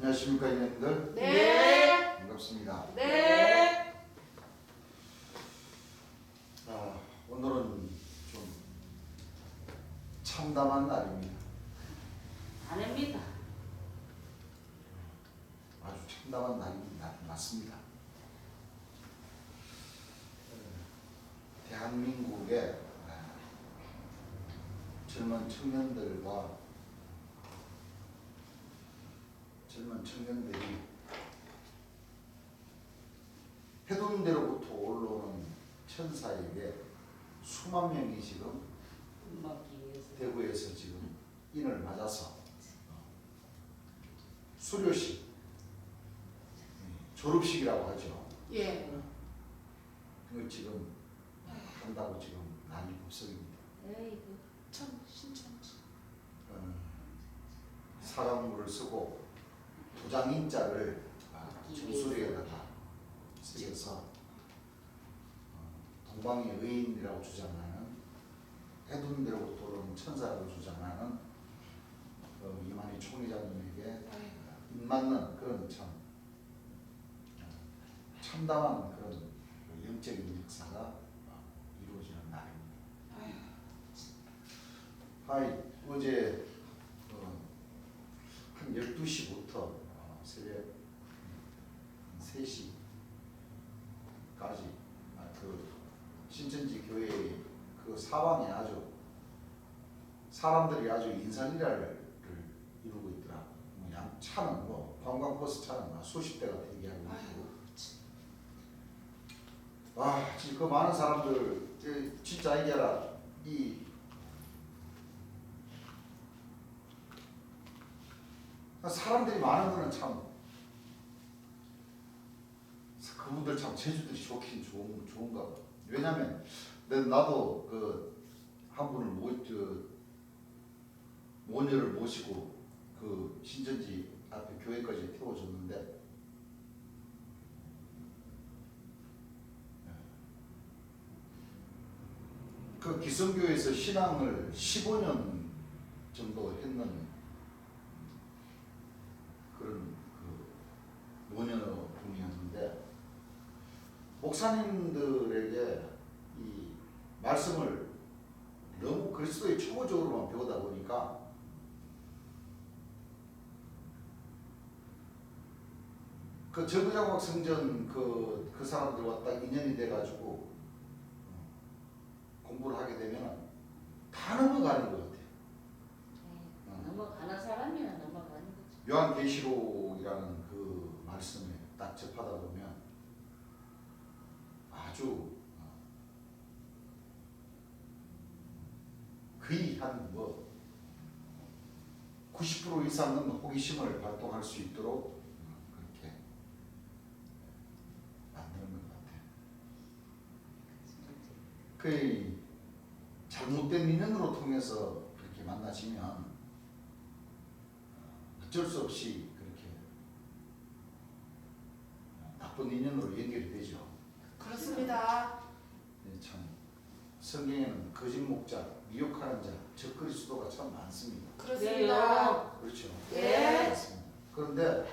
안녕하십니까, 인연들? 네. 반갑습니다. 네. 오늘은 좀 참담한 날입니다. 아닙니다. 아주 참담한 날입니다. 맞습니다. 대한민국의 젊은 청년들이 해둔 대로부터 올라오는 천사에게 수만 명이 지금 대구에서 지금 인을 맞아서 수료식, 졸업식이라고 하죠. 예. 그걸 지금 한다고 지금 난리 법석입니다. 에이구, 참 신천지. 사과물을 쓰고 도장인자를 정수리에다가 쓰여서 동방의 의인이라고 주장하는 해둔 대로부터 오는 천사라고 주장하는 이만희 총회장님에게 입맞는 그런 참담한 그런 영적인 역사가 이루어지는 날입니다. 어제 한 12시부터 새벽 3시까지 그 신천지 교회의 그 사방에 아주 사람들이 아주 인산이라를 이루고 있더라. 차는 관광버스 차는 수십 대가 대기하고 있고. 지금 그 많은 사람들 진짜 이게라 사람들이 많은 거는 참 그분들 참 제주들이 좋긴 좋은가 봐. 왜냐면 나도 그 한 분을 모녀를 모시고 그 신천지 앞에 교회까지 태워줬는데 그 기성교회에서 신앙을 15년 정도 했는 그런 그 모녀분이었는데 목사님들에게 이 말씀을 너무 그리스도의 초보적으로만 배우다 보니까 그 저그장막 성전 그 사람들과 딱 인연이 돼가지고 공부를 하게 되면 다 넘어가는 것 같아요. 넘어가는 사람이야 넘어가는 거지. 요한계시록이라는 그 말씀에 딱 접하다 보면 아주 거의 한 90% 이상은 호기심을 발동할 수 있도록 그렇게 만드는 것 같아요. 그 잘못된 인연으로 통해서 그렇게 만나시면 어쩔 수 없이 그렇게 나쁜 인연으로 연결이 되죠. 그렇습니다. 참 성경에는 거짓 목자, 미혹하는 자, 적그리스도가 참 많습니다. 그렇습니다. 그렇죠. 네. 맞습니다. 그런데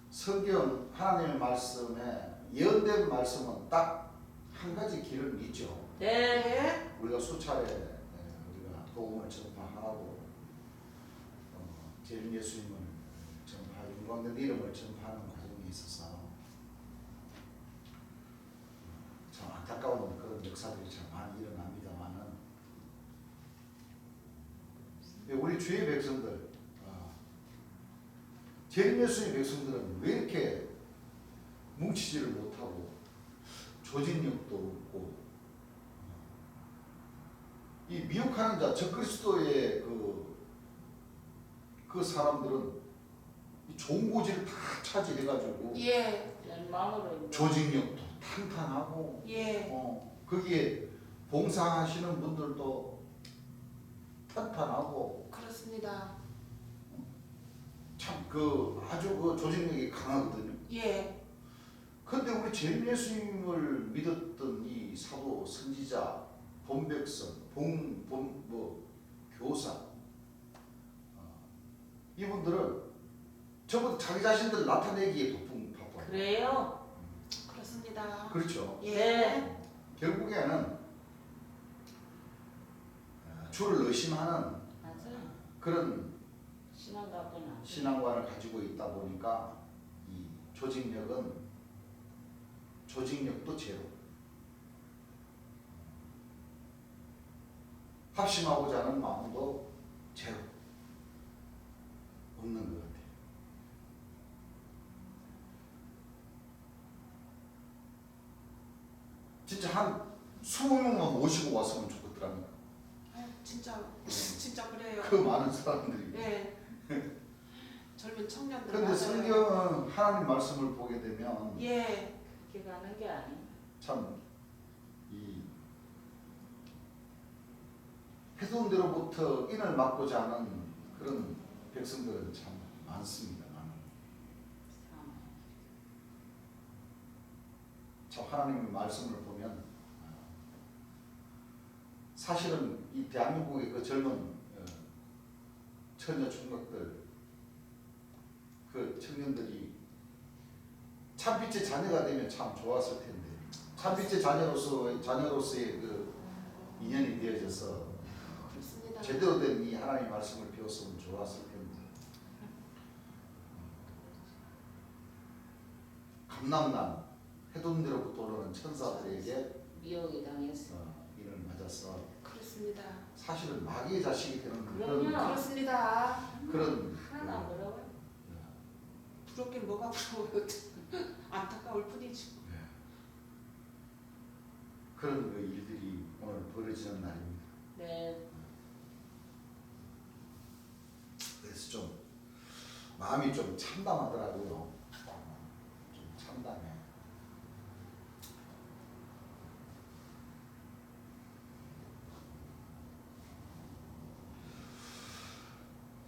성경 하나님의 말씀에 예언된 말씀은 딱 한 가지 길을 믿죠. 네. 우리가 수차례 우리가 복음을 전파하고 재림 예수님을 전파하고 영광된 이름을 전파하는 과정에 있어서 참 안타까운 그런 역사들이 참 많이 일어납니다만은 우리 주의 백성들 재림 예수의 백성들은 왜 이렇게 뭉치지를 못하고 조직력도 없고 이 미혹하는 자 적그리스도의 그 사람들은 이 좋은 고지를 다 차지해가지고 예. 마음으로 조직력도 탄탄하고 예. 거기에 봉사하시는 분들도 탄탄하고 그렇습니다. 참 아주 그 조직력이 강하거든요. 예. 근데 우리 재림 예수님을 믿었던 이 사도 선지자 본백성 교사 이분들은 전부 자기 자신들 나타내기에 바빠요. 그래요? 그렇습니다. 그렇죠. 예. 네. 결국에는 주를 의심하는 맞아요. 그런 신앙 갖고는 신앙관을 가지고 있다 보니까 이 조직력도 제로. 합심하고자 하는 마음도 제로. 없는 것 같아요. 진짜 한 20명만 모시고 왔으면 좋겠더랍니다. 진짜 그래요. 그 많은 사람들이. 예. 젊은 청년들. 그런데 맞아요. 성경은 하나님 말씀을 보게 되면 예. 그렇게 가는 게 아니에요. 참 이 해돈대로부터 인을 막고자 하는 그런 백성들은 참 많습니다. 참 하나님의 말씀을 보면 사실은 이 대한민국의 그 젊은 처녀 총각들 그 청년들이 참빛의 자녀가 되면 참 좋았을 텐데 참빛의 자녀로서의 그 인연이 되어져서 그렇습니다. 제대로 된 이 하나님의 말씀을 배웠으면 좋았을 텐데 감람난 해돈대로부터 오르는 천사들에게 미혹이 당했어. 인을 맞아서 그렇습니다. 사실은 마귀의 자식이 되는 그럼요. 그렇습니다. 그런 하나도 안 부러워요. 부럽긴 뭐가 부러워요. 안타까울 뿐이지. 그런 그 일들이 오늘 벌어지는 날입니다. 네. 그래서 좀 마음이 좀 참담하더라고요. 좀 참담해.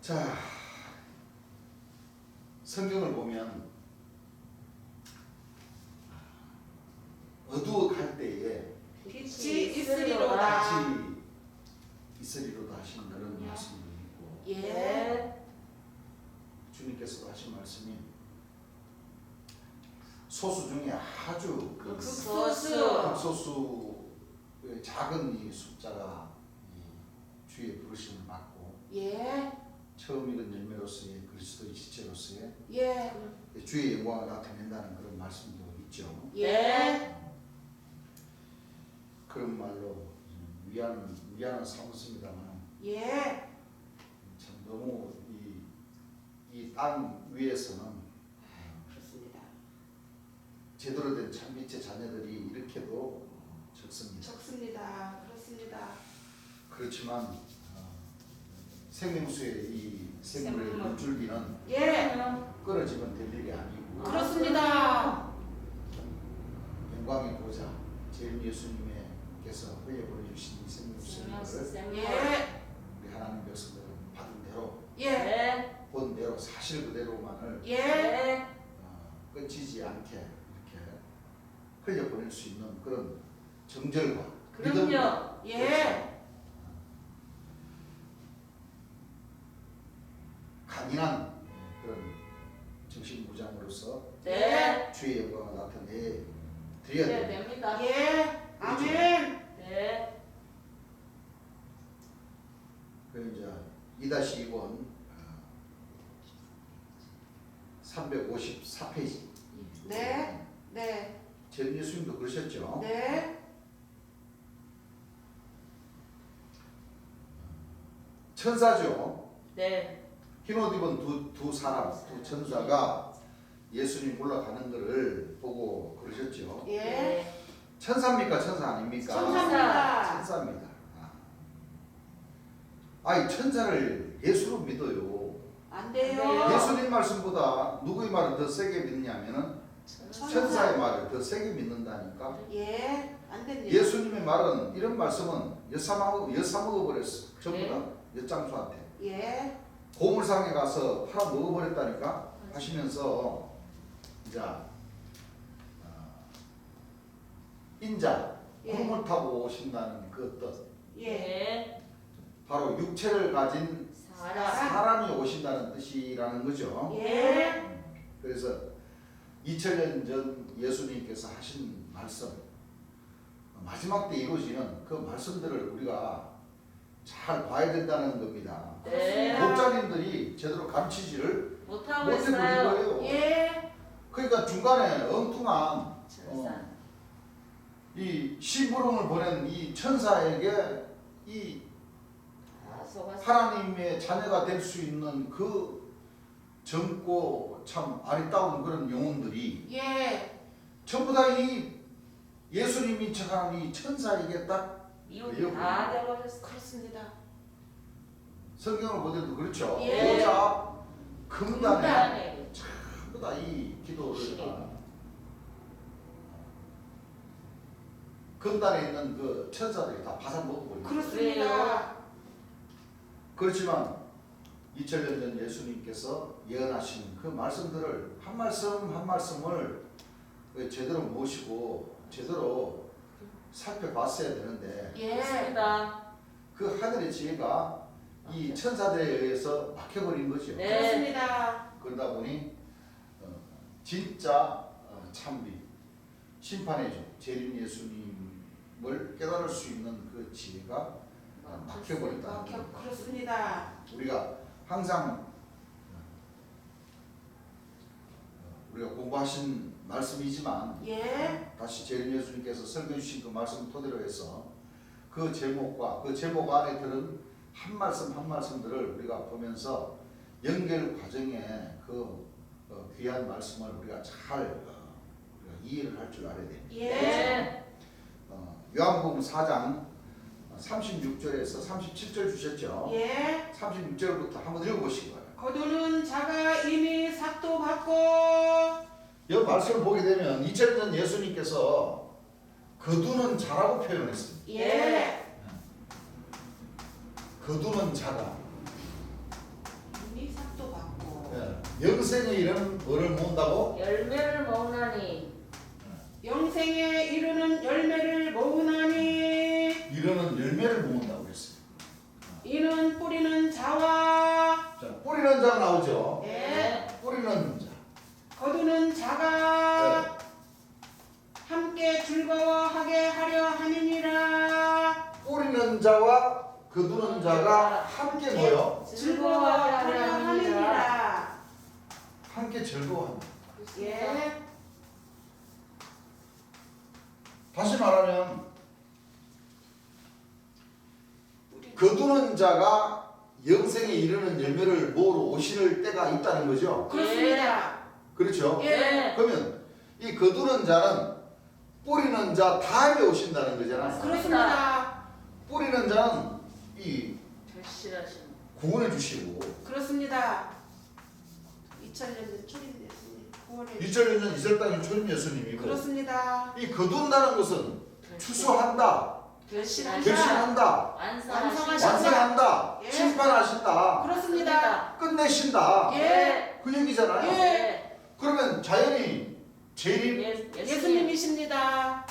자, 성경을 보면 어두워갈 때에 빛이 있으리로다. 같이 있으리로다 하신 그런 말씀이 있고 예. 네. 주님께서도 하신 말씀이 소수 중에 아주 그 극소수. 극소수의 작은 이 숫자가 이 주의 부르심을 받고 예. 처음 익은 열매로서의 그리스도의 지체로서의 예. 주의 영광을 나타낸다는 그런 말씀도 있죠. 예. 그런 말로 위안은 삼습니다만 예. 참 너무 이 땅 위에서는 그렇습니다. 제대로 된 참빛의 자녀들이 이렇게도 적습니다. 적습니다. 그렇습니다. 그렇지만 생명수의 이 생물의 물줄기는 예. 끊어지면 될 일이 아니고 그렇습니다. 영광의 보좌 제일 예수님께서 흘려보내주신 이 생명수를 예. 우리 하나님 백성들은 받은 대로 예. 네. 본 대로 사실 그대로만을 예. 네. 끊지지 않게 이렇게 흘려보낼 수 있는 그런 정절과 그럼요. 믿음과 예. 강인한 그런 정신무장으로서 네. 주의 영광을 나타내 드려야 그래야 됩니다. 됩니다. 예. 아멘. 네. 그 이제 2-2번 354페이지. 네. 네. 제 예수님도 그러셨죠. 네. 천사죠. 네. 흰옷 입은 두 사람, 두 천사가 예수님 올라가는 것을 보고 그러셨죠. 예. 네. 천사입니까? 천사 아닙니까? 천사입니다. 천사입니다. 아이 천사를 예수로 믿어요. 안 돼요. 돼요. 예수님 말씀보다 누구의 말을 더 세게 믿느냐면은 천사의 말을 더 세게 믿는다니까. 예. 안 됩니다. 예수님의 말은 이런 말씀은 여사먹어버렸어. 전부 다 엿장수한테. 예. 고물상에 가서 팔아 먹어버렸다니까 하시면서 이제 인자 예. 구름을 타고 오신다는 그 뜻. 예. 네. 바로 육체를 가진 사람이 오신다는 뜻이라는 거죠. 예. 그래서 2000년 전 예수님께서 하신 말씀, 마지막 때 이루어지는 그 말씀들을 우리가 잘 봐야 된다는 겁니다. 네. 목자님들이 제대로 가르치지를 못하고 못해버린 있어요. 거예요. 예. 그러니까 중간에 엉뚱한 천사. 이 심부름을 보낸 이 천사에게 이 속았어. 하나님의 자녀가 될 수 있는 그 젊고 참 아리따운 그런 영혼들이 예. 전부 다 이 예수님인 척하는 이 천사에게 딱 이웃이 다 돼버렸어. 그렇습니다. 성경을 보더라도 그렇죠. 예. 보자 금단에 금단에 전부 다 이 기도를 다 금단에 있는 그 천사들이 다 바삭 먹어버리고 그렇습니다. 그렇지만 2000년 전 예수님께서 예언하신 그 말씀들을 한 말씀 한 말씀을 제대로 모시고 제대로 살펴봤어야 되는데 예. 그렇습니다. 그 하늘의 지혜가 이 천사들에 의해서 막혀버린 거죠. 네. 그렇습니다. 그러다 보니 진짜 참비 심판의 주 재림 예수님을 깨달을 수 있는 그 지혜가 막혀버렸다는 겁니다. 그렇습니다. 우리가 항상 우리가 공부하신 말씀이지만 예. 다시 재림 예수님께서 설교해 주신 그 말씀 토대로 해서 그 제목과 그 제목 안에 들은 한 말씀 한 말씀들을 우리가 보면서 연결 과정에 그 귀한 말씀을 우리가 잘 우리가 이해를 할 줄 알아야 됩니다. 예. 네. 요한복음 4장 36절에서 37절 주셨죠. 예. 36절부터 한번 읽어보시기 바랍니다. 거두는 자가 이미 삭도 받고 이 말씀을 보게 되면 2000년 전 예수님께서 거두는 자라고 표현했습니다. 예. 거두는 자가 이미 삭도 받고 영생에 이르는 뭐를 모은다고? 열매를 먹으나니 영생에 이르는 열매를 모으나니 이르는 열매를 모은다고 했어요. 이는 뿌리는 자와 자, 뿌리는 자가 나오죠. 예. 뿌리는 자. 거두는 자가 함께 즐거워하게 하려 함이니라. 뿌리는 자와 거두는 자가 함께 뭐요? 즐거워하려 함이니라. 함이니라. 함께 즐거워합니다. 예. 다시 말하면 거두는 자가 영생에 이르는 열매를 모으러 오실 때가 있다는 거죠. 그렇습니다. 그렇죠? 예. 그러면 이 거두는 자는 뿌리는 자 다음에 오신다는 거잖아요. 그렇습니다. 뿌리는 자는 이 절실하신 구원해 주시고 그렇습니다. 2000년대 초림됐습니다. 9월에 2000년 전 이스라엘 땅의 초림 예수님이고 그렇습니다. 이 거둔다는 것은 추수한다, 결실한다. 결심한다, 완성하신다. 완성한다, 예. 심판하신다, 그렇습니다. 끝내신다. 예. 그 얘기잖아요. 예. 그러면 자연히 재림, 예수님이십니다.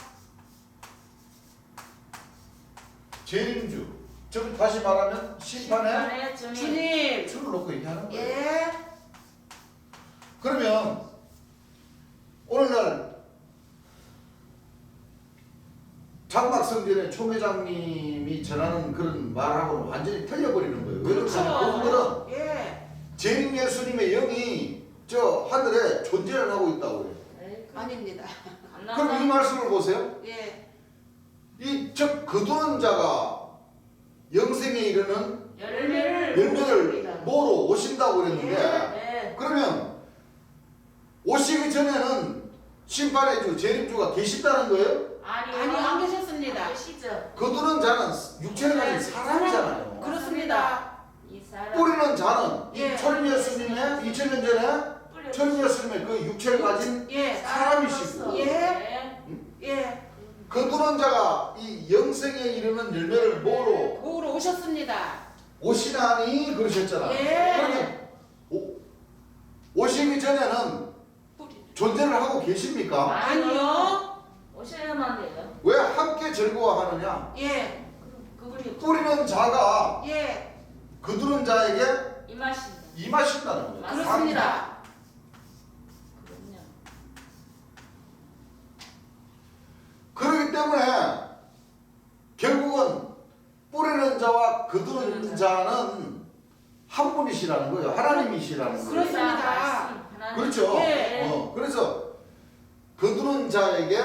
재림주, 즉 다시 말하면 심판의 주님. 주님. 주를 놓고 얘기하는 거예요. 예. 그러면 오늘날 장막성전의 총회장님이 전하는 그런 말하고는 완전히 틀려버리는 거예요. 왜 그렇냐면 그분들은 예. 재림 예수님의 영이 저 하늘에 존재를 하고 있다고 해요. 아닙니다. 그럼 이 말씀을 보세요. 예. 즉 거두는 자가 영생에 이르는 열매를 모으러 오신다고 그랬는데 네. 그러면 오시기 전에는 심판의 주, 재림주가 계시다는 거예요? 아니 안 계셨습니다. 계시죠. 거두는 자는 육체를 가진 사람이잖아요. 그렇습니다. 이 사람 뿌리는 자는 예. 이 초림 예수님의 2000년 전에 초림 예수님의 그 육체를 가진 예. 사람이시고 예. 예. 거두는 자가 이 영생에 이르는 열매를 모으러 모으러 오셨습니다. 오시나니 그러셨잖아요. 예. 그러면 오시기 전에는 존재를 하고 계십니까? 아니요. 오셔야만 돼요. 왜 함께 즐거워하느냐? 예. 그분이 뿌리는 자가 예. 거두는 자에게 임하신다. 임하신다는 거예요. 그렇습니다. 그럼요. 그렇기 때문에 결국은 뿌리는 자와 거두는 자는 한 분이시라는 거예요. 하나님이시라는 거예요. 그렇습니다. 말씀, 하나님. 그렇죠. 예. 그래서 거두는 자에게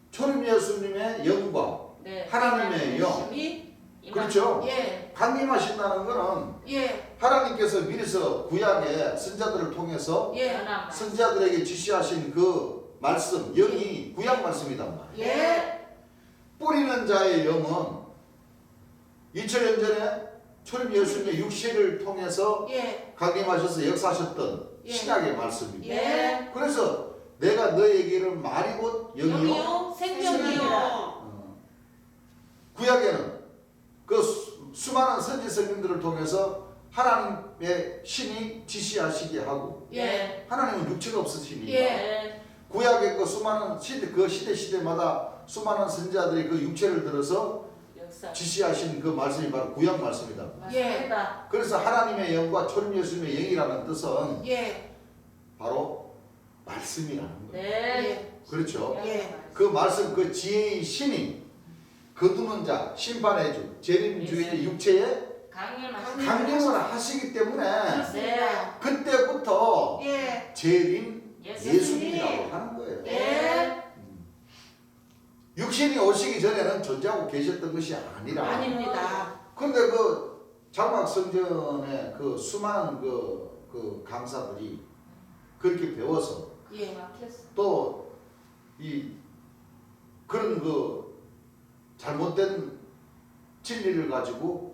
초림 예수님의 영과 네. 하나님의 영. 이 그렇죠. 예. 강림하신다는 거는 예. 하나님께서 미리서 구약의 선자들을 통해서 예. 하나님. 선자들에게 지시하신 그 말씀, 영이 구약 말씀이단 말이에요. 예. 뿌리는 자의 영은 2000년 전에 초림 예수님의 육신을 통해서 예. 강림하셔서 역사하셨던 예. 신약의 말씀입니다. 예. 그래서 내가 너에게를 말이 곧 영이요. 영이요 생명이요. 구약에는 그 수많은 선지 선생들을 통해서 하나님의 신이 지시하시게 하고 예. 하나님은 육체가 없으시니까 예. 네. 구약의 그 수많은 시대 그 시대마다 수많은 선지자들이 그 육체를 들어서 역사. 지시하신 그 말씀이 바로 구약 말씀이다. 맞습니다. 그래서 하나님의 영과 초림 예수님의 영이라는 뜻은 예. 바로 말씀이라는 거예요. 네. 그렇죠. 예. 그 말씀 그 지혜의 신이 거두는 자 심판의 주 재림주의 육체에 강림하신 강림을 하시기 때문에 그렇습니다. 그때부터 예. 재림 예수님. 예수님이라고 하는 거예요. 예. 육신이 오시기 전에는 존재하고 계셨던 것이 아니라. 아닙니다. 그런데 그 장막 성전의 그 수많은 그 강사들이 그렇게 배워서 예. 막혔어. 또 이 그런 그 잘못된 진리를 가지고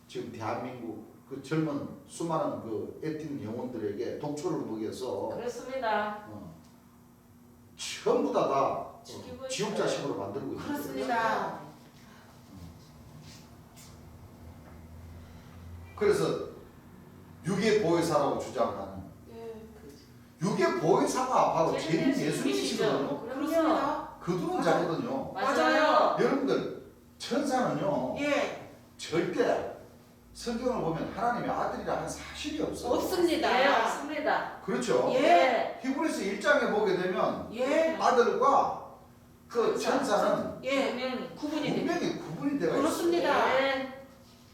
지금 대한민국 그 젊은 수많은 그 애틴 영혼들에게 독초를 먹여서 그렇습니다. 전부 다 죽이고 지옥 있어요. 자식으로 만들고 있는 거예요. 그렇습니다. 그래서 육의 보혜사라고 주장하는 예. 육의 보혜사가 바로 재림 재림 예수님이시거든요. 그렇습니다. 거두는 자거든요. 맞아요. 여러분들 천사는요 예. 절대 성경을 보면 하나님의 아들이라 한 사실이 없어요. 없습니다. 네, 없습니다. 그렇죠. 예. 히브리서 1장에 보게 되면 예. 아들과 그 천사는 예. 분명히 구분이 됩니다. 분명히 구분이 되어 있어요. 그렇습니다. 네.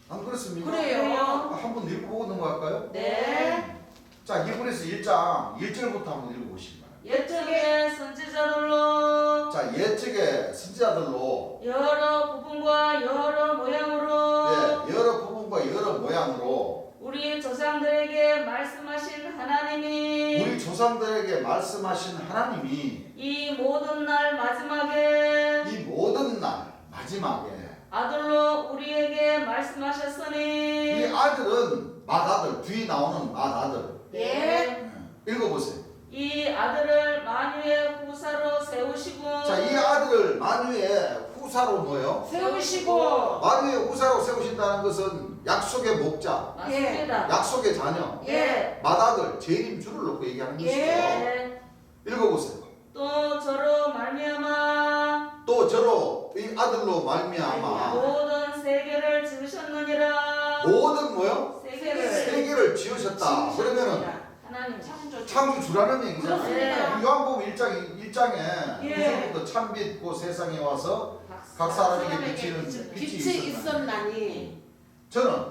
안 그렇습니까? 그래요. 한번 읽어보고 넘어갈까요? 네. 자, 히브리서 1장 1절부터 한번 읽어보시기 바랍니다. 옛적의 선지자들로 자, 옛적의 선지자들로 여러 부분과 여러 모양으로 여러 부분과 여러 모양으로 우리 조상들에게 말씀하신 하나님이 우리 조상들에게 말씀하신 하나님이 이 모든 날 마지막에 이 모든 날 마지막에 아들로 우리에게 이 말씀하셨으니 아들은 맏아들, 뒤에 나오는 맏아들. 예. 읽어보세요. 이 아들을 만유의 후사로 세우시고 자, 이 아들을 만유의 후사로 뭐요? 세우시고 만유의 후사로 세우신다는 것은 약속의 목자, 맞습니다. 약속의 자녀, 예. 맏아들, 재림주를 놓고 얘기하는 것이죠. 예. 읽어보세요. 또 저로 말미암아 또 저로 이 아들로 말미암아 모든 세계를 지으셨느니라. 모든 뭐요? 세계를 세계를 지으셨다. 그러면은 하나님 창조주라는 얘기잖아요. 그렇습니다. 요한복음 1장에 예. 우선부터 참빛 그 세상에 와서 각 사람에게 사람에게 비치는 빛이 빛이 있었나. 있었나니 저는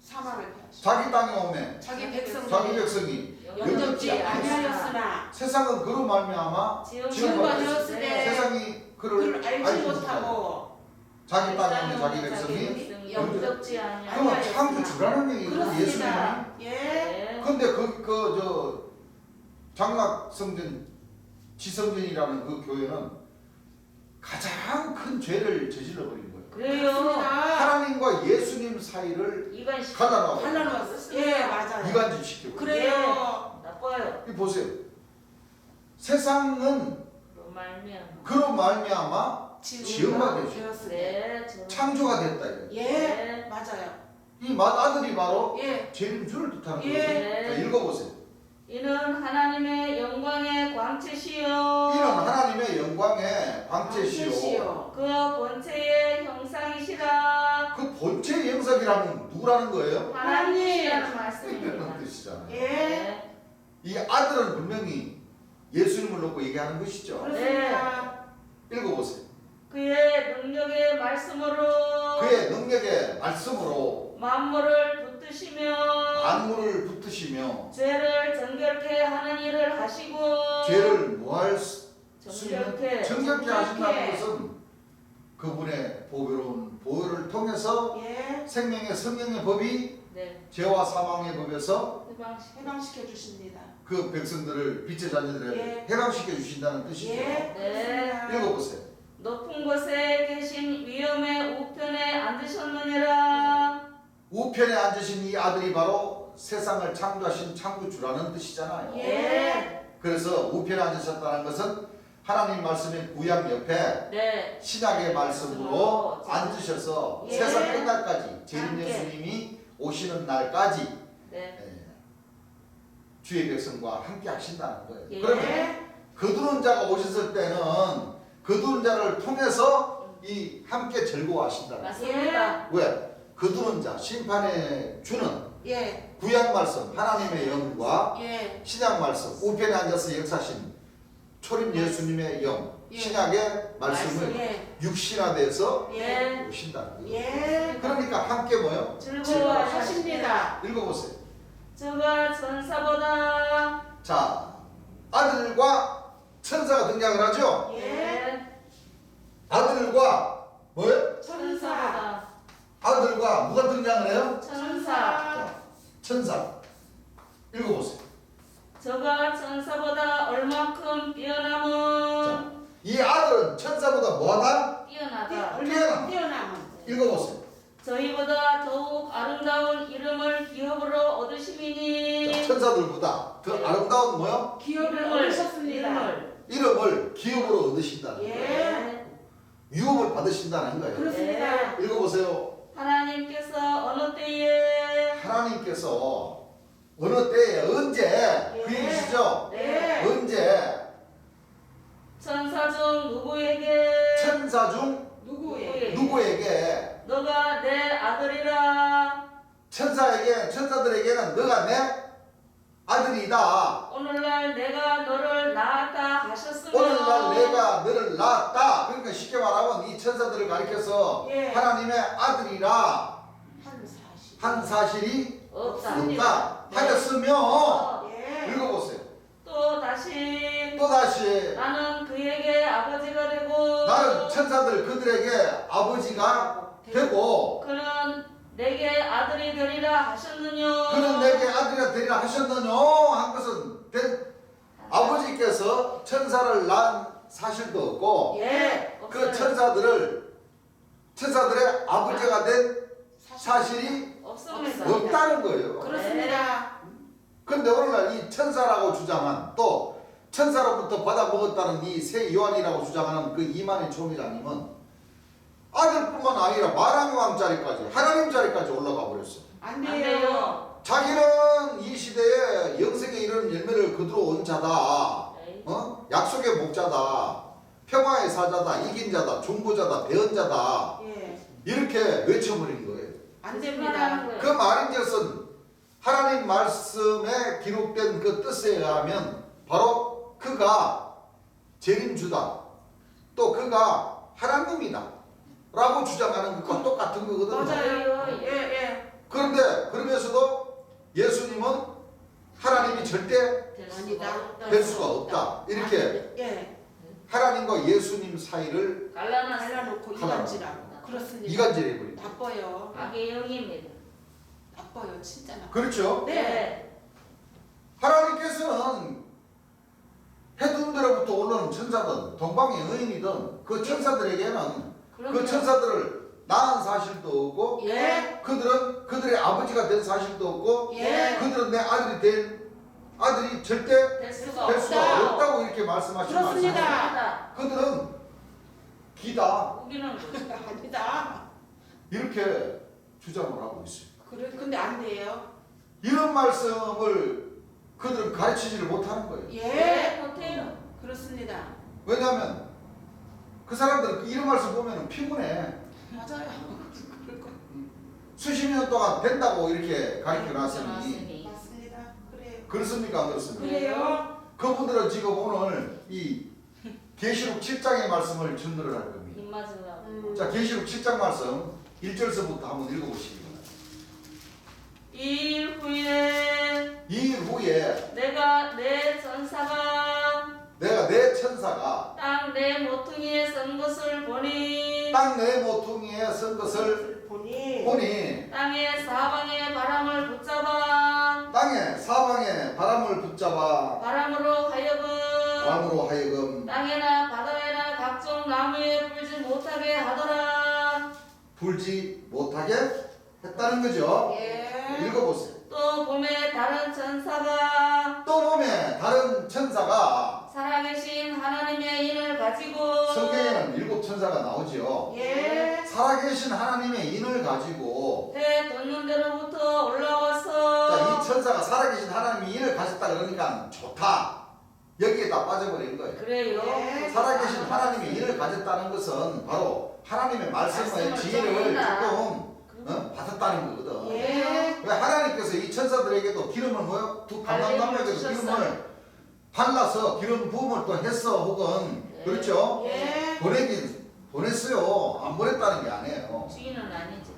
사망을 피하시고 자기 땅에 오매 자기 백성들이 자기 백성이 영접지 아니하였으나 세상은 그로 말미암아 지음받았으되 세상이 그를 그를 알지 못하고 자기 땅에 오매 자기 백성이 영접지 그러면 아니하였으나 창조주라는 얘기거든요. 예수님이. 그렇습니다. 예. 예. 근데 저 장락성전 지성전이라는 그 교회는 가장 큰 죄를 저질러 버린 거예요. 그래요. 하나님과 예수님 사이를 이건 갈라놓고 갈라놓았어. 예, 맞아요. 이간질시키고. 그래요. 나빠요. 이 보세요. 세상은 그로 말미암아. 그로 말미암아 지음바 되죠. 네. 저는- 창조가 됐다 이거예요. 예, 네. 맞아요. 이 맏아들이 바로 예. 재림주를 뜻하는 예. 거예요. 자, 읽어보세요. 이는 하나님의 영광의 광채시요. 이는 하나님의 영광의 광채시요. 광채시요. 그 본체의 형상이시라. 그 본체 영석이라면 누구라는 거예요? 하나님이라는 이라는 말씀입니다. 뜻이잖아요. 예. 네. 이 아들은 분명히 예수님을 놓고 얘기하는 것이죠. 그렇습니다. 읽어보세요. 그의 능력의 말씀으로 그의 능력의 말씀으로 만물을 붙드시며 만물을 붙드시며 죄를 정결케 하는 일을 하시고 죄를 뭐할 수 정결케 정결케 하신다는 정결케. 것은 그분의 보배로운 보혈을 통해서 예. 생명의 성령의 법이 네. 죄와 사망의 법에서 해방시 해방시켜 주십니다. 그 백성들을 빛의 자녀들을 예. 해방시켜 주신다는 뜻이죠. 예. 그렇습니다. 읽어보세요. 높은 곳에 계신 위엄의 우편에 앉으셨느니라. 우편에 앉으신 이 아들이 바로 세상을 창조하신 창조주라는 뜻이잖아요. 예. 그래서 우편에 앉으셨다는 것은 하나님 말씀의 구약 옆에 네. 신약의 말씀으로 앉으셔서 예. 세상 끝날까지 재림 함께. 예수님이 오시는 날까지 네. 주의 백성과 함께 하신다는 거예요. 예. 그러면 거두는 자가 오셨을 때는 거두는 자를 통해서 이 함께 즐거워하신다는 거예요. 맞습니다. 왜? 거두는 자, 심판의 주는 예. 구약 말씀, 하나님의 영과 예. 신약 말씀, 우편에 앉아서 역사신 초림 예수님의 영, 예. 신약의 말씀을 예. 육신화돼서 예. 오신다는 거예요. 예. 그러니까 함께 뭐요? 즐거워하십니다. 읽어보세요. 저가 천사보다 자, 아들과 천사가 등장을 하죠. 예. 아들과 뭐요? 천사. 아들과 누가 등장을 해요? 천사. 자, 천사. 읽어보세요. 저가 천사보다 얼마큼 뛰어남은 이 아들은 천사보다 뭐하다? 뛰어나다. 뛰어남. 뛰어남은. 읽어보세요. 저희보다 더욱 아름다운 이름을 기업으로 자, 얻으시미니 천사들보다 더 아름다운 뭐요? 기업을 이름을 얻으셨습니다. 이름을 기업으로 얻으신다는 거예요. 예. 유업을 받으신다는 거예요. 그렇습니다. 읽어보세요. 하나님께서 어느 때에 하나님께서 어느 때에 언제 그 얘기시죠? 네. 언제 천사 중 누구에게 천사 중 누구의? 누구에게 너가 내 아들이라 천사들에게는 너가 내 아들이다. 오늘날 내가 너를 낳았다 하셨으며 오늘날 내가 너를 낳았다. 그러니까 쉽게 말하면 이 천사들을 가리켜서 예. 하나님의 아들이라 한 사실이 없다. 없다 하였으며 예. 읽어보세요. 또 다시 또다시 나는 그에게 아버지가 되고 나는 천사들 그들에게 아버지가 되고 그는 내게 아들이 되리라 하셨느뇨. 그는 내게 아들이 되리라 하셨느뇨 한 것은 아버지께서 천사를 낳은 사실도 없고 예. 그 천사들의 아버지가 된 사실이 없습니다. 없다는 거예요. 그렇습니다. 그런데 오늘날 이 천사라고 주장한 또 천사로부터 받아 먹었다는 이 새 요한이라고 주장하는 그 이만희 총회장님은 아들뿐만 아니라 만왕의 왕 자리까지 하나님 자리까지 올라가 버렸어요. 안 안 돼요. 돼요. 자기는 이 시대에 영생에 이르는 열매를 거두러 온 자다. 네. 약속의 목자다. 평화의 사자다. 이긴 자다. 중보자다. 대언자다. 예. 이렇게 외쳐버린 거예요. 안 됩니다. 됩니다. 그 말인즉슨 하나님 말씀에 기록된 그 뜻에 의하면 바로 그가 재림주다. 또 그가 하나님이다. 라고 주장하는 것과 똑같은 거거든요. 맞아요. 예, 예. 그런데 그러면서도 예수님은 하나님이 절대 될 아니다. 될 수가 없다. 이렇게 예. 하나님과 예수님 사이를 갈라놨어. 갈라놓고 이간질하고. 그렇습니다. 이간질해버립니다. 나빠요. 악의 영입니다. 나빠요. 진짜 나빠. 그렇죠? 네. 하나님께서는 해둔데로부터 올라오는 천사든 동방의 여인이든 그 천사들에게는 그 천사들을 낳은 사실도 없고 예. 그들은 그들의 아버지가 된 사실도 없고 예. 그들은 내 아들이 절대 될 수가 될 없다. 수가 없다고 이렇게 말씀하시는 그렇습니다. 맞습니다. 그들은 기다 우기는 거죠. 아니다. 이렇게 주장을 하고 있어요. 그래, 근데 안 돼요. 이런 말씀을 그들은 가르치지를 못하는 거예요. 예. 못해요. 그렇습니다. 왜냐하면 그 사람들은 이런 말씀 보면 피곤해. 맞아요. 그럴 거. 수십 년 동안 된다고 이렇게 가르쳐 놨으니 맞습니다. 그래요. 그렇습니까? 안 그렇습니까? 그래요. 그분들은 지금 오늘 이 계시록 7장의 말씀을 전달을 할 겁니다. 입 맞으려고. 자, 계시록 7장 말씀 1절서부터 한번 읽어보시기 바랍니다. 이일 후에 이일 후에 내가 내 전사가 내가 내 천사가 땅 내 모퉁이에 선 것을 보니 땅 내 모퉁이에 선 것을 보니 땅의 사방에 바람을 붙잡아 땅에 사방에 바람을 붙잡아 바람으로 하여금 땅에나 바다에나 각종 나무에 불지 못하게 하더라. 불지 못하게 했다는 거죠. 예. 읽어보세요. 또 봄에 다른 천사가 또 보면 다른 천사가 살아계신 하나님의 인을 가지고 성경에는 7 천사가 나오죠. 예. 살아계신 하나님의 인을 가지고 해 돋는 데로부터 올라와서 자, 이 천사가 살아계신 하나님의 인을 가졌다 그러니까 좋다. 여기에 다 빠져버린 거예요. 그래요. 예. 살아계신 하나님의 인을 가졌다는 것은 바로 하나님의 말씀의 말씀을 지혜를 전한다. 조금 받았다는 거거든. 예. 왜 하나님께서 이 천사들에게도 기름을 뭐요? 두 감람나무에게도 주셨어요. 기름을 발라서 기름 부음을 또 했어. 혹은 예. 그렇죠? 예. 보냈어요. 안 보냈다는 게 아니에요. 주인은 아니지.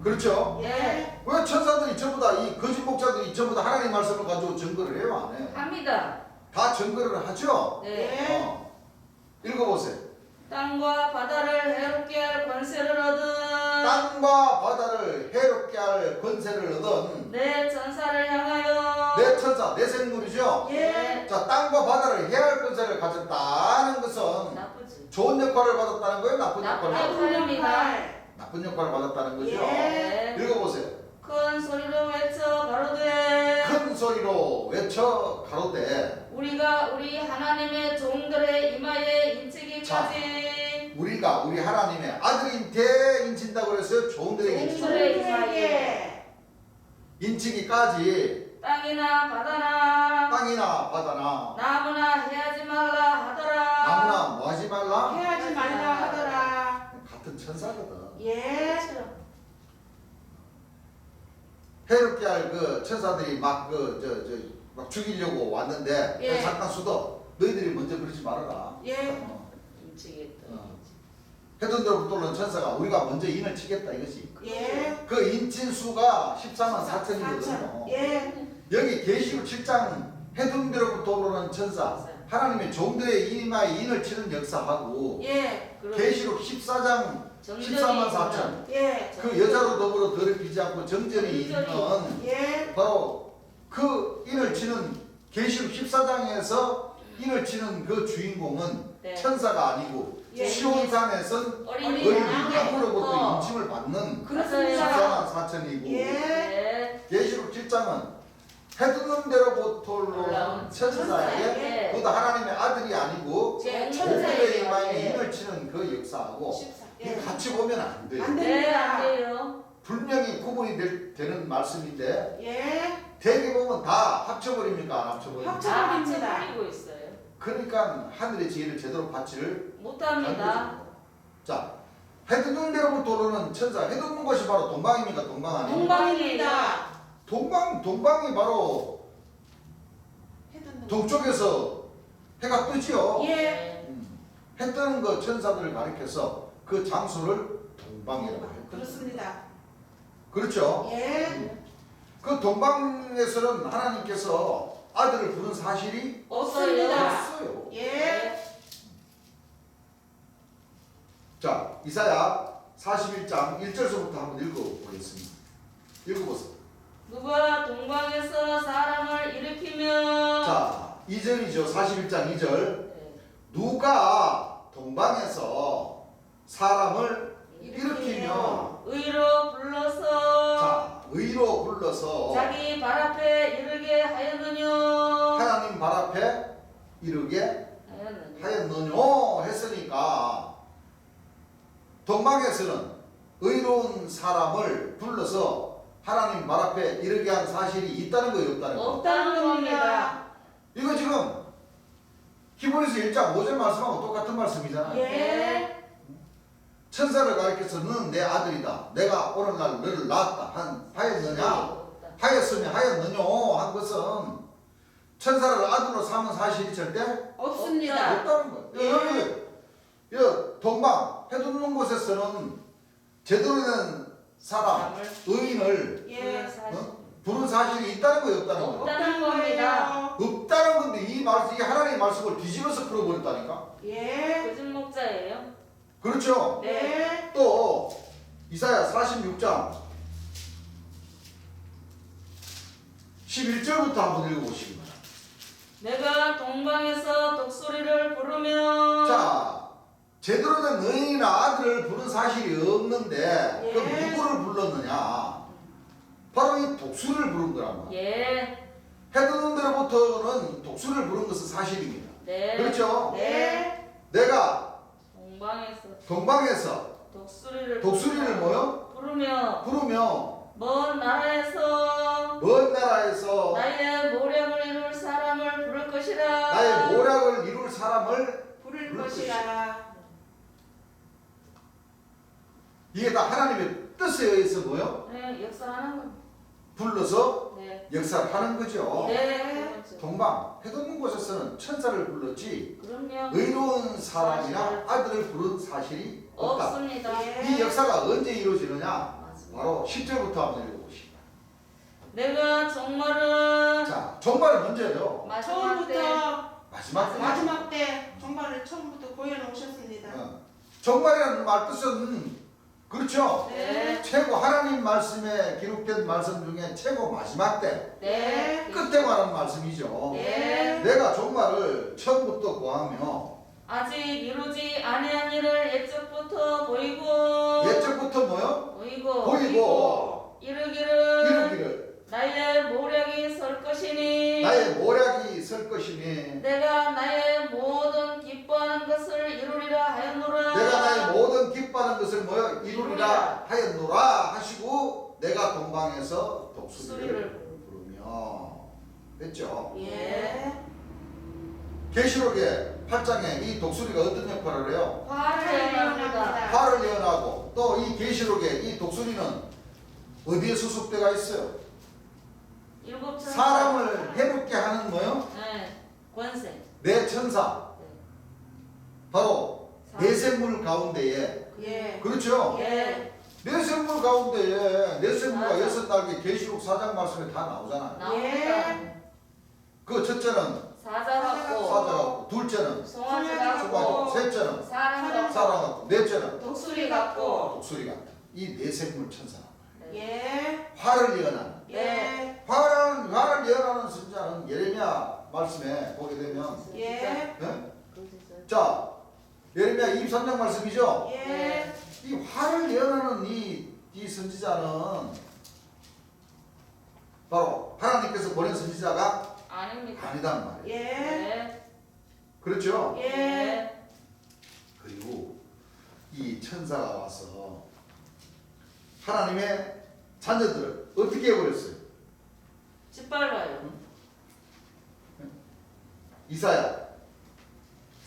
그렇죠? 예. 왜 천사들이 전부 다 이 거짓 목자들이 전부 다 하나님 말씀을 가지고 증거를 해요? 안 해요? 합니다. 다 증거를 하죠? 네. 예. 읽어보세요. 땅과 바다를 해롭게 할 권세를 얻은 땅과 바다를 해롭게 할 권세를 얻은 내 전사를 향하여 내 천사, 내 생물이죠? 예. 자, 땅과 바다를 해할 권세를 가졌다는 것은 나쁘지. 좋은 역할을 받았다는 거예요? 나쁜 나쁜 역할을 받았다는 역할. 거예요? 역할입니다. 나쁜 역할을 받았다는 거죠? 예. 읽어보세요. 큰 소리로 외쳐 가로되 큰 소리로 외쳐 가로되 우리가 우리 하나님의 종들의 이마에 인치기까지 우리가 우리 하나님의 아들인 데 인친다고 그랬어요. 종들에게 인치고. 종들에게. 예. 인치기까지 땅이나 바다나 땅이나 바다나 나무나 해하지 말라 하더라. 나무나 뭐 하지 말라? 해하지 말라 하더라. 같은 천사거든. 예. 해롭게 할 그 천사들이 막 막 죽이려고 왔는데 예. 잠깐 수도 너희들이 먼저 그러지 말아라. 예. 인치겠다. 해둔 대로부터 오는 천사가 우리가 먼저 인을 치겠다 이거지. 예. 그 인친 수가 14만 4천이거든요. 예. 여기 계시록 7장 해둔 대로부터 오는 천사 하나님의 종들의 이마에 인을 치는 역사하고 예. 계시록 14장 14만 4천 예. 그 여자로 더불어 더럽히지 않고 정전이 있는 예. 바로 그 인을 치는 계시록 14장에서 인을 치는 그 주인공은 네. 천사가 아니고 예. 시온산에선 어린이 어린 양. 양으로부터 인침을 받는 그렇습니다. 14만 4천이고 예. 네. 계시록 7장은 해두는 대로부터 올라온 천사에게 예. 그것도 하나님의 아들이 아니고 예. 종들의 천사에게. 이마에 예. 인을 치는 그 역사하고 14. 이게 예. 같이 보면 안 돼요. 안 돼. 네, 안 돼요. 분명히 구분이 되는 말씀인데 예. 대개 보면 다 합쳐버립니까? 안 합쳐버립니까? 합쳐. 다 합쳐버립니다. 합쳐버리고 있어요. 그러니까 하늘의 지혜를 제대로 받지를 못합니다. 자, 해두는 대로부터 오르는 천사, 해두는 것이 바로 동방입니까? 동방 아닙니까? 동방입니다. 동방이 바로 해뒀는 거. 동쪽에서 해가 뜨지요. 예. 해 뜨는 그 천사들을 가리켜서 그 장소를 동방이라고 해요. 그렇습니다. 그렇죠? 예. 그 동방에서는 하나님께서 아들을 부른 사실이 없습니다. 없어요. 예. 자, 이사야 41장 1절서부터 한번 읽어보겠습니다. 읽어보세요. 누가 동방에서 사람을 일으키며 자, 2절이죠. 41장 2절. 네. 누가 동방에서 사람을 일으키며 의로 불러서 자, 의로 불러서 자기 발 앞에 이르게 하였느뇨. 하나님 발 앞에 이르게 하였느뇨 했으니까 동방에서는 의로운 사람을 불러서 하나님 발 앞에 이르게 한 사실이 있다는 거예요, 없다는 거예요? 없다는 겁니다. 이거 지금 히브리서 1장 5절 말씀하고 똑같은 말씀이잖아요. 예. 천사를 가리켜서 너는 내 아들이다. 내가 오늘날 너를 낳았다. 하였느냐? 하였으면 하였느뇨 한 것은 천사를 아들로 삼은 사실이 절대 없습니다. 없다는 거예요. 여기 동방 해돋는 곳에서는 제대로 된 사람, 의인을 예. 부른 사실이 있다는 거예요, 없다는 거예요? 없다는 겁니다. 없다는 건데 이 말씀, 이 하나님의 말씀을 뒤집어서 풀어버렸다니까. 예. 거짓 목자예요. 그렇죠? 네. 또 이사야 46장 11절부터 한번 읽어보시기 바랍니다. 내가 동방에서 독수리를 부르면 자, 제대로 된 의인이나 아들을 부른 사실이 없는데 그럼 예. 누구를 불렀느냐? 바로 이 독수리를 부른 거란 말이에요. 예. 해돋는 데로부터는 독수리를 부른 것은 사실입니다. 네. 그렇죠? 네. 내가 동방에서 동방에서 독수리를 뭐요? 부르며 먼 나라에서 먼 나라에서 나의 모략을 이룰 사람을 부를 것이라. 나의 모략을 이룰 사람을 부를 것이라. 이게 다 하나님의 뜻에 의해서 뭐요? 네, 역사하는 거. 불러서 네. 역사를 하는 거죠. 네. 그렇죠. 동방 해돋는 곳에서는 천사를 불렀지 그럼요. 의로운 사람이나 아들을 부른 사실이 없다. 없습니다. 예. 이 역사가 언제 이루어지느냐? 맞습니다. 바로 10절부터 한번 읽어보시기 내가 정말은 자, 정말 문제죠. 마지막 때 처음부터 마지막 때. 마지막 때 정말을 처음부터 보여놓으셨습니다. 정말이라는 말 뜻은 그렇죠. 네. 최고 하나님 말씀에 기록된 말씀 중에 최고 마지막 때 네. 끝에 관한 말씀이죠. 네. 내가 정말을 처음부터 구하며 아직 이루지 아니한 일을 예적부터 보이고 예적부터 뭐요? 보이고 이르기를 이루기를 나의 모략이 설 것이니 나의 모략이 설 것이니 내가 나의 모든 기뻐하는 것을 이루리라 하였노라. 내가 나의 모든 기뻐하는 것을 뭐요? 이루리라 하였노라 하시고 내가 동방에서 독수리를 부르며 됐죠? 예. 계시록의 8장에 이 독수리가 어떤 역할을 해요? 화를 예언합니다. 화를 예언하고 또 이 계시록에 이 독수리는 어디에 수속되어 있어요? 일곱 천사. 사람을 해롭게 하는 뭐요? 네. 권세. 네 천사 네. 바로 내생물 가운데에 예. 그렇죠? 예. 내생물 가운데에 내생물과 맞아. 여섯 날개 계시록 4장 말씀에 다 나오잖아요. 나옵니다. 그 첫째는 사자 같고 사자 같고 둘째는 송아지 수박이고 같고 셋째는 사람 같고 사람 같고 넷째는 독수리 같고 독수리 같다. 이 내생물 천사 예. 화를 예언하는 예. 화를 예언하는 선자는 예레미야 말씀에 보게 되면 예. 네? 자 예레미야 23장 말씀이죠. 예. 이 화를 예언하는 이 선지자는 바로 하나님께서 보낸 선지자가 아닙니다. 아니단 말이에요. 예. 네. 그렇죠? 예. 그리고 이 천사가 와서 하나님의 자녀들을 어떻게 해버렸어요? 짓밟아요. 이사야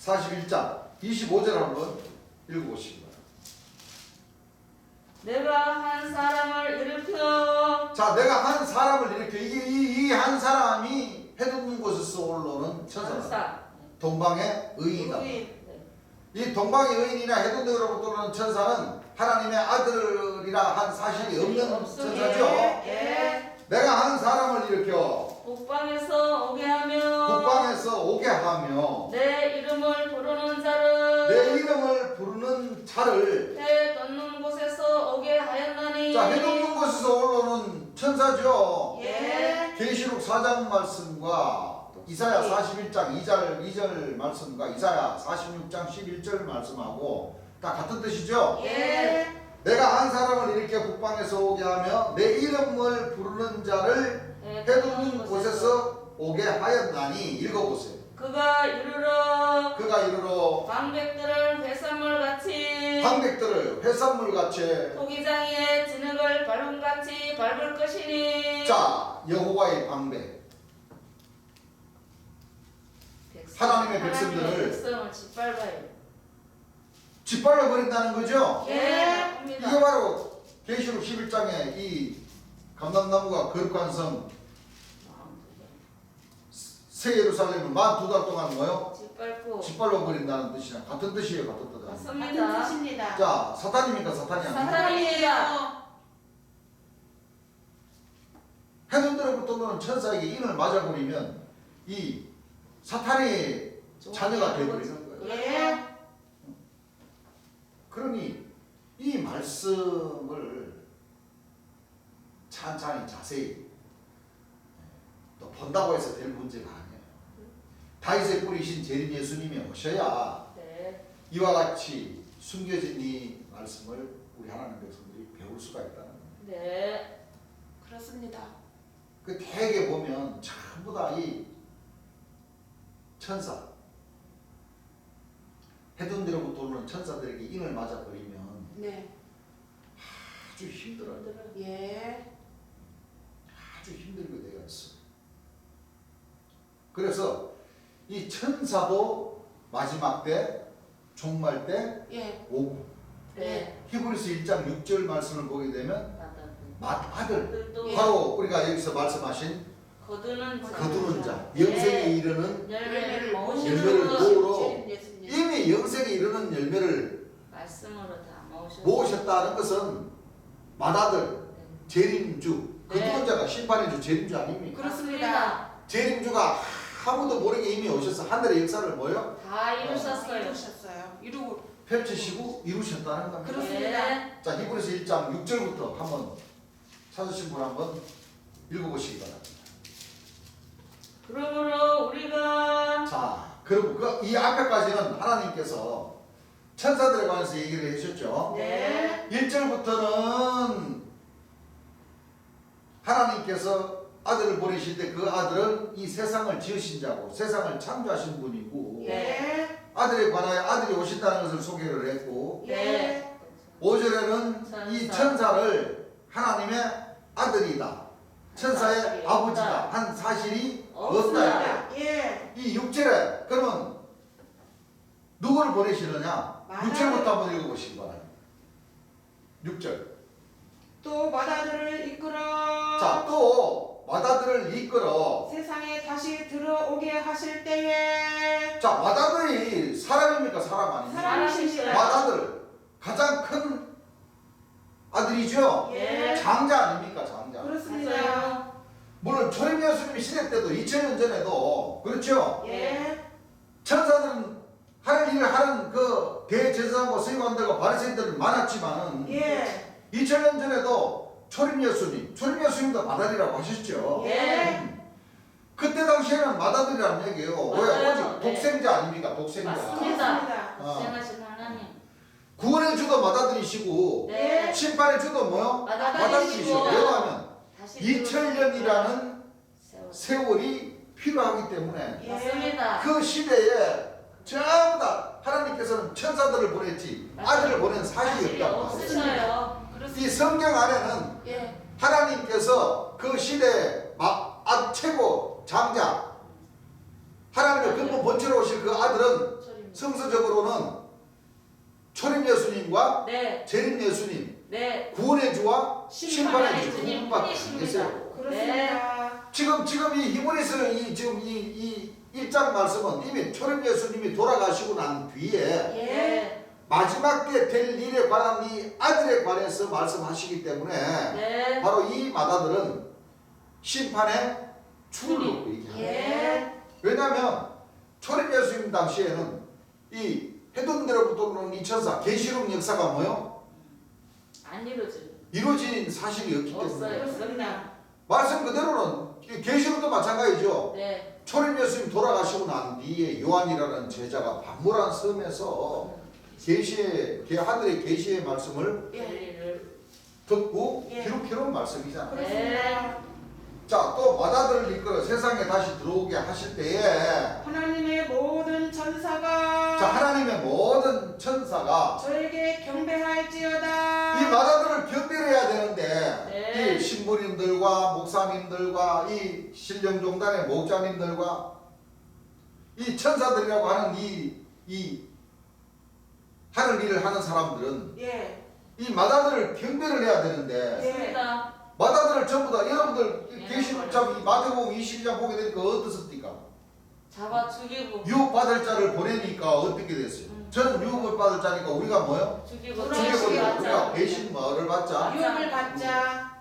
41장 25절 한번 읽어보시기 바랍니다. 내가 한 사람을 일으켜 자, 내가 한 사람을 일으켜 이 한 사람이 해돋는 곳에서 올라오는 천사다. 천사. 동방의 의인이다. 의인. 네. 이 동방의 의인이나 해돋는 데로부터 오는 천사는 하나님의 아들이라 한 사실이 없는 없습니다. 천사죠. 예. 내가 한 사람을 일으켜 국방에서 오게 하며 국방에서 오게 하며 내 이름을 부르는 자를 내 이름을 부르는 자를 해 돋는 곳에서 오게 하였나니. 자, 해돋는 곳에서 올라오는 천사죠. 예. 계시록 4장 말씀과 이사야 41장 2절 말씀과 이사야 46장 11절 말씀하고 다 같은 뜻이죠. 예. 내가 한 사람을 일으켜 국방에서 오게 하며 내 이름을 부르는 자를 해 해돋는 곳에서 오게 하였나니 읽어보세요. 그가 이르러 그가 이르러 방백들을 회산물같이 방백들을 해산물같이 토기장이의 진흙을 밟음같이 밟을 것이니. 자, 여호와의 방백 하나님의 백성들을 백성을 짓밟아요. 짓밟아 버린다는 거죠. 예. 이게 합니다. 바로 계시록 11장에 이 감람나무가 거룩한 성 새 예루살렘을 42달 동안 뭐요? 짓밟고. 짓밟아 버린다는 뜻이랑 같은 뜻이에요. 같은 뜻. 같은 맞습니다. 뜻입니다. 자, 사탄입니까? 사탄이 아닙니까? 사탄입니다. 해둔들로부터는 천사에게 인을 맞아버리면 이 사탄의 자녀가 되어버리는 거예요. 예. 그러니 이 말씀을 찬찬히 자세히 또 본다고 해서 될 문제가 아니에요. 다윗의 뿌리신 재림 예수님이 오셔야 네. 이와 같이 숨겨진 이 말씀을 우리 하나님 백성들이 배울 수가 있다는 거예요. 네. 그렇습니다. 그 대개 보면 전부 다 이 천사 해둔대로부터 오는 천사들에게 인을 맞아버리면 네. 아주 힘들어요. 예. 아주 힘들게 되어 있어요. 그래서 이 천사도 마지막 때, 종말 때 예. 오고 네. 히브리서 1장 6절 말씀을 보게 되면 맏아들 들도 바로 우리가 여기서 말씀하신 거두는 자. 거두는 자 영생에 이르는 열매를 열매를 모으시는 모으러 재림 예수님. 이미 영생에 이르는 열매를 말씀으로 다 모으셨다는 것은 맏아들 재림주 네. 거두는 자가 심판의 주 재림주 아닙니까? 그렇습니다. 재림주가 아무도 모르게 이미 오셔서 하늘의 역사를 뭐요? 다 이루셨어요. 이루셨어요. 이루고. 펼치시고 이루셨다는 겁니다. 그렇습니다. 네. 자, 히브리서 1장 6절부터 한번 찾으신 분 한번 읽어보시기 바랍니다. 그러므로 우리가 자, 그럼 이 앞에까지는 하나님께서 천사들에 관해서 얘기를 해주셨죠. 네. 1절부터는 하나님께서 아들을 보내실 때 그 아들은 이 세상을 지으신 자고 세상을 창조하신 분이고 예. 아들에 관하여 아들이 오신다는 것을 소개를 했고 예. 5절에는 이 천사를 하나님의 아들이다. 천사의 아들이 아버지다. 한 사실이 없다. 없습니다. 예. 이 6절에 그러면 누구를 보내시느냐? 6절부터 한번 읽어보시기 바랍니다. 6절. 또 맏아들을 이끌어. 자, 또 맏아들을 이끌어. 세상에 다시 들어오게 하실 때에. 자, 맏아들이 사람입니까? 사람 아닙니까? 사람이십니다. 맏아들 가장 큰 아들이죠. 예. 장자 아닙니까? 장자. 그렇습니다. 맞아요. 물론 초림 예수님이 시대 때도 2000년 전에도 그렇죠. 예. 천사들은 하는 일을 하는 그 대제사장과 서기관들과 바리새인들은 많았지만은 예. 2000년 전에도 초림 예수님도 맏아들이라고 하셨죠. 예. 그때 당시에는 맏아들이라는 얘기예요. 왜? 맞아요. 오직 독생자 아닙니까? 독생자. 맞습니다. 그렇습니다. 고생하신 하나님. 구원의 주도 맏아들이시고 네. 심판의 주도 뭐요? 맏아들이시고. 맏아들이시고. 왜냐하면 다시 2000년이라는 세월. 세월이 필요하기 때문에 예. 맞습니다. 그 시대에 전부 다 하나님께서는 천사들을 보냈지 아들을 보낸 사실이 사실이 없다고. 없으셔요. 이 성경 안에는 예. 하나님께서 그 시대의 최고 장자 하나님의 근본 본체로 오실 그 아들은 성서적으로는 초림 예수님과 네. 재림 예수님 네. 구원의 주와 심판의 주 두 예수님 분밖에 안 뿐이십니다. 계세요. 그렇습니다. 지금 이 히브리서 이 1장 말씀은 이미 초림 예수님이 돌아가시고 난 뒤에 예. 네. 마지막 때 될 일에 관한 이 아들에 관해서 말씀하시기 때문에 네. 바로 이 맏아들은 심판의 주를 놓고 얘기합니다. 예. 왜냐하면 초림 예수님 당시에는 이 해둔대로부터 오는 이 천사 계시록 역사가 뭐요? 안 이루어져요. 이루어진 사실이 없기 때문에 없어요. 그렇습니다. 말씀 그대로는 계시록도 마찬가지죠. 네. 초림 예수님 돌아가시고 난 뒤에 요한이라는 제자가 반모란 섬에서 하늘의 계시의 말씀을 예. 진리를 듣고 예. 기록해놓은 말씀이잖아요. 그렇습니다. 자, 또 맏아들을 이끌어 세상에 다시 들어오게 하실 때에 하나님의 모든 천사가 자, 하나님의 모든 천사가 저에게 경배할지어다. 이 맏아들을 경배해야 되는데 네. 이 신부님들과 목사님들과 이 신령종단의 목자님들과 이 천사들이라고 하는 이 하는 일을 하는 사람들은 예. 이 마다들을 경배를 해야 되는데 맞습니다. 마다들을 전부 다 여러분들 예, 계시는 참 마태복음 22장 보게 되니까 어떻습니까? 잡아 죽이고 유혹받을 자를 보내니까 어떻게 됐어요? 저는 유혹을 받을 자니까 우리가 뭐요? 죽이고 죽여버리고 우리가 맞아. 배신 뭐를 받자? 유혹을 받자.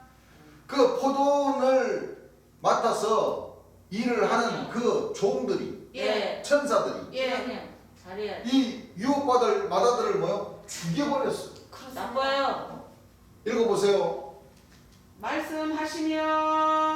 그 포도원을 맡아서 일을 하는 그 종들이 예. 천사들이 예. 잘해야 돼. 이 유혹받을 마다들을 뭐요? 죽여버렸어. 나빠요. 읽어보세요. 말씀하시며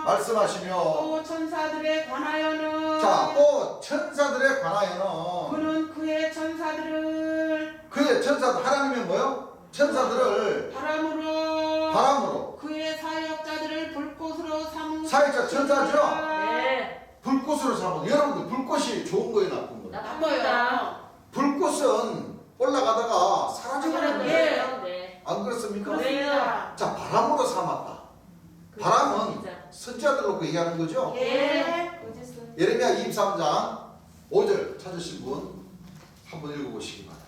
말씀하시며 또 천사들에 관하여는 자, 또 천사들에 관하여는 그는 그의 천사들을 그의 천사들 하나님의 뭐요? 천사들을 바람으로 바람으로 그의 사역자들을 불꽃으로 삼으 사역자 천사죠? 네. 불꽃으로 삼아. 여러분들 불꽃이 좋은 거예요, 나쁜 거예요? 나쁩니다. 불꽃은 올라가다가 사라져버리는 예. 거예요. 네. 안 그렇습니까? 그렇습니다. 자, 바람으로 삼았다. 바람은 선지자들로 그 얘기하는 거죠? 예. 예레미야 23장 5절 찾으신 분 한번 읽어보시기 바랍니다.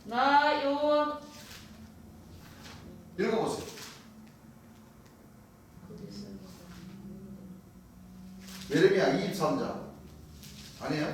나 여호와 읽어보세요. 예레미야 23장 아니에요?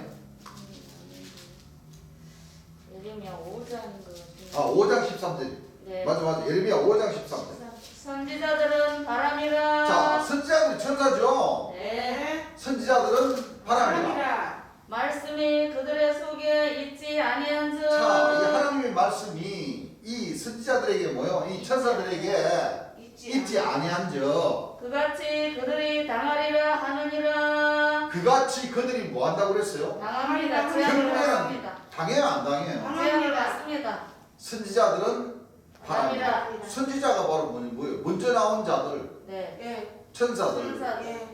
예레미야 5장인 것 같아요. 아 5장 13절 네. 맞아 예레미야 5장 13절. 선지자들은 바람이라. 자 선지자들이 천사죠. 네. 선지자들은 바람이라. 바람이라. 말씀이 그들의 속에 있지 아니한즉. 자, 이 하나님의 말씀이 이 선지자들에게 뭐요? 이 천사들에게 있지 아니한즉 그같이 그들이 당하리라 하느니라. 그같이 그들이 뭐 한다고 그랬어요? 당합니다. 재앙을 받습니다. 당해요 안 당해요? 재앙을 받습니다. 선지자들은 바람이라. 바람이라. 선지자가 바로 뭐예요? 먼저 나온 자들, 네. 예. 천사들. 천사. 예.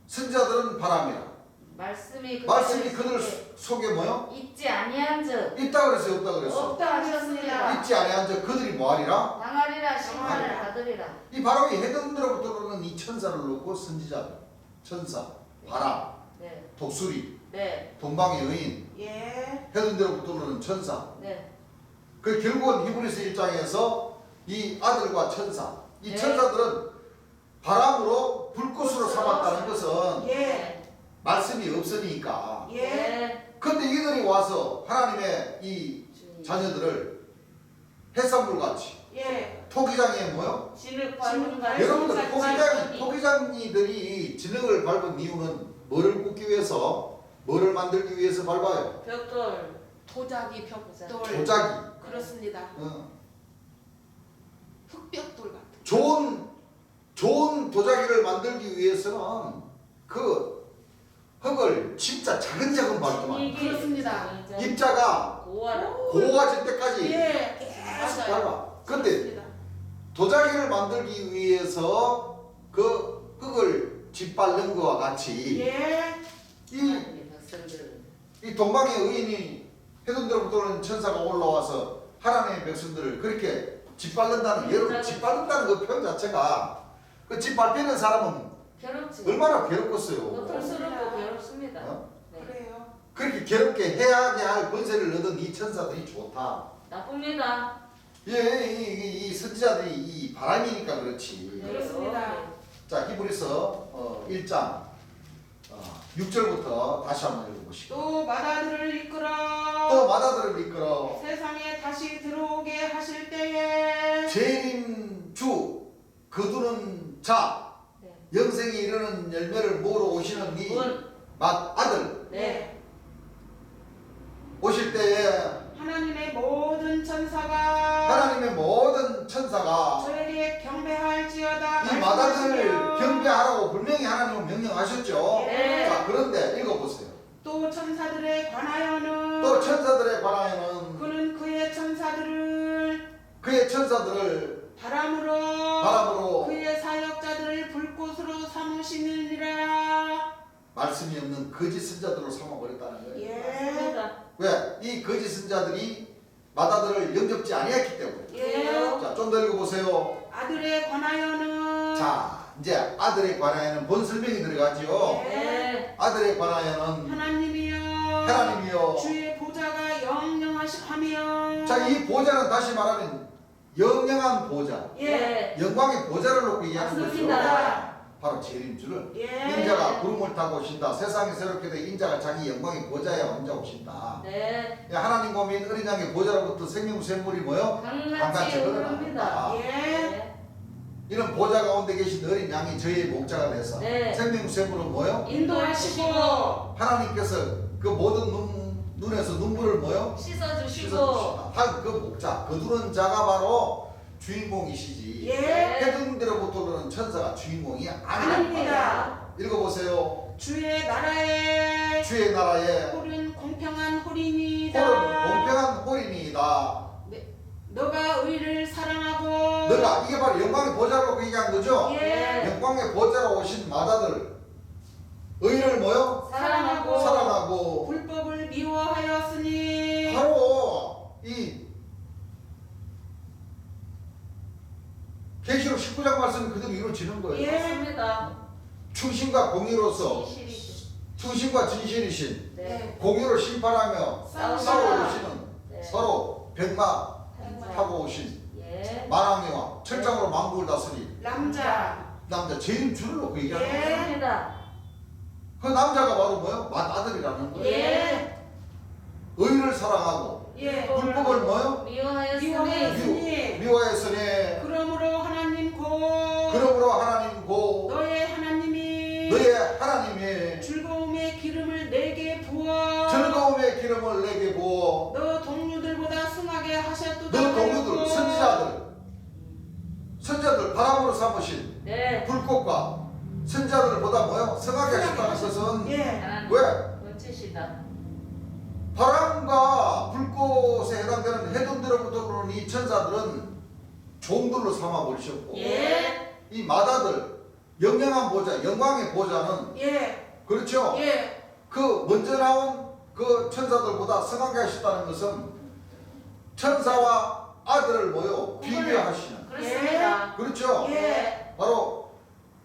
선지자들은 바람이라. 말씀이 그들 속에 뭐요? 있지 아니한즉. 있다 그랬어요, 없다 그랬어요? 없다 하셨습니다. 있지 아니한즉 그들이 뭐하리라? 당하리라 심판을 당하리라. 받으리라. 이 바로 이 헤드로부터는 이 천사를 놓고 선지자들, 천사, 바람, 네. 독수리, 네. 동방의 여인, 예. 헤드로부터는 천사. 네. 그 결국은 히브리서 1장에서 이 아들과 천사, 이 네. 천사들은 바람으로 불꽃으로 삼았다는 것은 예. 말씀이 없으니까. 예. 네. 근데 이들이 와서 하나님의 이 자녀들을 해산물같이 예. 토기장에 뭐요? 진흙 밟은 가 여러분들 토기장이들이 진흙을 밟은 이유는 뭐를 굽기 위해서, 뭐를 만들기 위해서 밟아요? 벽돌. 도자기 벽돌. 도자기. 그렇습니다. 어. 흑벽돌 같은. 좋은 도자기를 만들기 위해서는 그 흙을 진짜 차근차근 밟더만. 그렇습니다. 입자가 고와라. 고와질 때까지 예. 계속 맞아요. 밟아. 근데 그렇습니다. 도자기를 만들기 위해서 그 흙을 짓밟는 것과 같이 예. 이 동방의 의인이 해둔대로부터는 천사가 올라와서 하나님의 백성들을 그렇게 짓밟는다는, 여러분 짓밟는다는 그 표현 자체가 그 짓밟히는 사람은 괴롭지. 얼마나 괴롭겠어요. 고통스럽고 괴롭습니다. 어? 네. 그래요. 그렇게 괴롭게 해야게 할 권세를 얻은 이 천사들이 좋다. 나쁩니다. 이 선지자들이 이 바람이니까 그렇지. 네. 그렇습니다. 자 히브리서 1장 6절부터 다시 한번 읽어보시고. 또 마다들을 이끌어 또 마다들을 이끌어 세상에 다시 들어오게 하실 때에 재림주 거두는 자 네. 영생에 이르는 열매를 먹으러 오시는 이 문. 아들 네. 오실 때에 하나님의 모든 천사가 하나님의 모든 천사가 저에게 경배할지어다 이 마다들을 말씀하시며 경배하라고 분명히 하나님은 명령하셨죠. 네. 자 그런데 읽어보세요. 또 천사들에 관하여는 또 천사들에 관하여는 그는 그의 천사들을 바람으로 그의 사역자들을 불꽃으로 삼으시느니라. 말씀이 없는 거짓 선자들로 삼아버렸다는 거예요. 예. 맞습니다. 왜? 이 거짓 선자들이 마다들을 영접지 아니했기 때문에. 예. 자, 좀 더 읽어보세요. 아들에 관하여는 자, 이제 아들에 관하여는 본 설명이 들어가죠. 네. 아들에 관하여는 하나님이여 하나님이여. 주의 보좌가 영영하시하며. 자, 이 보좌는 다시 말하면 영영한 보좌, 예. 영광의 보좌를 놓고 얘기하는 거죠. 맞습니다. 바로 재림주를 예. 인자가 구름을 타고 오신다. 세상에 새롭게 된 인자가 자기 영광의 보좌에 혼자 오신다. 네. 하나님 고민 어린 양의 보좌로부터 생명샘물이 뭐요? 강같이 흐릅니다. 예. 네. 이런 보좌 가운데 계신 어린 양이 저희의 목자가 돼서 네. 생명샘물은 뭐요? 인도하시고 하나님께서 그 모든 눈에서 눈물을 뭐요? 씻어주시고 씻어주신다. 그 목자, 거두는 자가 바로 주인공이시지. 예. 해등대로부터 오는 천사가 주인공이 아닙니다. 읽어보세요. 주의 나라에 주의 나라에 홀은 공평한 홀이니이다. 홀은 공평한 홀이니이다. 너가 의를 사랑하고. 너가 이게 바로 영광의 보좌로 얘기한 거죠? 예. 영광의 보좌로 오신 마다들 의를 뭐요? 사랑하고. 사랑하고 불법을 미워하였으니. 바로 이 계시록 19장 말씀이 그대로 이루어지는 거예요. 예. 맞습니다. 충신과 공의로서 진실이시. 충신과 진실이신 네. 공의로 심판하며 싸우시는 싸워오시는 네. 서로 백마 백마. 타고 오신 예. 만왕이와 철장으로 만국을 다스린 남자. 남자 재림주를 놓고 얘기하는 거예요. 예. 맞습니다. 그 남자가 바로 뭐요? 맏아들이라는 거예요. 예. 의를 사랑하고 예. 불법을 뭐요? 미워하였으니 미워하였으니. 미워했으니 그러므로 하나님 곧 그러므로 하나님 고 너의 하나님이 너의 하나님이 즐거움의 기름을 내게 부어 즐거움의 기름을 내게 부어 너 동료들보다 승하게 하셨도다. 너 동료들 선지자들 바람으로 삼으신 네. 불꽃과 선지자들보다 뭐요? 성하게 하셨다는 것은 예. 하나님 왜? 멋지시다. 바람과 불꽃에 해당되는 해둔대로부터 오는 이 천사들은 종들로 삼아 버리셨고 예. 이 마다들 영영한 보좌, 영광의 보좌는 예. 그렇죠. 예. 그 먼저 나온 그 천사들보다 성하게 하셨다는 것은 천사와 아들을 뭐요? 비교하시는. 그렇습니다. 그렇죠. 예. 바로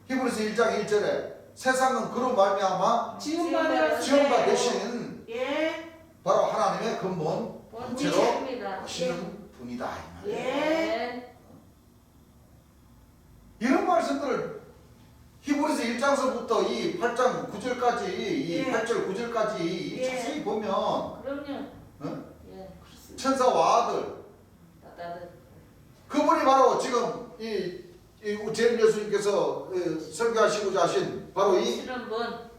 히브리서 1장 1절에 세상은 그로 말미암아 지은 바 되었으되 지음바 되시는 예. 바로 하나님의 근본 본체로 본체입니다. 오시는 분이다 이 말이에요. 예. 이런 말씀들을 히브리서 1장서부터 이 8장 9절까지 이 예. 8절 9절까지 예. 자세히 보면 그럼요. 응? 예. 천사와 아들 따뜻. 그분이 바로 지금 이 제일 예수님께서 설교하시고자 하신 바로 이 싫은 분.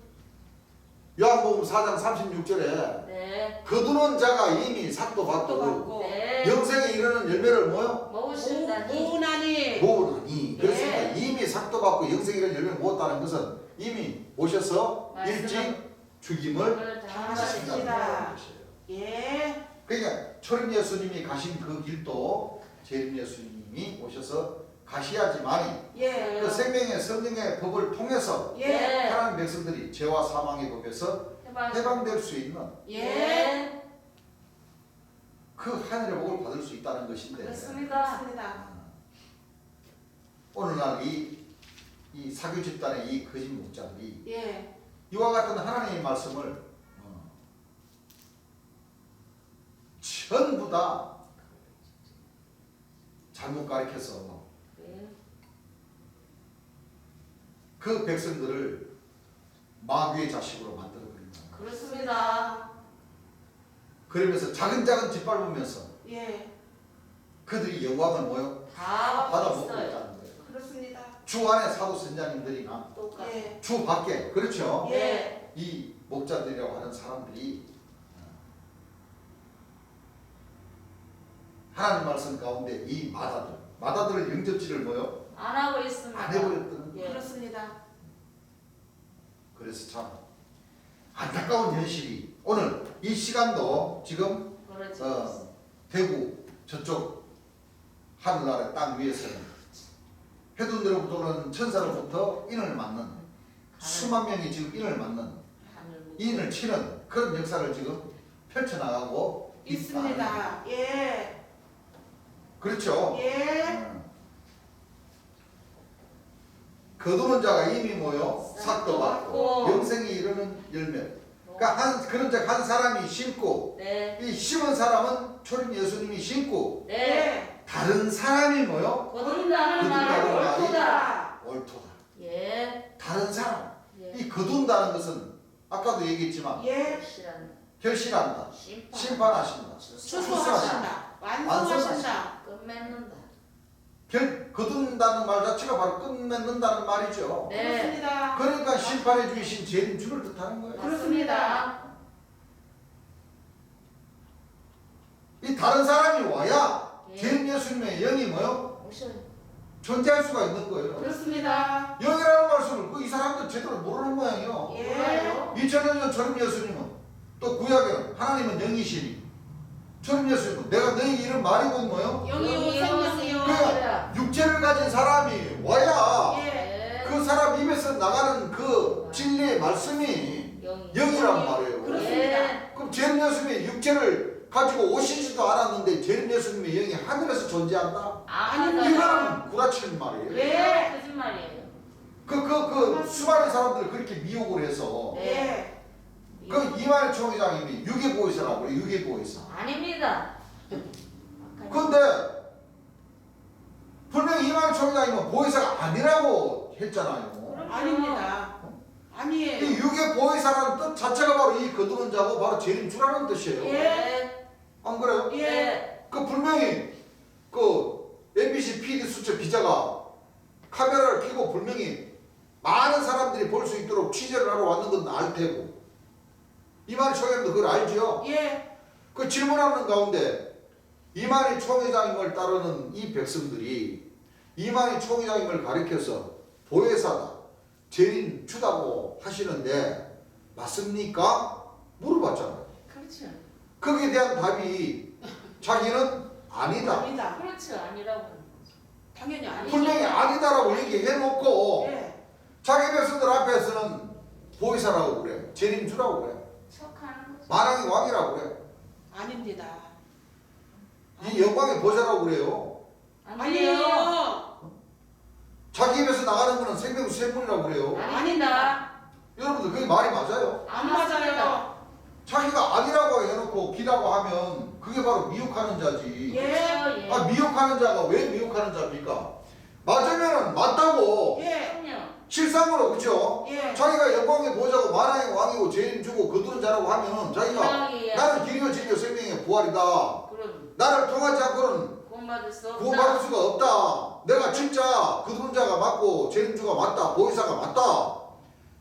요한복음 4장 36절에 네. 거두는 자가 이미 삭도 또 받고 받고 네. 영생에 이르는 열매를 뭐요? 모으신다니. 모으나니 모으나니. 그렇습니다. 예. 이미 삭도 받고 영생에 이르는 열매를 모았다는 것은 이미 오셔서 말씀은 일찍 죽임을 그걸 다 하셨습니다. 하신다는 것이에요. 예. 그러니까 초림 예수님이 가신 그 길도 재림 예수님이 오셔서 가셔야지만이 예. 그 생명의 성령의 법을 통해서 예. 하나님 백성들이 죄와 사망의 법에서 해방될 수 있는 예. 그 하늘의 복을 받을 수 있다는 것인데 그렇습니다. 맞습니다. 오늘날 이 사교 집단의 이 거짓 목자들이 예. 이와 같은 하나님의 말씀을 전부 다 잘못 가르쳐서 네. 그 백성들을 마귀의 자식으로 만들어버린다. 그렇습니다. 그러면서 차근차근 짓밟으면서 예. 그들이 영광을 뭐요? 다 받아먹고 있어요. 있다는 거예요. 그렇습니다. 주 안에 사도 선자님들이나 똑같. 예. 주 밖에 그렇죠. 예. 이 목자들이라고 하는 사람들이 하나님 말씀 가운데 이 마다들을 영접지를 뭐요? 안 하고 있습니다. 안 해버렸던. 예. 그렇습니다. 그래서 참 안타까운 현실이 오늘 이 시간도 지금 그렇죠. 대구 저쪽 하늘나라 땅 위에서는 해둔대로부터 오는 천사로부터 인을 맞는 수만 명이 지금 인을 맞는 인을 치는 그런 역사를 지금 펼쳐나가고 있습니다. 예. 그렇죠. 예. 거두는 자가 이미 뭐요? 삭도 받고 받고 영생에 이르는 열매 그러니까 그런 한 사람이 심고 네. 이 심은 사람은 초림 예수님이 심고 네. 다른 사람이 뭐요? 거둔다는 말은 거둔다는 말이 옳도다. 옳도다. 예. 다른 사람. 예. 이 거둔다는 것은 아까도 얘기했지만 예. 실한 결실한다. 심판. 심판하신다. 추수하신다. 완성하신다. 끝맺는다. 거둔다는 말 자체가 바로 끝맺는다는 말이죠. 네. 그렇습니다. 그러니까 심판해 주신 죄인 주를 뜻하는 거예요. 그렇습니다. 이 다른 사람이 와야 예. 죄인 예수님의 영이 뭐요? 오셔요. 존재할 수가 있는 거예요. 그렇습니다. 영이라는 말씀을 이 사람들 제대로 모르는 모양이요. 예. 몰라요. 2000년 전 초림 예수님은 또 구약에는 하나님은 영이시니 초림 예수님은 내가 너희 이름 말이고 뭐요? 영이요 생명이요. 그러니까 육체를 가진 사람이 와야 예. 네. 그 사람 입에서 나가는 그 진리의 말씀이 영이. 영이란 말이에요. 그렇습니다. 그럼 죄인 예수님이 육체를 가지고 오시지도 않았는데 죄인 예수님의 영이 하늘에서 존재한다? 아닙니다. 이거는 구라치는 말이에요. 예. 거짓말이에요. 그 수많은 사람들을 그렇게 미혹을 해서 예. 그 이만희 총회장님이 유괴보이사라고 그래요. 유괴보이사. 아닙니다. 근데 분명히 이만희 총회장님은 보이사가 아니라고 했잖아요. 아닙니다. 아니에요. 이 유괴보이사라는 뜻 자체가 바로 이 거두는 자고 바로 죄인 주라는 뜻이에요. 예. 안 그래요? 예. 예. 그 분명히 그 MBC PD 수첩 기자가 카메라를 켜고 분명히 많은 사람들이 볼 수 있도록 취재를 하러 왔는 건 알 테고 이만희 총회장도 그걸 알죠? 예. 그 질문하는 가운데 이만희 총회장님을 따르는 이 백성들이 이만희 총회장님을 가리켜서 보혜사다, 죄인 주다고 하시는데 맞습니까? 물어봤잖아요. 그렇죠. 거기에 대한 답이 자기는 아니다. 아니다. 그렇죠. 아니라고 하는 거죠. 당연히 아니죠. 분명히 아니다라고 얘기해놓고 예. 자기 백성들 앞에서는 보혜사라고 그래. 죄인 주라고 그래. 척하는 거죠. 만왕의 왕이라고 그래. 아닙니다. 이 영광의 보좌라고 그래요. 아니에요. 자기 입에서 나가는 거는 생명 샘물이라고 그래요. 아닙니다. 여러분들 그게 말이 맞아요? 안 맞아요. 자기가 아니라고 해놓고 기라고 하면 그게 바로 미혹하는 자지. 예. 그렇죠. 예. 아, 미혹하는 자가 왜 미혹하는 자입니까? 맞으면은 맞다고 예. 그럼요. 실상으로 그죠? 예. 자기가 영광의 보좌고 만왕의 왕이고 죄인 주고 거두는 자라고 하면은 자기가 분명히 나는 길이요 진리요 생명의 부활이다. 그럼 나를 통하지 않고는 구원받을 수 없다. 구원받을 수가 없다. 내가 진짜 거두는 자가 맞고 죄인 주가 맞다. 보혜사가 맞다.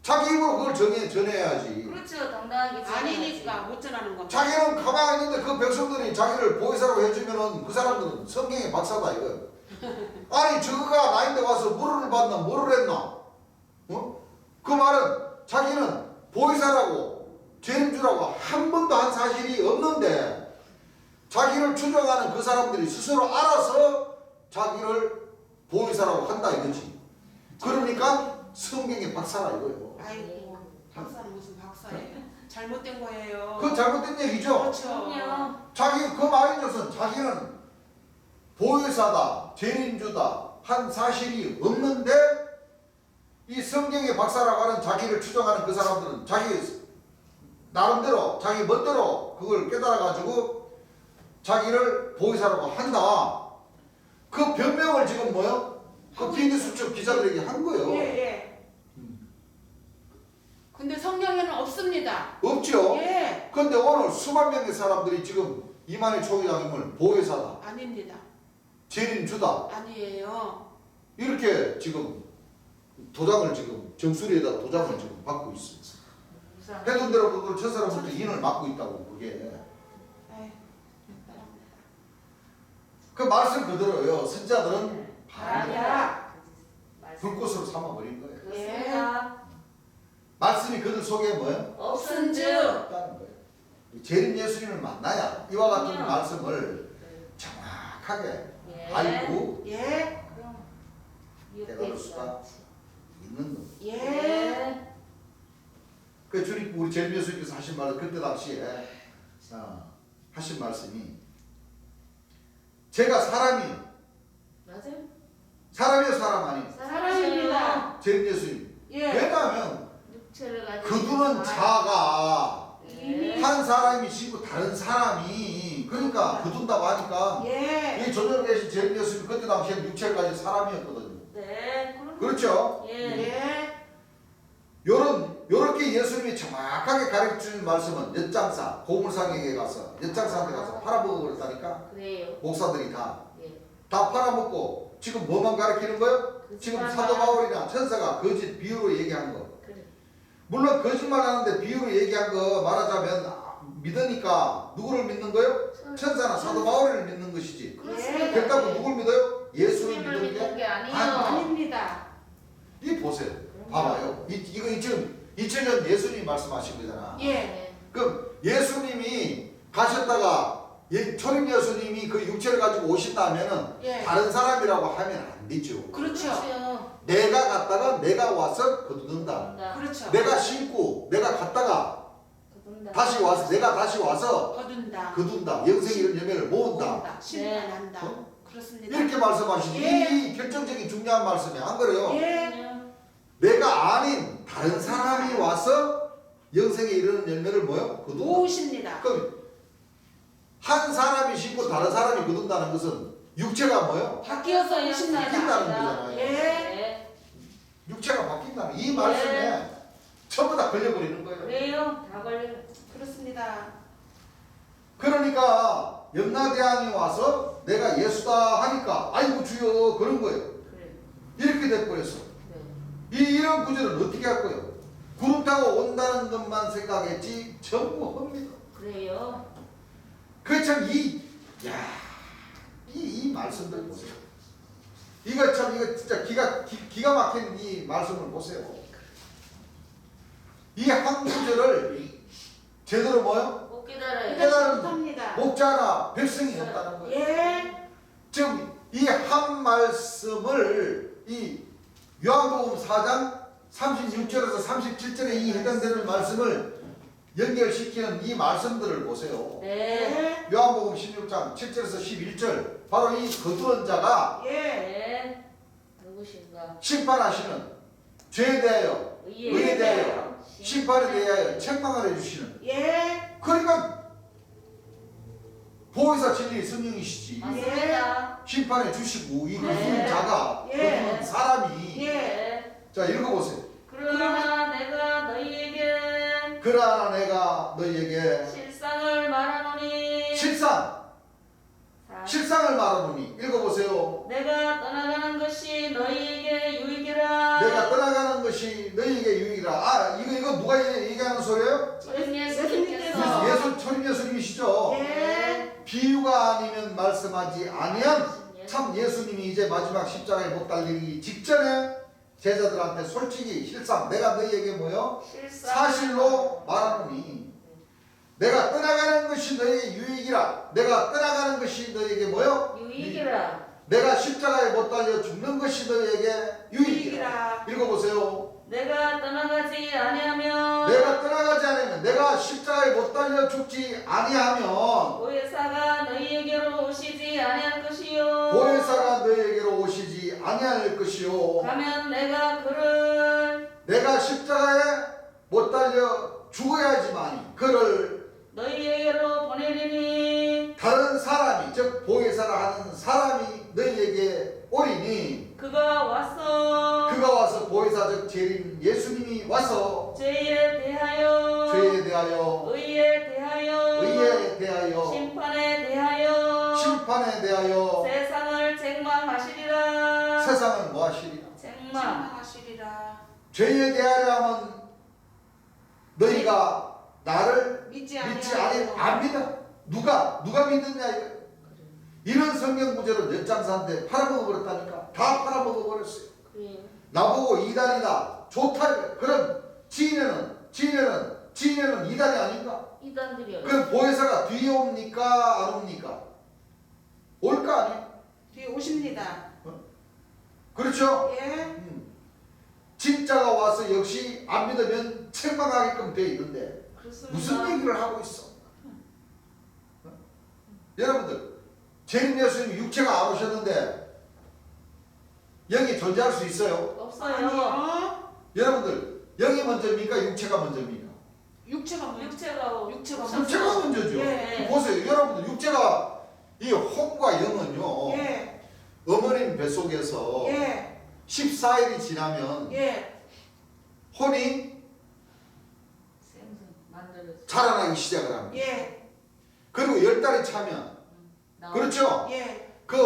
자기 입으로 그걸 전해야지. 그렇죠. 당당하게 아니니까 못 전하는 겁니다. 자기는 가만히 있는데 그 백성들이 자기를 보혜사라고 해주면은 그 사람들은 성경의 박사다 이거. 아니 저거가 나인데 와서 물을 받나 뭐를 했나? 어? 그 말은 자기는 보혜사라고 죄인주라고 한 번도 한 사실이 없는데 자기를 추종하는 그 사람들이 스스로 알아서 자기를 보혜사라고 한다 이거지. 그러니까 성경의 박사라 이거예요. 아이고, 박사는 무슨 박사예요? 잘못된 거예요. 그건 잘못된 얘기죠. 그렇죠. 그럼요. 자기 그 말인즉슨 자기는 보혜사다, 죄인주다 한 사실이 없는데 이 성경의 박사라고 하는 자기를 추종하는 그 사람들은 자기 나름대로 자기 멋대로 그걸 깨달아가지고 자기를 보혜사라고 한다. 그 변명을 지금 뭐요? 그 비디수첩 기자들에게 한 거예요. 예, 예. 근데 성경에는 없습니다. 없죠? 예. 근데 오늘 수만 명의 사람들이 지금 이만희 총회장님을 보혜사다, 아닙니다. 죄인주다 아니에요. 이렇게 지금 도장을 지금 정수리에다 도장을 지금 받고 있습니다. 무상. 해둔 대로 그걸 저 사람부터 인을 막고 있다고 그게. 아이, 그 말씀 그대로예요. 선자들은 바람이야. 불꽃으로 삼아버린 거예요. 그렇습니다. 말씀이 그들 속에 뭐예요? 없은즉 없다는 거예요. 재림 예수님을 만나야 이와 같은 그럼요. 말씀을 정확하게 예. 알고 예. 그럼 깨달을 수가 있는 겁니다. 예. 예. 그 주님 우리 재림 예수님께서 하신 말 그때 당시에 하신 말씀이 제가 사람이요. 맞아요. 사람이요 사람 아니요. 사람입니다. 재림 예수님. 예. 왜냐하면 육체를 가지고 거두는 자가 네. 한 사람이 신고 다른 사람이 그러니까 거둔다고 하니까 예. 이 조정에 계신 재림 예수님 그때 당시에는 육체까지 사람이었거든요. 네. 그렇죠? 예. 예. 요렇게 예수님이 정확하게 가르치는 말씀은 엿장사 고물상에게 가서 엿장사한테 가서 팔아먹어 버렸다니까. 그래요. 목사들이 다 예. 팔아먹고 지금 뭐만 가르치는 거예요? 지금 사도 바울이나 천사가 거짓 비유로 얘기한 거. 그래. 물론 거짓말하는데 비유로 얘기한 거 말하자면 믿으니까 누구를 믿는 거예요? 천사나 사도 바울을 믿는 것이지. 그렇습니다. 그렇다고 누굴 믿어요? 예수를 예수님을 믿는 믿는 게 게 아니에요. 아닙니다. 이 보세요. 봐봐요. 이거 지금 2000년 예수님이 말씀하신 거잖아. 예. 그럼 예수님이 가셨다가 초림 예수님이 그 육체를 가지고 오신다면은 예. 다른 사람이라고 하면 안 되죠. 그렇죠. 그렇죠. 내가 갔다가 내가 와서 거둔다. 그렇죠. 내가 신고 내가 갔다가 거둔다. 다시 와서 내가 다시 와서 거둔다. 거둔다. 영생 이런 열매를 모은다. 심판한다. 어? 그렇습니다. 이렇게 말씀하시니 예. 이 결정적인 중요한 말씀이 안 그래요? 예. 내가 아닌 다른 사람이 와서 영생에 이르는 열매를 뭐요? 거둔다. 모으십니다. 그럼 한 사람이 신고 다른 사람이 거둔다는 것은 육체가 뭐요? 바뀌어서 오십니다. 바뀐다는 거잖아요. 예. 네. 육체가 바뀐다는 이 말씀에 전부 다 걸려버리는 거예요. 그래요. 다 걸려. 그렇습니다. 그러니까 염라대왕이 와서 내가 예수다 하니까 아이고 주여 그런 거예요. 그래. 이렇게 돼버렸어. 네. 이런 구절은 어떻게 할 거예요? 구름 타고 온다는 것만 생각했지 전부 헛니다. 그래요. 그 참 이 말씀들 보세요. 이거 참 이거 진짜 기가 막힌 이 말씀을 보세요. 이 한 구절을 제대로 뭐요? 꼭 기다려요. 깨달은 못합니다. 목자나 백성이 없다는 거예요. 예. 지금 이 한 말씀을 이 요한복음 4장 36절에서 37절에 이 해당되는 말씀을 연결시키는 이 말씀들을 보세요. 네. 예. 요한복음 16장 7절에서 11절 바로 이 거두는 자가 예. 네. 누구신가? 심판하시는 죄에 대하여 의에 대하여 심판에 대하여 책망을 해주시는 예. 그러니까 보혜사 진리 성령이시지 맞습니다. 심판해 주시고 이 거두는 네. 자가 예. 거두는 사람이 예. 네. 자 읽어보세요. 그러나 내가 너희에게 그러나 내가 너희에게 실상을 말하노니 실상을 말하노니 읽어보세요. 내가 떠나가는 것이 너희에게 유익이라. 내가 떠나가는 것이 너희에게 유익이라. 아 이거 누가 얘기하는 소리예요? 초림 예수님께서. 예수님께서 초림 예수님이시죠. 예. 비유가 아니면 말씀하지 아니한 참 예수님이 이제 마지막 십자가에 못 달리기 직전에 제자들한테 솔직히 실상 내가 너희에게 뭐요? 사실로 말하노니 내가 떠나가는 것이 너희에게 유익이라. 내가 떠나가는 것이 너희에게 뭐요? 유익이라. 내가 십자가에 못 달려 죽는 것이 너희에게 유익이라. 읽어보세요. 내가 떠나가지 아니하면 내가 떠나가지 않으면 내가 십자가에 못 달려 죽지 아니하면 보혜사가 너희에게로 오시지 아니할 것이요. 보혜사가 너희에게로 오시지 아니할 것이요. 가면 내가 그를 내가 십자가에 못 달려 죽어야지만 그를 너희에게로 보내리니 다른 사람이 즉 보혜사라 하는 사람이 너희에게 오리니 그가 와서 그가 와서 보혜사 즉 재림 예수님이 와서 죄에 대하여 죄에 대하여 의에 대하여 의에 대하여 심판에 대하여 심판에 대하여 세상을 책망하시리라. 세상을 뭐하시리라. 책망. 책망하시리라. 죄에 대하여면 너희가 나를 믿지 믿지 아니하고. 안 믿어. 누가 믿느냐 이거. 이런 성경 구절은 엿장사한테 팔아먹어 버렸다니까. 다 팔아먹어 버렸어요. 그래요. 나보고 이단이다 좋다. 그럼 지인에는 이단이 아닌가? 이단들이요. 그럼 보혜사가 뒤에 옵니까 안 옵니까? 올 거 아니에요? 뒤에 오십니다. 그렇죠? 예. 진짜가 와서 역시 안 믿으면 책망하게끔 돼 있는데 그렇습니다. 무슨 얘기를 하고 있어? 여러분들 재림 예수님이 육체가 안 오셨는데 영이 존재할 수 있어요? 없어요. 아니요. 여러분들 영이 먼저입니까? 육체가 먼저입니까? 육체가 먼저. 육체가 육체가 먼저죠. 예. 보세요. 여러분들 육체가 이 혼과 영은요. 예. 어머님 뱃속에서 예. 14일이 지나면 예. 혼이 생선 만들어서 자라나기 시작을 합니다. 예. 그리고 10달이 차면 그렇죠. 예. 그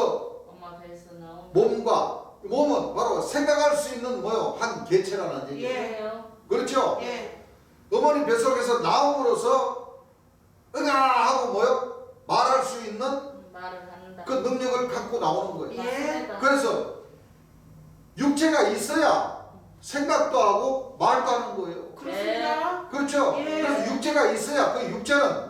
엄마 배에서 나온 몸은 바로 생각할 수 있는 뭐요 한 개체라는 얘기예요. 예요. 그렇죠. 예. 어머니 뱃속에서 나옴으로써 하고 뭐요 말할 수 있는 말을 한다. 그 능력을 갖고 나오는 거예요. 예. 맞습니다. 그래서 육체가 있어야 생각도 하고 말도 하는 거예요. 그렇습니다. 그렇죠. 예. 그래서 육체가 있어야 그 육체는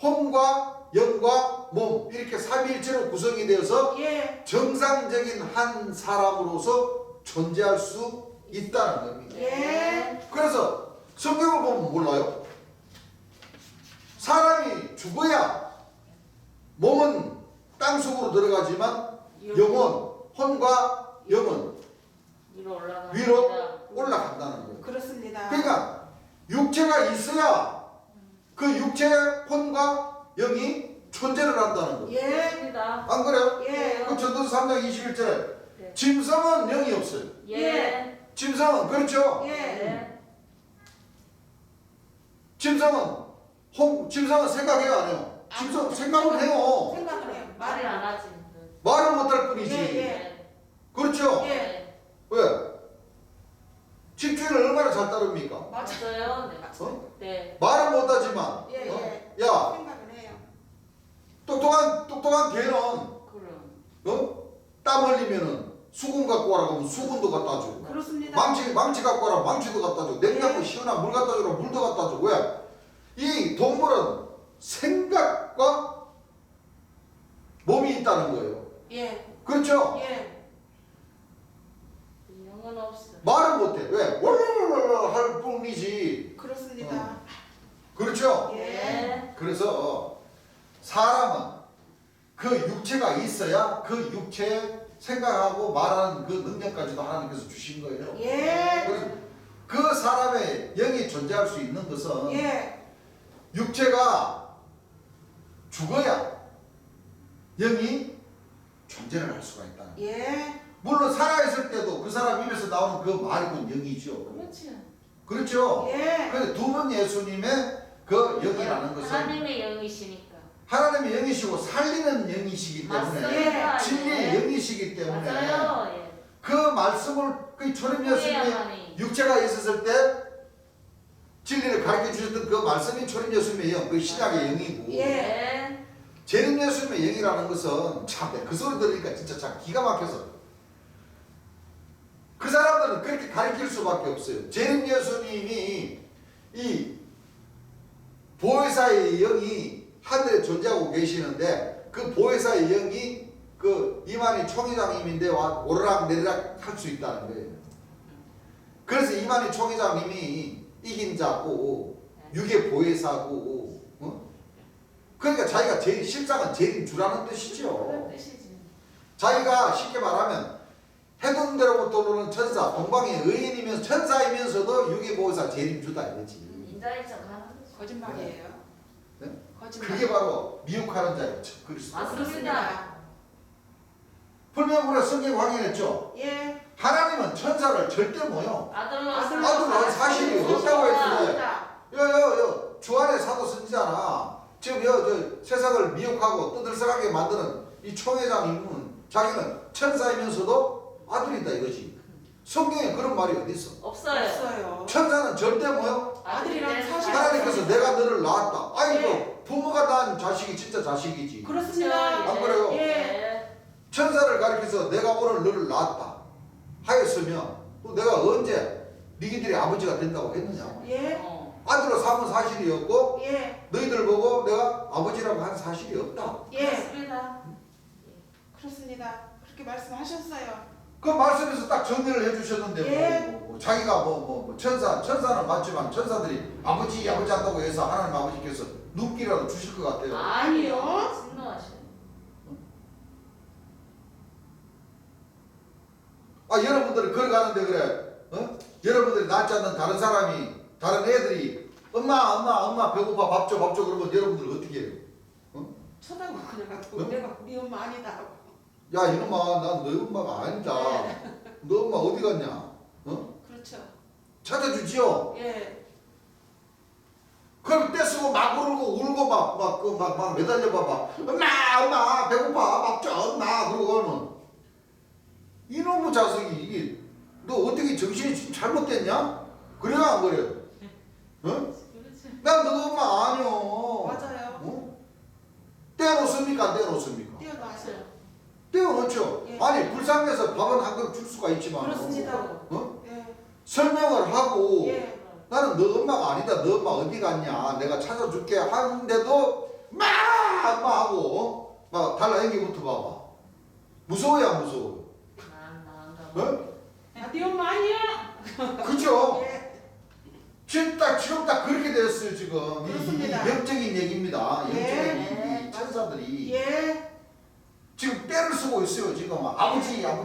혼과 영과 몸 이렇게 삼위일체로 구성이 되어서 예. 정상적인 한 사람으로서 존재할 수 있다는 겁니다. 예. 그래서 성경을 보면 몰라요. 사람이 죽어야 몸은 땅속으로 들어가지만 영혼, 혼과 영은 위로 올라갑니다. 위로 올라간다는 거예요. 그렇습니다. 그러니까 육체가 있어야 그 육체, 혼과 영이 존재를 한다는 거예요. 예. 맞습니다. 안 그래요? 예. 그 전도서 3장 21절에 네. 짐승은 영이 없어요. 예. 짐승은 그렇죠. 예. 예. 짐승은 생각해요 안 해요? 짐승 생각을 해요. 생각을 해요. 말을 안 하지. 말을 못할 뿐이지. 예. 그렇죠. 예. 왜? 집주인을 얼마나 잘 따릅니까? 맞아요. 네. 어? 네. 말은 못하지만 예. 예. 야 생각을 해요. 똑똑한 개는 그럼. 땀 흘리면은 수건 갖고 와라 그러면 수건도 갖다 주고 그렇습니다. 망치 갖고 와라 망치도 갖다 주고 냉장고 예. 시원한 물 갖다 주라 물도 갖다 주고 왜? 이 동물은 생각과 몸이 있다는 거예요. 예. 그렇죠? 예. 영은 없어. 말은 못해. 왜? 월월월월 할 뿐이지. 그렇습니다. 그렇죠? 예. 그래서 사람은 그 육체가 있어야 그 육체에 생각하고 말하는 그 능력까지도 하나님께서 주신 거예요. 예. 그래서 그 사람의 영이 존재할 수 있는 것은 예. 육체가 죽어야 영이 존재를 할 수가 있다. 예. 물론 살아있을 때도 그 사람 입에서 나오는 그 말이 곧 영이죠. 그렇지. 그렇죠? 예. 그런데 두 분 예수님의 그 영이라는 것은 하나님의 영이시니까. 하나님의 영이시고 살리는 영이시기 때문에 맞습니다. 진리의 예. 영이시기 때문에 맞아요. 예. 그 말씀을 그 초림 예수님이 후회야만이. 육체가 있었을 때 진리를 가르쳐 주셨던 그 말씀이 초림 예수님의 영, 그 신약의 영이고 예. 재림 예수님의 영이라는 것은 참 그 소리 들으니까 진짜 참 기가 막혀서 그 사람들은 그렇게 가르칠 수밖에 없어요. 재림 예수님이 이 보혜사의 영이 하늘에 존재하고 계시는데 그 보혜사의 영이 그 이만희 총회장님인데 오르락 내리락 할 수 있다는 거예요. 그래서 이만희 총회장님이 이긴 자고 육의 보혜사고 그러니까 자기가 실상은 재림 주라는 뜻이죠. 그런 뜻이지. 자기가 쉽게 말하면 해둔 대로부터 오르는 천사, 동방의 의인이면서 천사이면서도 육의 보혜사 재림 주다 이거지. 인자의 척 하는 거지. 거짓말이에요. 네? 거짓말. 그게 바로 미혹하는 자예요. 그리스도. 맞습니다. 불명불에 성경 확인했죠. 예. 하나님은 천사를 절대 뭐요. 아들로 사실이 없다고 했는데 여여여 주안의 사도 선지자나 지금 저 세상을 미혹하고 떠들썩하게 만드는 이 총회장님은 자기는 천사이면서도 아들이다 이거지. 성경에 그런 말이 어디 있어? 없어요. 없어요. 천사는 절대 뭐요? 아들이랑 사실 하나님께서 내가 너를 낳았다. 아이고 예. 부모가 낳은 자식이 진짜 자식이지. 그렇습니다. 안 그래요? 예. 천사를 가리켜서 내가 오늘 너를 낳았다 하였으면 또 내가 언제 니희들이 아버지가 된다고 했느냐. 예. 아들로 삼은 사실이었고 예. 너희들 보고 내가 아버지라고 한 사실이 없다. 예. 맞습니다. 그렇습니다. 그렇게 말씀하셨어요. 그 말씀에서 딱 정리를 해주셨는데 예. 뭐 자기가 천사는 맞지만 천사들이 아버지 한다고 해서 하나님 아버지께서 눈기라도 주실 것 같아요. 아니요. 진노하시네. 여러분들이 걸어가는데 그래 여러분들이 낳지 않는 다른 애들이 엄마 배고파 밥 줘 그러면 여러분들 어떻게 해요? 쳐다보고 그냥 내가 우리 엄마 아니다 하고. 야 이놈아 난 너희 엄마가 아니다. 너 엄마 어디 갔냐? 그렇죠. 찾아주지요. 예. 그럼 떼쓰고 막 울고 막 매달려 봐봐. 엄마 배고파 밥 줘 엄마 그러고 하면 이놈의 자식이 이게 너 어떻게 정신이 잘못됐냐? 그래야 안 그래? 그렇지. 난 너 엄마 아니요. 맞아요. 떼어놓습니까? 떼어놓습니까? 뛰어나왔어요. 떼어놓죠. 예. 아니 불쌍해서 밥은 한 그릇 줄 수가 있지만 그렇습니다. 예. 설명을 하고 예. 나는 너 엄마가 아니다. 너 엄마 어디 갔냐? 내가 찾아줄게 하는데도 막 하고 막 달라앵기부터 봐봐. 무서워요 안 무서워요? 나 네 엄마 아니야. 그죠? 예. 지금 딱 그렇게 됐어요 지금. 그렇습니다. 이 영적인 얘기입니다. 영적인 예. 얘기. 천사들이 예. 지금 때를 쓰고 있어요 지금. 아버지 예. 아주.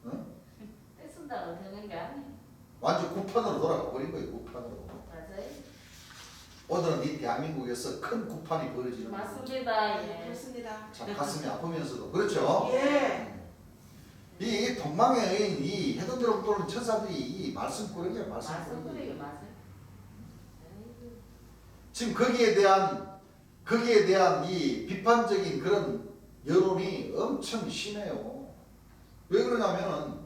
응? 떼쓴다고 되는 게 아니야. 완전 구판으로 돌아가 버린 거예요 구판으로. 맞아요. 오늘은 이 대한민국에서 큰 구판이 벌어지는 거예요. 맞습니다. 예. 그렇습니다. 참 가슴이 아프면서도 그렇죠. 예. 이 동방의 의인 이 해돋이로 떠오르는 천사들이 이 말씀꾸러기야 말씀꾸러기 말씀꾸러기. 맞아요. 지금 거기에 대한 이 비판적인 그런 여론이 엄청 심해요. 왜 그러냐면은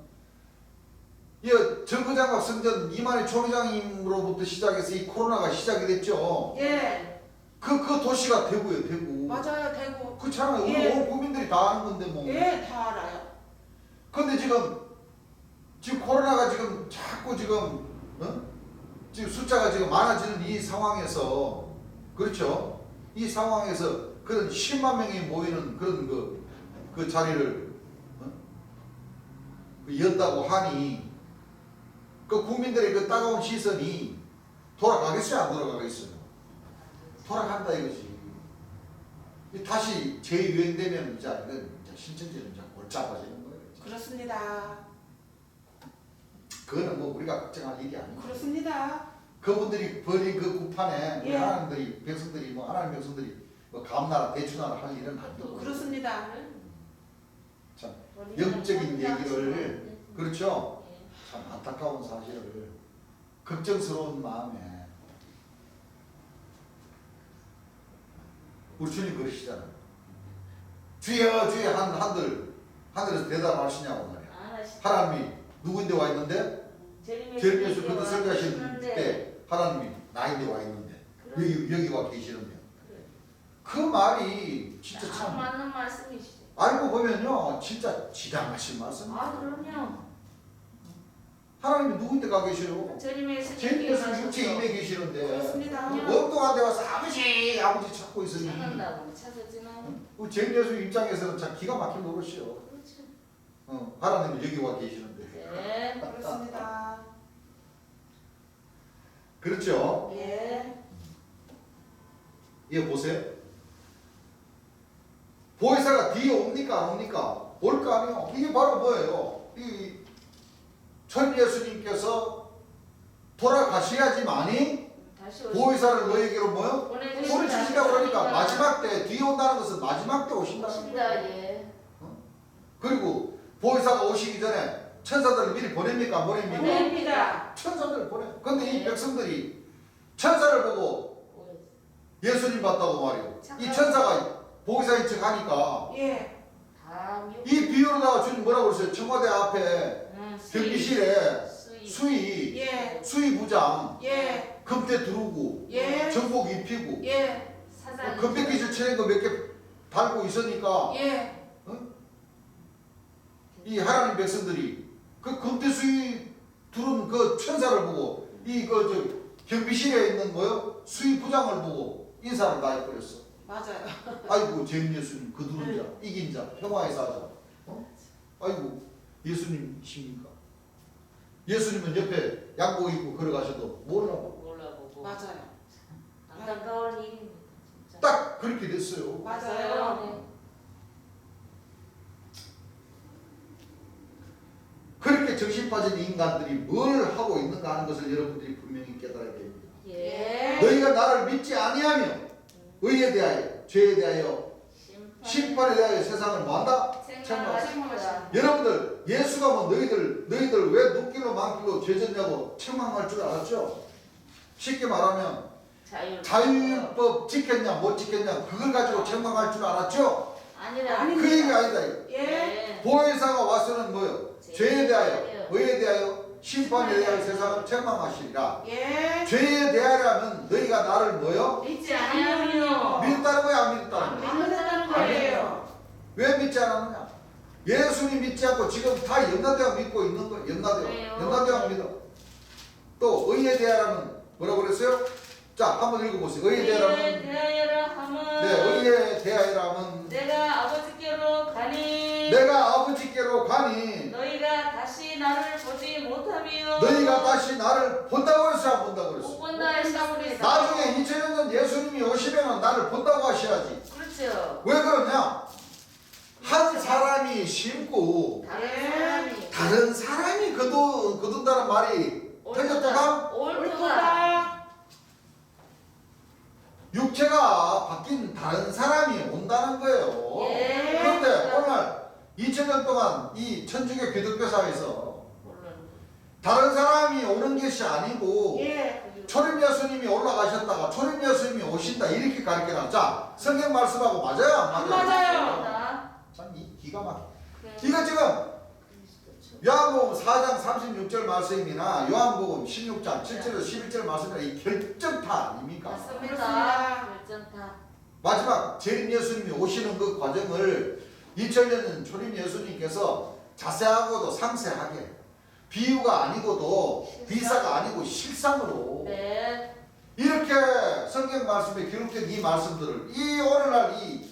이 정거장각 성전 이만희 총회장님으로부터 시작해서 이 코로나가 시작이 됐죠. 예. 그 도시가 대구예요 대구. 맞아요. 대구. 그렇잖아요. 예. 온 국민들이 다 아는 건데 뭐. 예. 다 알아요. 근데 지금 코로나가 지금 자꾸 지금 지금 숫자가 지금 많아지는 이 상황에서 그렇죠? 이 상황에서 그런 10만 명이 모이는 그런 그 자리를 였다고 하니 그 국민들의 그 따가운 시선이 돌아가겠어요? 안 돌아가겠어요? 돌아간다 이거지. 다시 재유행되면 이제 신천지는 이제 골치 아파지는 거예요. 그렇습니다. 그거는 뭐 우리가 걱정할 일이 아니고 그렇습니다. 그분들이 벌인 그 구판에 우리 예. 하나님 백성들이 뭐 감나라 대추나라 할 일은 아니고 그렇습니다. 참 영적인 얘기를 그렇죠. 참 안타까운 사실을 걱정스러운 마음에 우리 주님 그러시잖아요. 주여 주여 하늘에서 대답하시냐고 말이야. 하나님이 누구인데 와 있는데 제르미야서 그때 설교하시는 때 하나님이 나인데 와 있는데 여기 와 계시는데 그 말이 진짜 참 맞는 말씀이시죠. 알고 보면요 진짜 지당하신 말씀. 그럼요. 하나님이 누구인데 가 계시려고? 제르미야서 제르미야서 육체 입에 계시는데 그렇습니다. 엉뚱한 데 와서 아버지 찾고 있으니 찾는다고 찾았지만 제르미야서 입장에서는 참 기가 막힌 노릇이요. 그렇죠. 하나님이 여기 와 계시는데 네. 그렇습니다. 그렇죠? 예. 이거 보세요. 보혜사가 뒤에 옵니까 안 옵니까? 올 거 아니에요. 이게 바로 뭐예요? 이 천 예수님께서 돌아가셔야지만이 다시 보혜사를 너에게로 뭐요? 보내주신다고 그러니까 마지막 때 뒤에 온다는 것은 마지막 때 오신다는 오신다. 거예요. 예. 그리고 보혜사가 오시기 전에 천사들을 미리 보냅니까 안 보냅니까? 보냅니다. 천사들을 보내. 근데 이 백성들이 천사를 보고 예수님 봤다고 말이에요. 이 천사가 보혜사인 척 하니까 예. 이 비유로다가 주님 뭐라고 그랬어요? 청와대 앞에 경비실에 수의 예. 부장 예. 금태 두르고 예. 전복 입히고 예. 사장 금백기줄 쳐낸 거 몇 개 달고 있으니까 예. 이 하나님 백성들이 그 금태 수의 두른 그 천사를 보고 이 그 경비실에 있는 뭐요? 수의 부장을 보고 인사를 다 해버렸어. 맞아요. 아이고 전 예수님 그 두른 자 이긴 자 평화의 사자. 아이고 예수님이십니까? 예수님은 옆에 양복 입고 걸어가셔도 몰라보고 몰라보고 맞아요. 안타까운 일입니다. 진짜. 딱 그렇게 됐어요. 맞아요. 네. 그렇게 이렇게 정신 빠진 인간들이 뭘 하고 있는가 하는 것을 여러분들이 분명히 깨달아야 됩니다. 예. 너희가 나를 믿지 아니하며 의에 대하여 죄에 대하여 심판에 대하여 세상을 뭐한다? 책망하십니다. 여러분들 예수가 뭐 너희들 왜 눕길로 만길로 죄졌냐고 책망할 줄 알았죠? 쉽게 말하면 자율법 지켰냐 못 지켰냐 그걸 가지고 책망할 줄 알았죠? 아니라 그 얘기 아니다 이거. 예. 보혜사가 와서는 뭐요? 죄에 대하여 의에 대하여 심판에 대하여 세상을 책망하시리라. 예. 죄에 대하여라면 너희가 나를 뭐요? 믿지 않으며 믿었다는 거야 안 믿었다는 거야? 안 믿었다는 거예요. 왜 믿지 않았느냐? 예수님 믿지 않고 지금 다 연나대왕 믿고 있는 거 연나대왕 믿어. 또 의에 대하여라면 뭐라고 그랬어요? 자 한번 읽어보세요. 의에 대하여라면 대하여라 함은 네 의에 대하여라면 내가 아버지께로 가니 내가 아버지께로 가니 너희가 다시 나를 보지 못하며 너희가 다시 나를 본다고 했어 안 본다고 못 그랬어? 본다 했습니다. 나중에 2000년 전 예수님이 오시면 나를 본다고 하셔야지. 그렇죠. 왜 그러냐? 한 사람이 심고 다른 사람이 다른 사람이 거둔다는 말이 틀렸다가 옳도다. 육체가 바뀐 다른 사람이 온다는 거예요. 예. 그런데 오늘 2000년 동안 이 천주교 기독교 사회에서 다른 사람이 오는 것이 아니고 예. 초림 예수님이 올라가셨다가 초림 예수님이 오신다 이렇게 가르쳐놔. 자 성경 말씀하고 맞아요 안 맞아요? 맞아요. 참 기가 막혀. 이거 지금 요한복음 4장 36절 말씀이나 요한복음 16장 7절에서 11절 말씀이나 이 결정타 아닙니까? 맞습니다. 결정타. 마지막 재림 예수님이 오시는 그 과정을 2000년 초림 예수님께서 자세하고도 상세하게 비유가 아니고도 비사가 아니고 실상으로 네. 이렇게 성경 말씀에 기록된 이 말씀들을 이 오늘날 이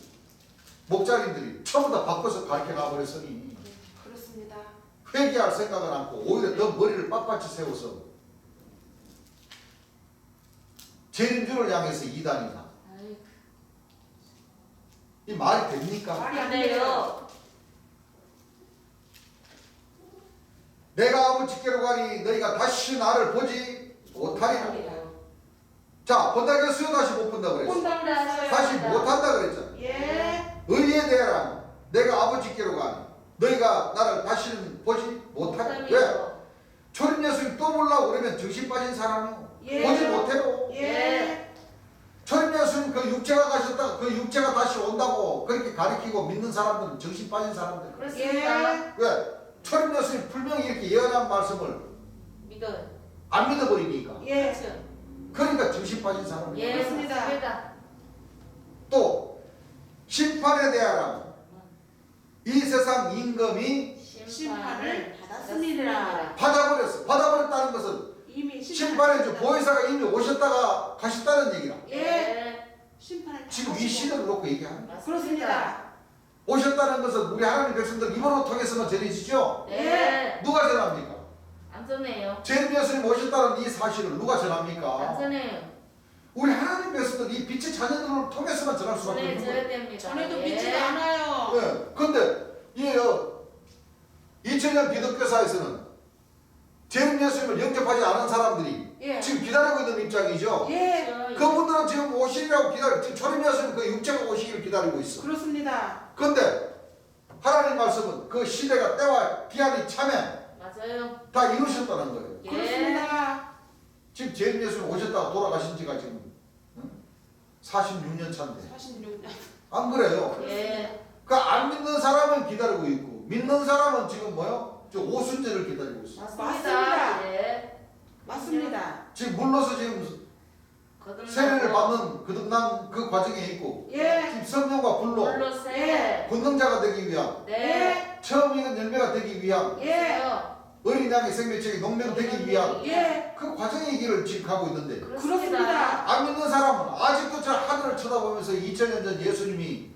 목자님들이 전부 다 바꿔서 가르쳐 가버렸으니 그렇습니다. 회개할 생각을 않고 오히려 더 머리를 빳빳이 세워서 재림주를 향해서 이단이다. 아이, 이 말이 됩니까? 말이 안 근데요. 돼요. 내가 아버지께로 가니 너희가 다시 나를 보지 못하리라. 자 본다 그랬어요? 다시 못 본다 그랬어요? 본다고 그랬어요. 다시 못한다 그랬잖아. 예. 의에 대하여 내가 아버지께로 가니 너희가 나를 다시는 보지 못하리라. 왜? 초림 예수님 또 보려고 그러면 정신 빠진 사람이요. 예. 보지 못해요. 예. 초림 예수님 그 육체가 가셨다가 그 육체가 다시 온다고 그렇게 가리키고 믿는 사람들은 정신 빠진 사람들. 그렇습니다. 예. 왜? 초림 예수님 분명히 이렇게 예언한 말씀을 믿어요. 안 믿어버리니까. 예. 그렇죠. 그러니까 정신 빠진 사람이에요. 예, 그렇습니다. 맞습니다. 또 심판에 대하여 이 세상 임금이 심판을 받았습니다. 받아버렸어. 받아버렸다는 것은 이미 심판의 주 보혜사가 이미 오셨다가 가셨다는 얘기라. 예. 심판을 지금 이 받았습니다. 시대를 놓고 얘기하는 거야. 그렇습니다. 오셨다는 것은 우리 하나님 백성들 입으로 통해서만 전해지죠. 네. 누가 전합니까? 안 전해요. 재림 예수님 오셨다는 이 사실을 누가 안 전합니까? 전해요. 우리 하나님 백성들 이 빛의 자녀들을 통해서만 전할 수밖에 없는 전해줘야 거예요. 됩니다. 전에도 예. 믿지도 않아요. 네. 근데 이게요 2000년 기독교사에서는 재림 예수님을 영접하지 않은 사람들이 예. 지금 기다리고 있는 입장이죠. 예. 그렇죠. 그분들은 지금 오시리라고 기다려. 지금 초림 예수님 그 육체가 오시기를 기다리고 있어. 그렇습니다. 근데 하나님 말씀은 그 시대가 때와 기한이 차면 맞아요. 다 이루셨다는 거예요. 예. 그렇습니다. 지금 재림 예수님 오셨다가 돌아가신 지가 지금 46년 차인데 46년. 안 그래요? 예. 그 안 믿는 사람은 기다리고 있고 믿는 사람은 지금 뭐요? 저 오순절을 기다리고 있어. 맞습니다. 예. 맞습니다. 지금 물러서 지금 세례를 받는 거듭난 그 과정에 있고 예. 지금 성령과 불로 불러세. 권능자가 되기 위한 네. 처음 익은 열매가 되기 위한 예. 어린 양의 생명책이 농명되기 위한 예. 그 과정의 길을 지금 가고 있는데 그렇습니다. 안 믿는 사람은 아직도 저 하늘을 쳐다보면서 2000년 전 예수님이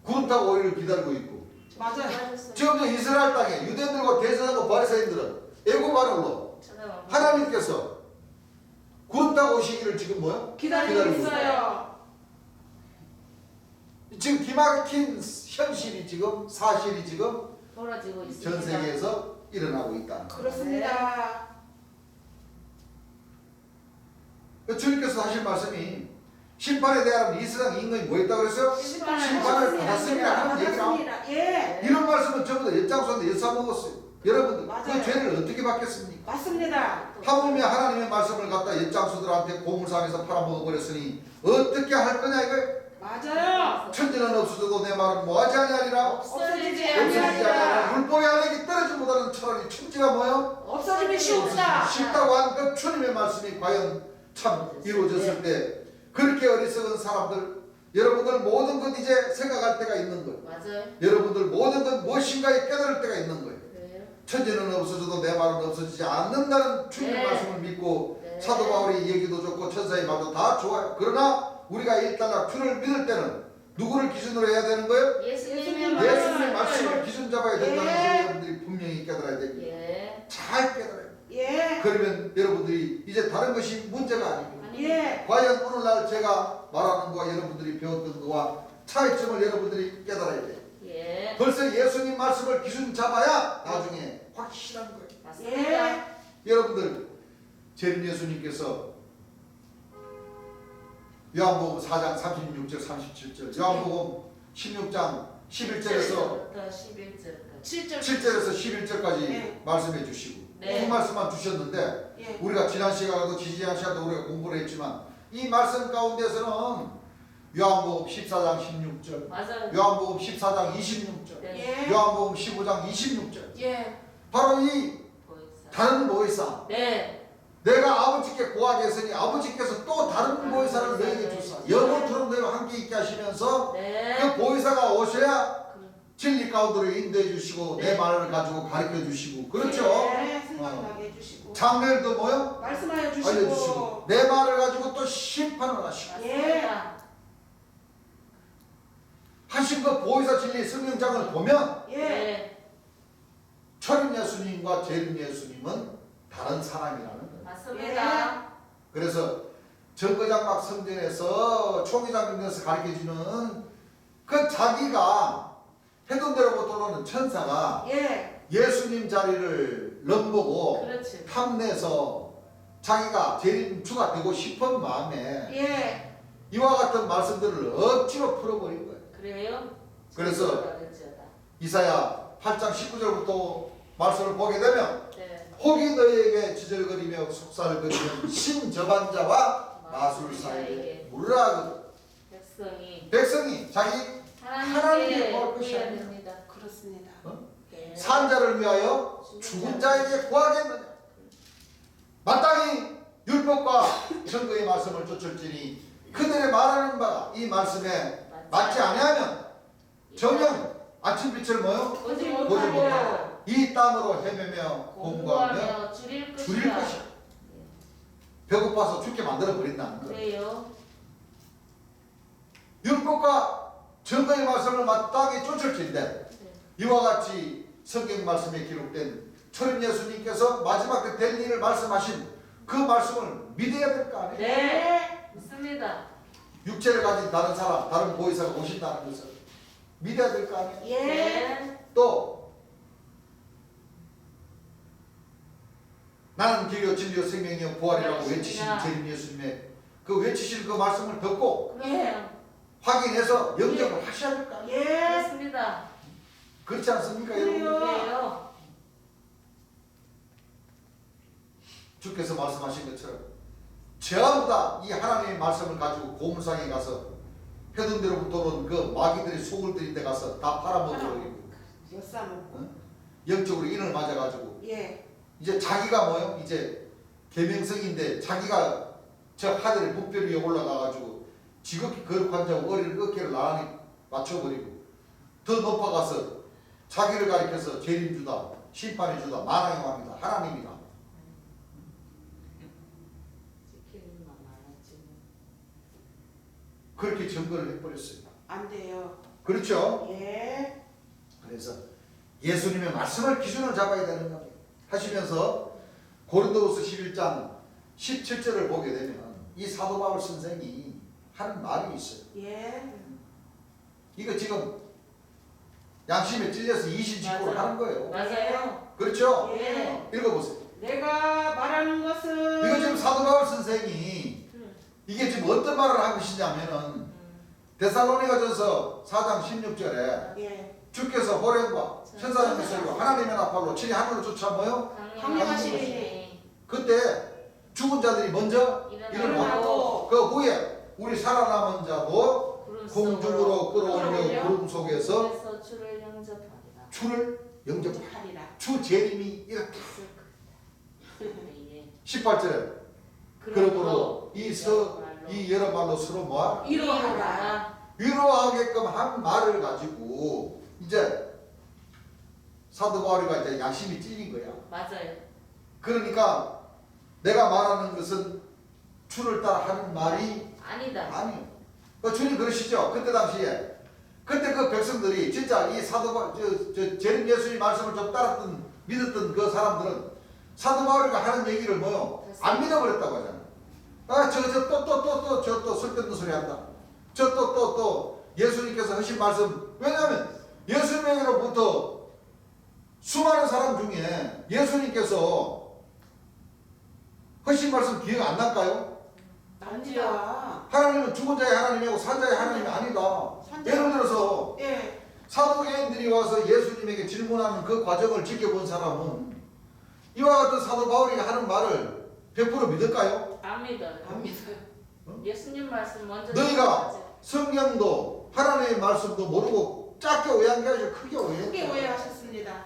구름 타고 오기를 기다리고 있고 맞아요. 지금 저 이스라엘 땅에 유대인들과 대제사장과 바리새인들은 애굽 하늘로 하나님께서 구름 타고 오시기를 지금 뭐요? 기다리고 있어요. 지금 기막힌 현실이 지금 사실이 지금 벌어지고 있습니다. 전 세계에서 일어나고 있다는 거예요. 그렇습니다. 주님께서 하실 말씀이 심판에 대한 이 세상 인간이 뭐 했다고 그랬어요? 심판을 받았습니다 하는 얘기를 하고 받았습니다. 예. 이런 말씀은 전부 다 엿장수한테 엿사먹었어요. 여러분들 그 맞아요. 죄를 어떻게 받겠습니까? 맞습니다. 하물며 하나님의 말씀을 갖다 엿장수들한테 고물상에서 팔아먹어버렸으니 어떻게 할 거냐 이거예요. 맞아요. 천지는 없어져도 내 말은 뭐하지 아니하리라. 없어지지 없어지지 아니하리라. 아니하리라. 물법의 안에기 떨어진 보다는 차라리 천지가 뭐요? 없어지면 쉽다. 쉽다고 한 그 주님의 말씀이 과연 참 이루어졌을 때 그렇게 어리석은 사람들 여러분들 모든 것 이제 생각할 때가 있는 거예요. 맞아요. 여러분들 모든 것 무엇인가에 깨달을 때가 있는 거예요. 그래요. 천지는 없어져도 내 말은 없어지지 않는다는 주님의 네. 말씀을 믿고 네. 사도 바울의 얘기도 좋고 천사의 말도 다 좋아요. 그러나 우리가 일단락 주를 믿을 때는 누구를 기준으로 해야 되는 거예요? 예수님의 예수님의 말씀을 기준 잡아야 된다는 예. 것을 여러분들이 분명히 깨달아야 됩니다. 예. 잘 깨달아요. 예. 그러면 여러분들이 이제 다른 것이 문제가 아닙니다. 예. 과연 오늘날 제가 말하는 거와 여러분들이 배웠던 거와 차이점을 여러분들이 깨달아야 돼요. 예. 벌써 예수님 말씀을 기준 잡아야 나중에 확실한 거예요. 맞습니다. 예. 여러분들 재림 예수님께서 요한복음 4장 36절 37절 요한복음 16장 11절에서 11절까지. 7절. 7절에서 11절까지 네. 말씀해 주시고 네. 그 말씀만 주셨는데 예. 우리가 지난 시간에도 지지난 시간도 우리가 공부를 했지만 이 말씀 가운데서는 요한복음 14장 16절 맞아요. 요한복음 14장 26절 네. 예. 요한복음 15장 26절 예. 바로 이 보이사. 다른 모의사 네. 내가 아버지께 구하게 했으니 아버지께서 또 다른 보이사를 너에게 주사 영원토록 너희와 함께 있게 하시면서 네. 그 보이사가 오셔야 그- 진리 가운데로 인도해 주시고 네. 내 말을 가지고 가르쳐 주시고 그렇죠. 예. 생각나게 해주시고. 장례도 뭐요? 말씀하여 주시고. 알려주시고 내 말을 가지고 또 심판을 하시고 맞습니다. 하신 그 보이사 진리 성경장을 보면 예. 네. 초림 예수님과 재림 예수님은 다른 사람이라는 거예요. 맞습니다. 그래서 정거장막 성전에서 총회장님에서 가르쳐주는 그 자기가 해둔 대로 돌아오는 천사가 예. 예수님 자리를 넘보고 그렇지. 탐내서 자기가 재림주가 되고 싶은 마음에 예. 이와 같은 말씀들을 억지로 풀어버린 거예요. 그래요? 그래서 어쩌다. 이사야 8장 19절부터 말씀을 보게 되면 네. 혹이 너희에게 지절거리며 속살거리는 신저반자와 마술사에게 물으라. 백성이 백성이 자기 하나님께 하나님께 구할 것이 구해야 아니라 됩니다. 그렇습니다. 네. 산 자를 위하여 죽은 자에게 구하겠느냐. 마땅히 율법과 선거의 말씀을 쫓을지니 그들의 말하는 바가 이 말씀에 맞지 아니하면 정녕 아침빛을 뭐요? 보지 보지 못하고 못하고 이 땅으로 헤매며 공부하며 공부하며 줄일 줄일 것이다. 것이야. 배고파서 죽게 만들어 버린다는 거예요. 그래요. 율법과 정거의 말씀을 마땅히 쫓을진데 이와 같이 성경 말씀에 기록된 초림 예수님께서 마지막 때 될 일을 말씀하신 그 말씀을 믿어야 될 거 아니에요? 네. 믿습니다. 육체를 가진 다른 사람, 다른 보이사가 오신다는 것을 믿어야 될 거 아니에요? 예. 네. 또 나는 길이요 진리요 생명이요 부활이라고 외치신 재림 예수님의 그 외치신 그 말씀을 듣고 그래요. 확인해서 영접을 하셔야 될 거 아니에요? 예. 그렇습니다. 그렇지 않습니까 여러분? 그래요. 주께서 말씀하신 것처럼 전부 다 이 하나님의 말씀을 가지고 고물상에 가서 해둔 대로부터 온 그 마귀들이 속을 들인 데 가서 다 팔아먹어버리고 엿사먹고. 영적으로 인을 맞아가지고 예. 이제 자기가 뭐요? 이제 계명성인데 자기가 저 하늘의 묵별 위에 올라가가지고 지극히 거룩한 자고 어린 어깨를 나란히 맞춰버리고 더 높아가서 자기를 가리켜서 재림주다 심판해주다 만왕의 왕이다 하나님이다 지키는 만 알았지. 그렇게 증거를 해버렸어요. 안 돼요. 그렇죠? 예. 그래서 예수님의 말씀을 기준을 잡아야 되는 겁니다. 하시면서 고린도후서 11장 17절을 보게 되면 이 사도 바울 선생이 하는 말이 있어요. 예. 이거 지금 양심에 찔려서 이신직고를 맞아요. 하는 거예요. 맞아요. 그렇죠? 예. 읽어보세요. 내가 말하는 것은 이거 지금 사도 바울 선생이 이게 지금 어떤 말을 하고 계시냐면은 데살로니가전서 4장 16절에 예. 주께서 호련과 천사장의 소리로 하나님의 나팔로 친히 하늘로 쫓아 모여 강림하시리니 그때 죽은 자들이 먼저 일어나고 그 후에 우리 살아남은 자도 공중으로 끌어올려 구름 속에서 주를 영접하리라. 주를 영접하리라. 하리라. 주 재림이 이렇게 예. 18절에 그러므로 이 여러 말로 서로 모아 이러하라. 위로하게끔 한 말을 가지고 이제 사도 바울이가 이제 양심이 찔린 거야. 맞아요. 그러니까 내가 말하는 것은 주를 따라 하는 말이 아니다. 아니요. 주님 그러시죠. 그때 당시에 그때 그 백성들이 진짜 이 사도 바울 재림 예수님 말씀을 좀 따랐던 믿었던 그 사람들은 사도 바울이가 하는 얘기를 뭐요? 안 믿어버렸다고 하잖아. 아, 저 또 쓸데없는 소리 한다. 저 또 예수님께서 하신 말씀. 왜냐하면 예수님으로부터 수많은 사람 중에 예수님께서 하신 말씀 기억 안 날까요? 아니야. 하나님은 죽은 자의 하나님이고 산 자의 하나님이 아니다. 예를 들어서 예. 사도계인들이 와서 예수님에게 질문하는 그 과정을 지켜본 사람은 이와 같은 사도 바울이 하는 말을 100% 믿을까요? 안 믿어요. 안 믿어요. 예수님 말씀 먼저 너희가 듣지. 성경도 하나님의 말씀도 모르고 작게 오해한 게 아니라 크게 오해했다. 크게 오해하셨습니다.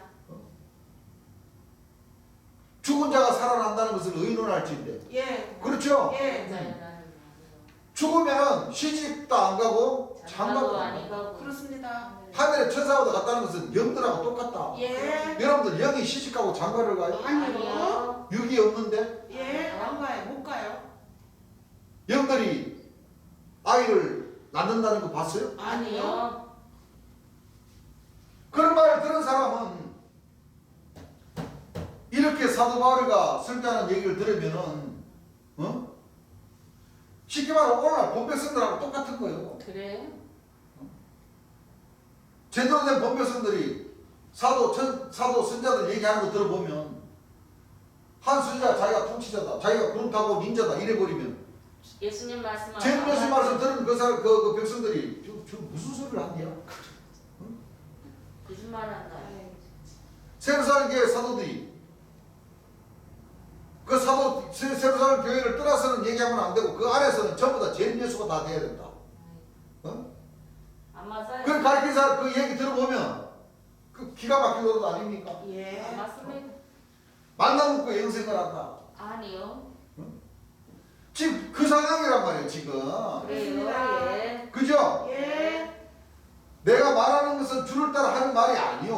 죽은 자가 살아난다는 것을 의논할지인데 예. 그렇죠? 예. 죽으면 시집도 안 가고 장가도 장가도 안 아니 가고 가고. 그렇습니다. 하늘에 천사보다 갔다는 것은 영들하고 똑같다. 예. 여러분들 영이 시집가고 장가를 가요? 아니요. 육이 없는데 예. 안 가요. 못 가요. 영들이 아이를 낳는다는 거 봤어요? 아니요. 그런 말을 들은 사람은 이렇게 사도 바울이가 설교하는 얘기를 들으면은 쉽게 말하면 오늘날 본백성들하고 똑같은 거예요. 그래요? 제대로 된 본백성들이 사도 선자들 얘기하는 거 들어보면 한 선지자 자기가 통치자다, 자기가 구름 타고 닌자다 이래버리면 예수님 말씀 제일 예수 말씀 들은 그 사람 그 백성들이 저 무슨 소리를 하냐? 거짓말한다. 세루살렘 교회 사도들이 그 세루살렘 교회를 떠나서는 얘기하면 안 되고 그 안에서는 전부 다 재림 예수가 다 돼야 된다. 안 맞아요. 그 가르친 사람 그 얘기 들어보면 그 기가 막힌 노릇 아닙니까? 안 예. 맞습니다. 만나 먹고 영생을 한다. 아니요. 지금 그 상황이란 말이에요 지금. 그래요. 예. 그죠? 예. 내가 말하는 것은 주를 따라 하는 말이 아니요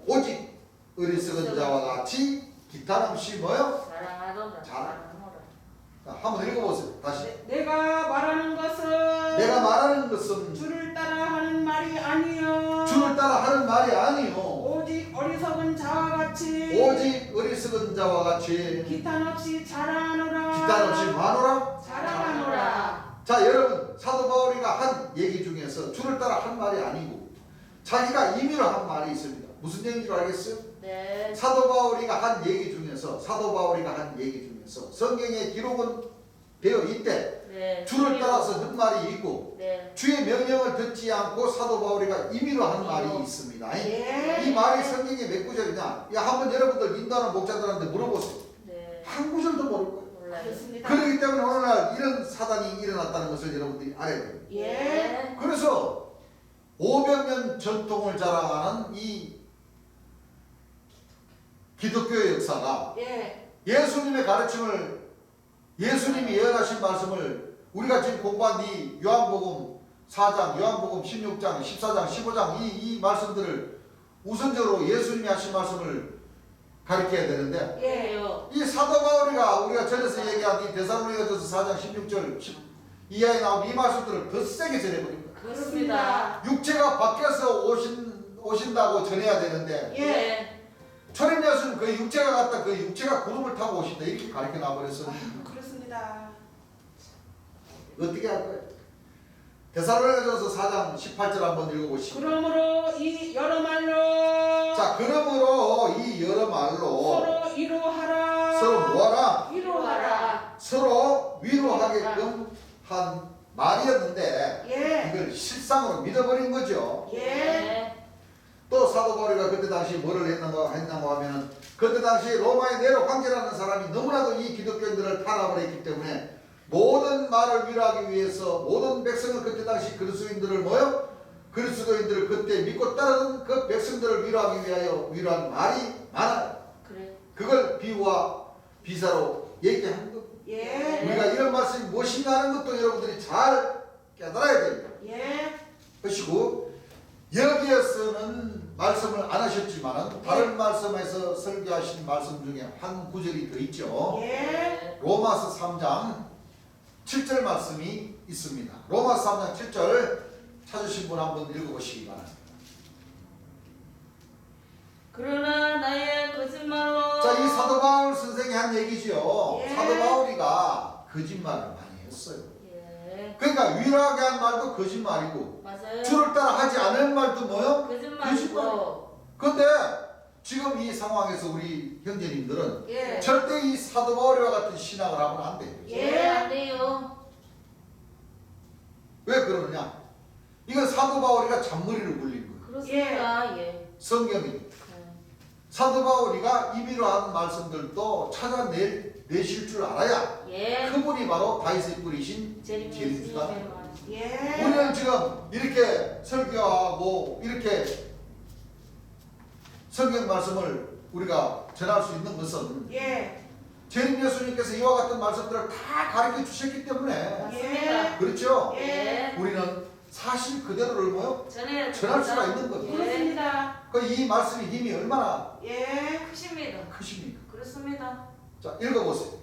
오직 어리석은 자와 같이 기타 없이 뭐요? 자랑하던가. 자랑하노라. 자, 한번 읽어보세요 다시. 내가 말하는 것은 내가 말하는 것은 주를 따라 하는 말이 아니요. 주를 따라 하는 말이 아니요 오직 어리석은 자와 같이 오직 어리석은 자와 같이 기탄 없이 자랑하노라. 기타 없이 마노라. 자랑하노라. 자 여러분 사도 바울이가 한 얘기 중에서 주를 따라 한 말이 아니고 자기가 임의로 한 말이 있습니다. 무슨 얘기인 줄 알겠어요? 네. 사도 바울이가 한 얘기 중에서 성경의 기록은 되어 있대. 네. 주를 따라서 한 말이 있고 네. 주의 명령을 듣지 않고 사도 바울이가 임의로 한 말이 있습니다. 예. 이 말이 성경에 몇 구절이냐? 한번 여러분들 인도하는 목자들한테 물어보세요. 네. 한 구절도 모를 거예요. 몰라요. 그렇습니다. 그렇기 때문에 오늘날 이런 사단이 일어났다는 것을 여러분들이 알아야 돼요. 예. 그래서 500년 전통을 자랑하는 이 기독교의 역사가 예. 예수님의 가르침을 예수님이 예언하신 말씀을 우리가 지금 공부한 이 요한복음 4장, 요한복음 16장, 14장, 15장 이 말씀들을 우선적으로 예수님이 하신 말씀을 가르쳐야 되는데 예. 이 사도 바울이가 우리가 전에서 얘기한 이 데살로니가전서 4장 16절 이하에 나온 이 말씀들을 더 세게 전해버린 거예요. 그렇습니다. 육체가 밖에서 오신다고 전해야 되는데 예. 초림 예수는 그 육체가 갔다 그 육체가 구름을 타고 오신다 이렇게 가르쳐 놔버렸어. 그렇습니다. 어떻게 할 거예요? 데살로니가전서 4장 18절 한번 읽어보시죠. 그러므로 이 여러 말로 자, 그러므로 이 여러 말로 서로 위로하라. 서로 뭐하라? 위로하라. 서로 위로하게끔 한 말이었는데 예. 이걸 실상으로 믿어버린 거죠. 예. 또 사도 바울이가 그때 당시 뭐를 했는가 하면은 그때 당시 로마의 네로 황제라는 사람이 너무나도 이 기독교인들을 탄압을 했기 때문에 모든 말을 위로하기 위해서 모든 백성을 그때 당시 그리스도인들을 그리스도인들을 그때 믿고 따르는 그 백성들을 위로하기 위하여 위로한 말이 많아요. 그래. 그걸 비유와 비사로 얘기하는 겁니다. 예. 우리가 이런 말씀이 무엇인가 하는 것도 여러분들이 잘 깨달아야 됩니다. 예. 그것이고 여기에서는 말씀을 안 하셨지만 다른 말씀에서 설교하신 말씀 중에 한 구절이 더 있죠. 예. 로마서 3장 7절 말씀이 있습니다. 로마서 3장 7절 찾으신 분 한번 읽어보시기 바랍니다. 그러나 나의 거짓말로 자, 이 사도 바울 선생이 한 얘기죠. 예. 사도 바울이가 거짓말을 많이 했어요. 예. 그러니까 위로하게 한 말도 거짓말이고 맞아요. 주를 따라 하지 않을 말도 뭐요? 거짓말이고 근데 지금 이 상황에서 우리 형제님들은 예. 절대 이 사도 바울과 같은 신앙을 하면 안 돼요. 예, 안 돼요. 왜 그러느냐? 이건 사도 바울이가 잔머리를 굴린 거예요. 그렇습니다. 예. 성경이. 예. 사도 바울이가 임의로 한 말씀들도 찾아내실 줄 알아야 예. 그분이 바로 다윗의 뿌리신 재림의 재림주다. 스님의 말. 예. 우리는 지금 이렇게 설교하고 이렇게 성경 말씀을 우리가 전할 수 있는 것은 예. 재림 예수님께서 이와 같은 말씀들을 다 가르쳐 주셨기 때문에 맞습니다. 그렇죠? 예. 우리는 사실 그대로를 뭐요? 전할 전할 수가 있는 거죠. 예. 그렇습니다. 이 말씀의 힘이 얼마나 예. 크십니다. 크십니까? 그렇습니다. 자, 읽어보세요.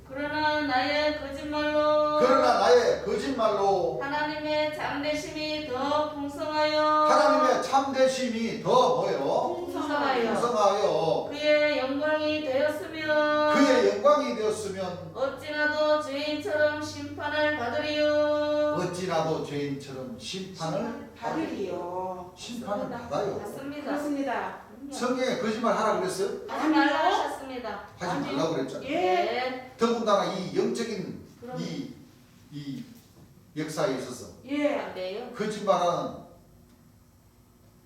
그러나 나의 거짓말로 그러나 나의 거짓말로 하나님의 잠대심이 더 풍성하여 하나님의 참되심이 더 뭐요? 풍성하여 풍성하여 그의 영광이 되었으면 그의 영광이 되었으면 어찌나도 죄인처럼 심판을 받으리요. 어찌나도 죄인처럼 심판을 받으리요. 심판을 받아요. 맞습니다. 그렇습니다. 성경에 거짓말 하라고 그랬어요? 하지 말라 하셨습니다. 하지 말라고 그랬잖아요. 예. 더군다나 이 영적인 그럼. 이 역사에 있어서 예. 안 돼요. 거짓말하는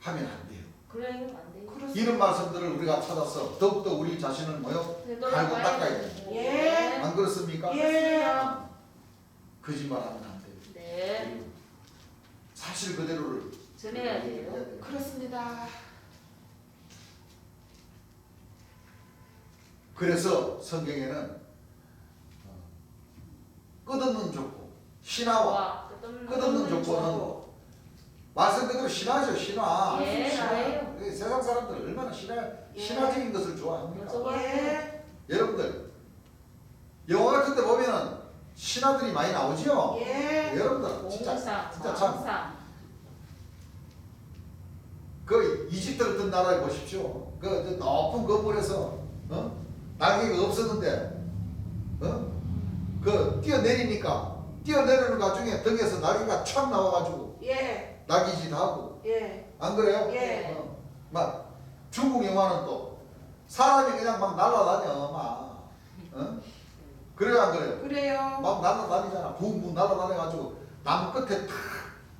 하면 안 돼요. 그래요. 안 돼요. 그렇습니다. 이런 말씀들을 우리가 찾아서 더욱더 우리 자신을 뭐요? 갈고 닦아야 돼요. 예. 안 그렇습니까? 예. 거짓말하면 안 돼요. 네. 사실 그대로를 전해야 돼요. 그렇습니다. 그래서 성경에는 끝없는 족보, 신화와 와, 끝없는 족보는 말씀 그대로 신화죠, 신화. 예, 신화. 나예요. 세상 사람들 얼마나 신화적인 것을 좋아합니까? 예. 여러분들 영화 같은 데 보면은 신화들이 많이 나오죠? 예. 여러분들 진짜 참 상 그 이집트 같은 나라에 보십시오. 그 높은 건물에서 날개가 없었는데 그 뛰어내리는 과정에 등에서 날개가 촥 나와가지고 예. 날개짓 하고 예. 안 그래요? 예. 막 중국 영화는 또 사람이 그냥 막 날아다녀 막 그래요 안 그래요? 그래요. 막 날아다니잖아. 붕붕 날아다녀가지고 나무 끝에 탁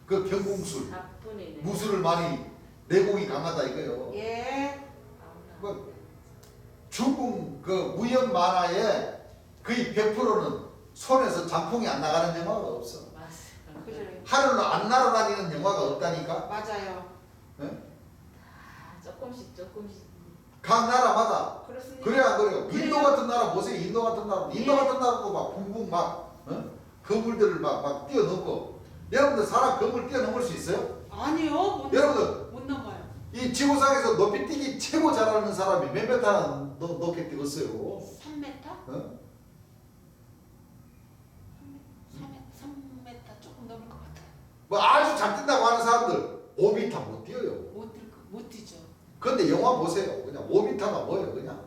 그 경공술 나뿐이네. 무술을 많이 내공이 강하다 이거요. 예. 그 중국 그 무협 만화의 거의 100%는 손에서 장풍이 안 나가는 영화가 없어. 맞아요. 그래요. 하늘로 안 날아다니는 영화가 없다니까. 맞아요. 조금씩. 각 나라마다 그렇습니다. 그래 안 그래요? 그래요. 인도 같은 나라 보세요. 인도 같은 예. 나라도 막 붕붕 막 건물들을 막 뛰어넘고 여러분들 사람 건물 뛰어넘을 수 있어요? 아니요. 여러분들 못 넘어요. 이 지구상에서 높이 뛰기 최고 잘하는 사람이 몇 메타나 높게 뛰었어요? 3m? 어? 3m 조금 넘을 것 같아요. 뭐 아주 잘 뛴다고 하는 사람들 5m 못 뛰어요. 못 뛰죠. 근데 영화 보세요. 그냥 5m가 뭐예요? 그냥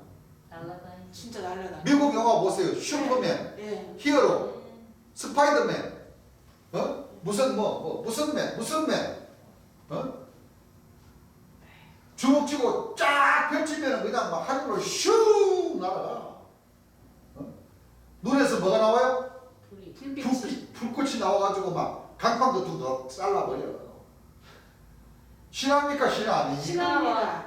날라다니. 진짜 날라다니. 미국 영화 보세요. 슈퍼맨, 예. 히어로, 스파이더맨, 무슨 매 주먹 쥐고 쫙 펼치면 그냥 막 하늘로 슝 날아가. 눈에서 뭐가 나와요? 불꽃이 나와가지고 막 강판도 툭 잘라버려. 신화입니까 신화 아닙니까? 신화입니다.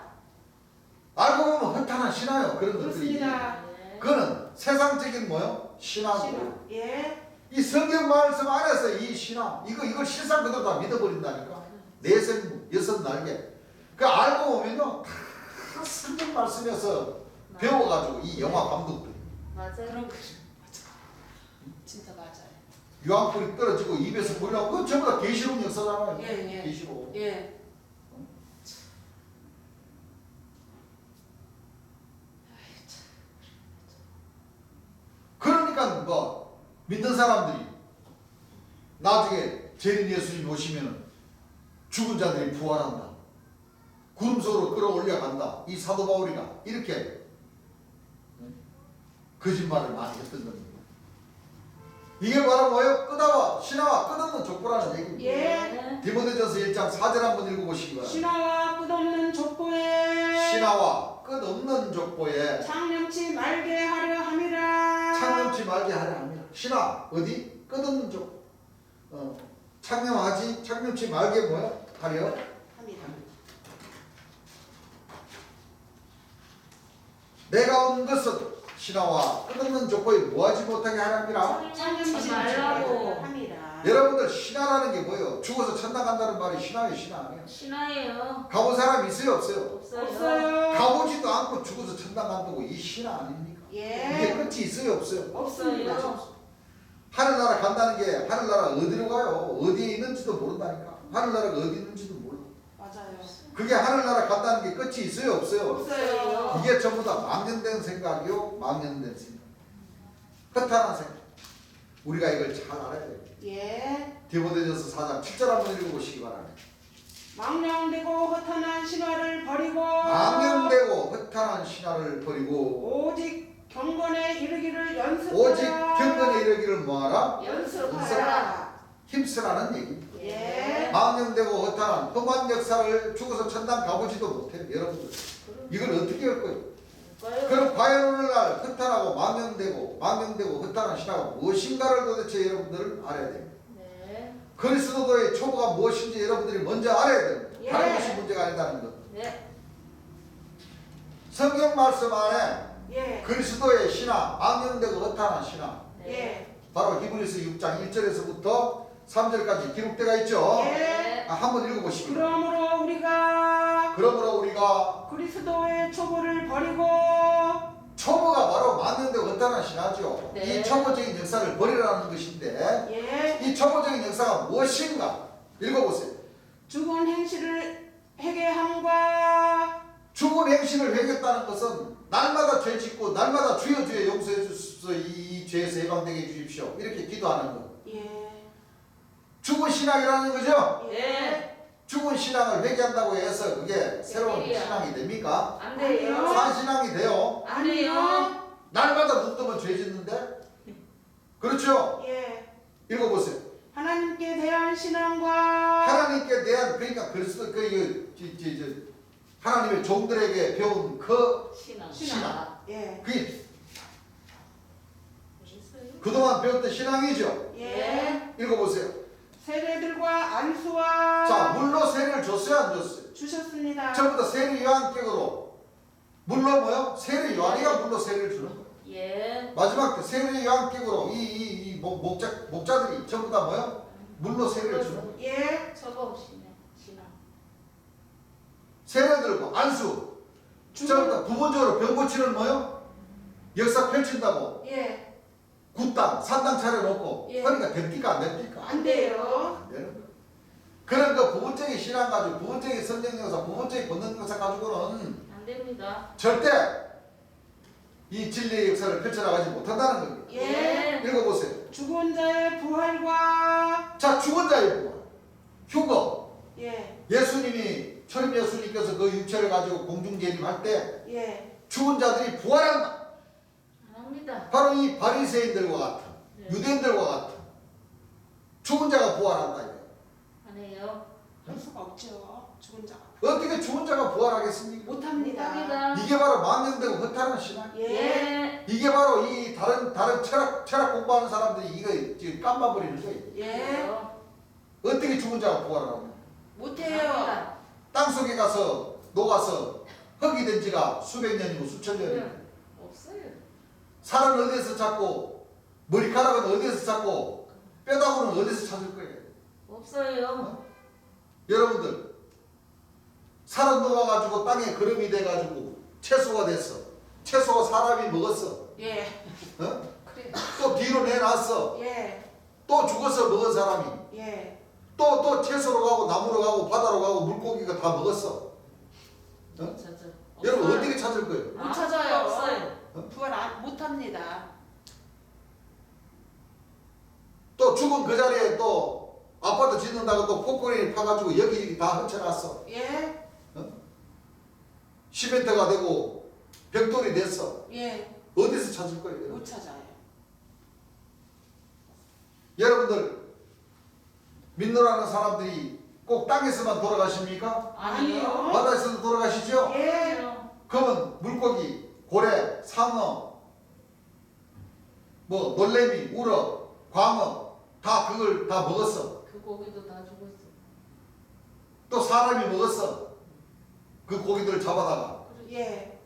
알고 보면 허탄한 신화요. 그런 것들이. 그렇습니다. 그거는 세상적인 뭐요? 신화고. 신화. 예. 이 성경 말씀 안에서 이 신화 이걸 실상 그대로 다 믿어버린다니까. 내생 여섯 날개. 그 알고 보면요 다 성경 말씀에서 배워가지고 이 영화 감독들 맞아요. 그런 거죠. 맞아. 진짜 맞아요. 유황불이 떨어지고 입에서 불 나오고 그건 전부 다 계시록 역사잖아요. 예, 예. 계시록. 예. 그러니까 뭐 믿는 사람들이 나중에 재림 예수님 오시면은 죽은 자들이 부활한다. 구름 속으로 끌어올려 간다. 이 사도 바울이가 이렇게 거짓말을 많이 했던 겁니다. 이게 바로 뭐예요? 끝나와 신화와 끝없는 족보라는 얘기입니다. 예. 디모데전서 1장 4절 한번 읽어보시기 바랍니다. 신화와 끝없는 족보에 신화와 끝없는 족보에 창념치 말게 하려 함이라. 창념치 말게 하려 합니다. 신화 어디? 끝없는 족보. 창념하지 창념치 말게 뭐야? 하려 합니다. 내가 온 것은 신화와 끝없는 족보에 뭐하지 못하게 하랍니다. 창념치 말라고. 합니다. 여러분들 신화라는 게 뭐예요? 죽어서 천당 간다는 말이 신화예요, 신화 아니에요? 신화예요. 가본 사람 있어요, 없어요? 없어요. 없어요. 가보지도 않고 죽어서 천당 간다고 이 신화 아닙니까? 이게 예. 끝이 있어요, 없어요? 없습니다. 하늘나라 간다는 게 하늘나라 어디로 가요? 어디에 있는지도 모른다니까. 하늘나라가 어디 있는지도 몰라. 맞아요. 그게 하늘나라 간다는 게 끝이 있어요, 없어요? 없어요. 이게 전부 다 망연된 생각이요, 망연된 생각. 허탄한 생각. 우리가 이걸 잘 알아야 돼요. 예. 디모데전서 4장 7절 한번 읽어보시기 바랍니다. 망령되고 허탄한 신화를 버리고 망령되고 허탄한 신화를 버리고 오직 경건에 이르기를 연습하라. 오직 경건에 이르기를 뭐하라? 연습하라. 힘쓰라는 얘기입니다. 예. 망령되고 허탄한 험한 역사를 죽어서 천당 가보지도 못해요. 여러분들 이걸 어떻게 할 거예요? 그럼 과연 오늘날 허탄하고 망령되고 허탄한 신화가 무엇인가를 도대체 여러분들은 알아야 됩니다. 네. 그리스도의 초보가 무엇인지 여러분들이 먼저 알아야 됩니다. 예. 다른 것이 문제가 아니다는 것. 네. 성경 말씀 안에 예. 그리스도의 신화, 망령되고 허탄한 신화, 예. 바로 히브리서 6장 1절에서부터 3절까지 기록되어 있죠. 예. 한번 읽어보시기 그러므로 우리가 그러므로 그리스도의 초보를 버리고 초보가 바로 망령되고 허탄한 신화죠. 네. 이 초보적인 역사를 버리라는 것인데 예. 이 초보적인 역사가 무엇인가 읽어보세요. 죽은 행실을 회개함과 죽은 행실을 회개했다는 것은 날마다 죄 짓고 날마다 주여 용서해 주소서 이 죄에서 해방되게 해주십시오 이렇게 기도하는 것. 예. 죽은 신앙이라는 거죠. 네. 죽은 신앙을 회개한다고 해서 그게 새로운 웬일이야. 신앙이 됩니까? 안 돼요. 산 신앙이 돼요. 안 돼요. 날마다 눈 뜨면 죄 짓는데 그렇죠. 예. 읽어보세요. 하나님께 대한 신앙과 하나님께 대한 그러니까 그리스도 하나님의 종들에게 배운 그 신앙. 신앙. 예. 그게 멋있어요. 그동안 배웠던 신앙이죠. 예. 읽어보세요. 세례들과 안수와 자, 물로 세례를 줬어요, 안 줬어요? 주셨습니다. 전부 다 세례 요한격으로 물로 뭐요? 세례 요한이가 물로 세례를 주는 거예요. 예. 마지막 때 세례 요한격으로 이 목자들이 전부 다 뭐요? 물로 세례를 주는 거예요. 예. 저거 신앙. 세례들고 안수 전부 다 부분적으로 병 고치는 뭐요? 역사 펼친다고 예. 굿당, 산당 차려놓고 예. 그러니까 됩니까 안 됩니까? 안 돼요. 안 되는 거예요. 그런 그 부분적인 신앙 가지고 부분적인 성경 역사, 부분적인 본능 역사 가지고는 안 됩니다. 절대 이 진리의 역사를 펼쳐나가지 못한다는 겁니다. 예. 읽어보세요. 죽은 자의 부활과 자, 죽은 자의 부활. 휴거. 예. 예수님이 초림 예수님께서 그 육체를 가지고 공중 재림할 때 예. 죽은 자들이 부활한다. 안 합니다. 바로 이 바리새인들과 같은 네. 유대인들과 같은 죽은 자가 부활한다 이거. 안 해요. 할 수가 없죠. 죽은 자가. 어떻게 죽은 자가 부활하겠습니까? 못합니다. 합니다. 이게 바로 망령되고 허탄한 신앙. 예. 예. 이게 바로 이 다른 철학 공부하는 사람들이 이거 지금 깜빡버리는 거예요. 예. 어떻게 죽은 자가 부활하냐? 못해요. 합니다. 땅 속에 가서 녹아서 흙이 된 지가 수백 년이고 수천 년이고 없어요. 살은 어디에서 찾고 머리카락은 어디에서 찾고 뼈다구는 어디서 찾을 거예요? 없어요. 여러분들 살은 녹아가지고 땅에 거름이 돼가지고 채소가 됐어. 채소가 사람이 먹었어. 예. 어? 그래. 또 뒤로 내놨어. 예. 또 죽어서 먹은 사람이 예. 또 채소로 가고 나무로 가고 바다로 가고 물고기가 다 먹었어. 어? 여러분 어떻게 찾을 거예요? 못 찾아요. 없어요. 부활 못합니다. 또 죽은 그 자리에 또 아파트 짓는다고 또 포크레인 파가지고 여기 다 훔쳐놨어. 예. 시멘트가 되고 벽돌이 됐어. 예. 어디서 찾을 거예요? 못 찾아요. 여러분들 믿노라는 사람들이 꼭 땅에서만 돌아가십니까? 아니요. 바다에서도 돌아가시죠? 예. 그러면 물고기, 고래, 상어, 뭐 놀래미, 우럭, 광어 다 그걸 다 먹었어. 그 고기도 다 죽었어. 또 사람이 먹었어. 그 고기들을 잡아다가 예.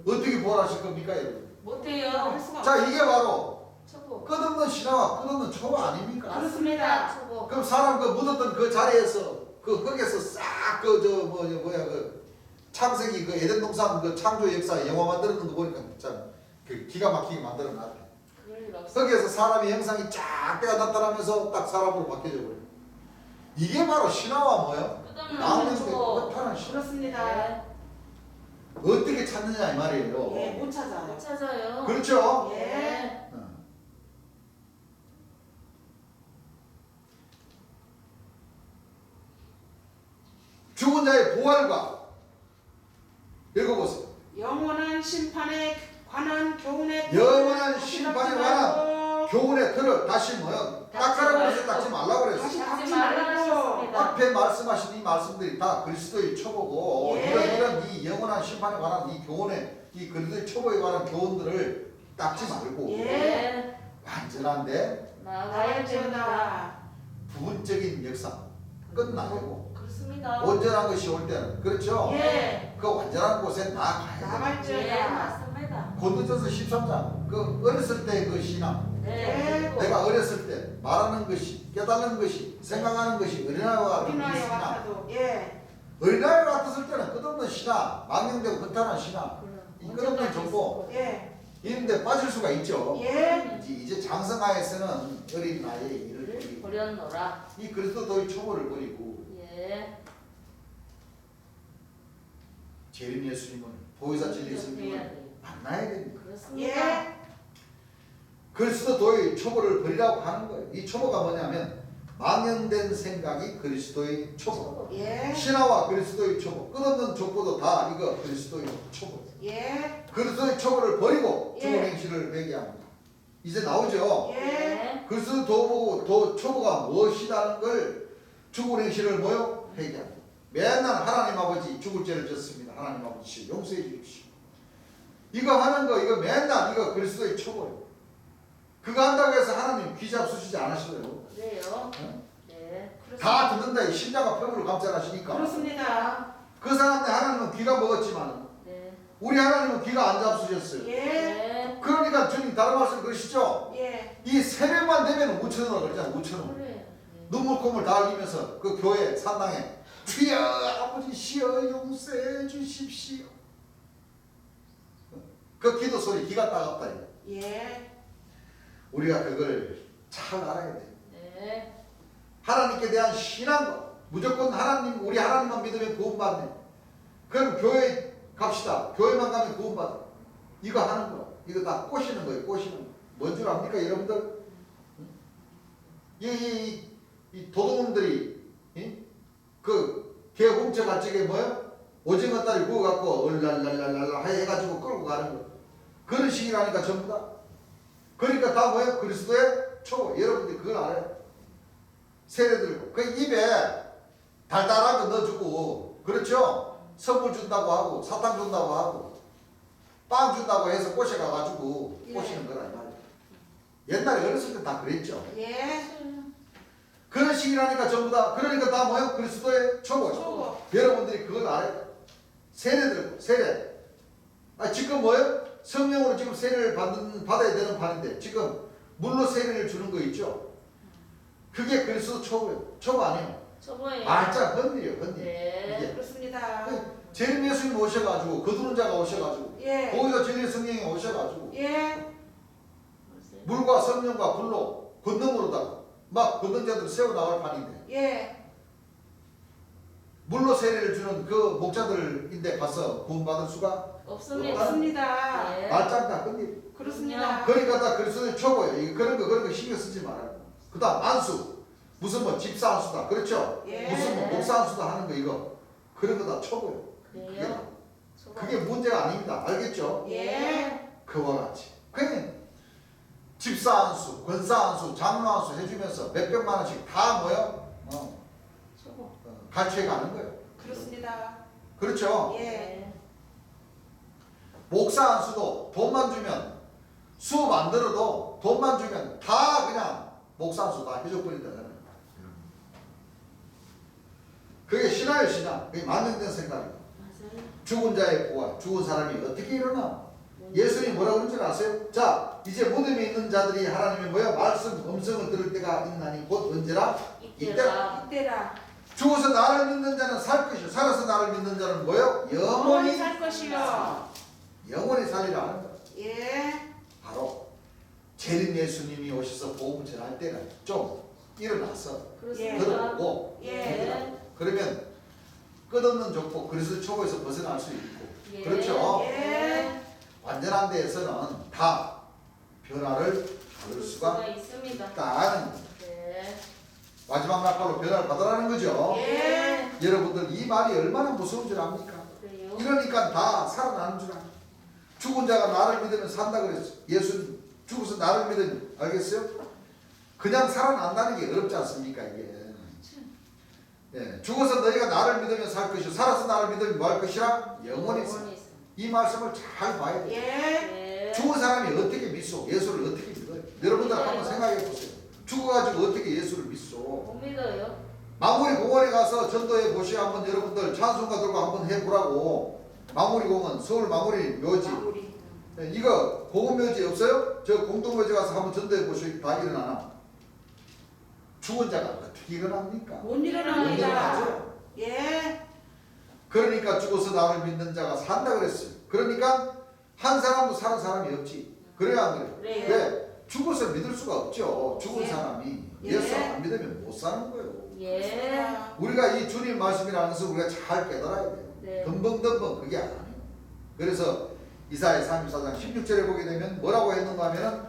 어떻게 부활하실 겁니까, 여러분? 못해요. 할 수가 자, 이게 바로 초보. 끝없는 신화와 끝없는 초보 아닙니까? 그렇습니다. 초보. 그럼 사람 그 묻었던 그 자리에서 그 흙에서 싹 그 저 뭐야 그 창세기 그 에덴 동산 그 창조 역사 영화 만드는 거 보니까 참 그 기가 막히게 만들어 놨대. 그럴 일 없어. 흙에서 사람의 형상이 쫙 때가 나타나면서 딱 사람으로 바뀌어져 버려. 이게 바로 신화와 뭐예요? 끝없는 나오는 초보. 허탄한 신화. 그렇습니다. 예. 어떻게 찾느냐 이 말이에요. 예. 못 못 찾아요. 찾아요. 그렇죠? 예. 죽은 자의 부활과 읽어보세요. 영원한 심판에 관한 교훈에 영원한 심판에 관한 교훈의 틀을 다시 뭐요? 닦아라고 닦지 말라고 그랬어요. 다시 닦지 닦지 말라 말고. 하셨습니다. 앞에 말씀하신 이 말씀들이 다 그리스도의 초보고 예. 이런 이 영원한 심판에 관한 이 교훈에 이 그리스도의 초보에 관한 교훈들을 닦지 말고 예. 예. 완전한데 나가야 됩니다. 나야지어다. 부분적인 역사 끝나고 그렇습니다. 온전한 것이 올 때는 그렇죠? 예. 그 완전한 곳에 나가야 돼. 예, 나갈지어다. 맞습니다. 고린도전서 13장 그 어렸을 때 그 신앙 네. 그리고 내가 어렸을 때 말하는 것이 깨닫는 것이 생각하는 것이 어린아이와 같은 이 우리나라에 신앙 같아도 예. 어린아이 같았을 때는 끝없는 신앙 망령되고 허탄한 신앙 이 끝없는 정보 예. 이런데 빠질 수가 있죠. 예. 이제 장성하에서는 어린 나이에 일을 버리고 버렸노라. 이 그리스도의 초보를 버리고 예. 재림 예수님을 보혜사 진리 예수님을 만나야 됩니다. 그렇습니다. 예. 그리스도의 초보를 버리라고 하는 거예요. 이 초보가 뭐냐면 망연된 생각이 그리스도의 초보. 예. 신화와 그리스도의 초보. 끝없는 족보도 다 이거 그리스도의 초보. 예. 그리스도의 초보를 버리고 예. 죽은 행실을 회개합니다. 이제 나오죠. 예. 예. 그리스도 도보고 초보가 무엇이라는 걸 죽은 행실을 뭐요? 회개합니다. 맨날 하나님 아버지 죽을 죄를 졌습니다. 하나님 아버지 용서해 주십시오. 이거 하는 거 이거 맨날 이거 그리스도의 초보예요. 그거 한다고 해서 하나님 귀 잡수시지 않으시고요. 그래요. 네? 네. 다 듣는다. 이 십자가 표를 감찰하시니까. 그렇습니다. 그 사람들 하나님은 귀가 먹었지만 네. 우리 하나님은 귀가 안 잡수셨어요. 예. 네. 그러니까 주님 다른 말씀 그러시죠? 예. 이 새벽만 되면 5,000원을 그러잖아요. 5,000원. 그래. 네. 눈물 콧물 다 흘리면서 그 교회 산당에 주여 아버지 시여 용서해 주십시오. 그 기도 소리 기가 따갑다. 이거. 예. 우리가 그걸 잘 알아야 돼요. 네. 하나님께 대한 신앙과 무조건 하나님 우리 하나님만 믿으면 구원받네. 그럼 교회 갑시다. 교회만 가면 구원받아. 이거 하는 거. 이거 다 꼬시는 거예요. 꼬시는 거. 뭔 줄 압니까 여러분들? 이 도둑놈들이 그 개 훔쳐갈 적에 뭐요? 오징어 다리 구워갖고 얼랄랄랄랄라 해가지고 끌고 가는 거. 그런 식이라니까 전부 다. 그러니까 다 뭐예요? 그리스도의 초보. 여러분들이 그걸 알아요. 세례 들고 그 입에 달달한 거 넣어주고 그렇죠? 선물 준다고 하고 사탕 준다고 하고 빵 준다고 해서 꼬셔가가지고 예. 꼬시는 거라 이 말이에요. 옛날에 어렸을 때 다 그랬죠. 예. 그런 식이라니까 전부 다 그러니까 다 뭐예요? 그리스도의 초보. 초보. 여러분들이 그걸 알아야 돼요. 세례 들고 세례. 아 지금 뭐예요? 성령으로 지금 세례를 받아야 되는 판인데 지금 물로 세례를 주는 거 있죠? 그게 그리스도 초보예요. 초보 아니에요. 초보예요. 말자 헌일이에요. 헌일. 네. 이게 그렇습니다. 재림 예수님 오셔가지고 거두는 자가 오셔가지고 예. 거기서 진리 성령이 오셔가지고 예. 물과 성령과 불로 권능으로다가 막 걷는 자들 세워 나갈 판인데 예. 물로 세례를 주는 그 목자들인데 가서 구원받을 수가 없습니다. 없습니다. 네. 말짱다 헌일. 그렇습니다. 그러니까 다 그리스도의 초보예요. 이거 그런 거 신경 쓰지 말아요. 그 다음 안수. 무슨 뭐 집사 안수다. 그렇죠? 예. 무슨 뭐 목사 안수다 하는 거 이거. 그런 거 다 초보예요. 그래요. 초보. 그게 문제가 아닙니다. 알겠죠? 예. 그와 같이. 그냥 집사 안수, 권사 안수, 장로 안수 해주면서 몇백만 원씩 다 모여 초보. 갈취해 가는 거예요. 그렇습니다. 그렇죠? 예. 네. 목사 안수도 돈만 주면 수업 안 들어도 돈만 주면 다 그냥 목사 안수 다 해줘 버린다는 거예요. 그게 신화예요, 신화. 그게 만능된 생각이에요. 맞아요. 죽은 자의 부활, 죽은 사람이 어떻게 일어나? 예수님이 뭐라고 그런지 아세요? 자, 이제 무덤에 있는 자들이 하나님의 뭐야? 말씀, 음성을 들을 때가 있나니 곧 언제라? 이때라. 이때라. 죽어서 나를 믿는 자는 살 것이요 살아서 나를 믿는 자는 뭐예요? 영원히 살 것이요. 영원히 살리라 하는 거예요. 예. 바로 재림 예수님이 오셔서 복음 전할 때는 좀 일어나서 그렇습니다. 들어보고 예. 그러면 끝없는 족보 그리스도 초보에서 벗어날 수 있고 예. 그렇죠? 예. 완전한 데에서는 다 변화를 받을 수가 있습니다. 있다는 거예요. 네. 마지막 날까로 변화를 받으라는 거죠. 예. 여러분들 이 말이 얼마나 무서운 줄 압니까? 그래요. 이러니까 다 살아나는 줄 알아. 죽은 자가 나를 믿으면 산다 그랬어. 예수님 죽어서 나를 믿으면 알겠어요? 그냥 살아난다는 게 어렵지 않습니까 이게? 예, 죽어서 너희가 나를 믿으면 살 것이요 살아서 나를 믿으면 뭐 할 것이라? 영원히 있어. 이 말씀을 잘 봐야 돼요. 예. 네. 죽은 사람이 어떻게 믿소? 예수를 어떻게 믿어요? 여러분들 한번 생각해 보세요. 죽어가지고 어떻게 예수를 믿소? 못 믿어요. 마무리 공원에 가서 전도해 보시오. 한번 여러분들 찬송가 들고 한번 해보라고. 마무리 공원, 서울 마무리 묘지. 마무리. 네, 이거 공원묘지 없어요? 저 공동묘지 가서 한번 전도해 보시오. 다 일어나나? 죽은 자가 어떻게 일어납니까? 못 못 일어납니다. 일어나죠. 예. 그러니까 죽어서 나를 믿는 자가 산다 그랬어요. 그러니까 한 사람도 사는 사람이 없지. 그래야 안 그래요? 그래요. 왜? 죽어서 믿을 수가 없죠. 죽은 예. 사람이 예. 예수 안 믿으면 못 사는 거예요. 예. 우리가 이 주님 말씀이라는 것을 우리가 잘 깨달아야 돼요. 네. 덤벙덤벙 그게 아니에요. 그래서 이사야 34장 16절에 보게 되면 뭐라고 했는가 하면은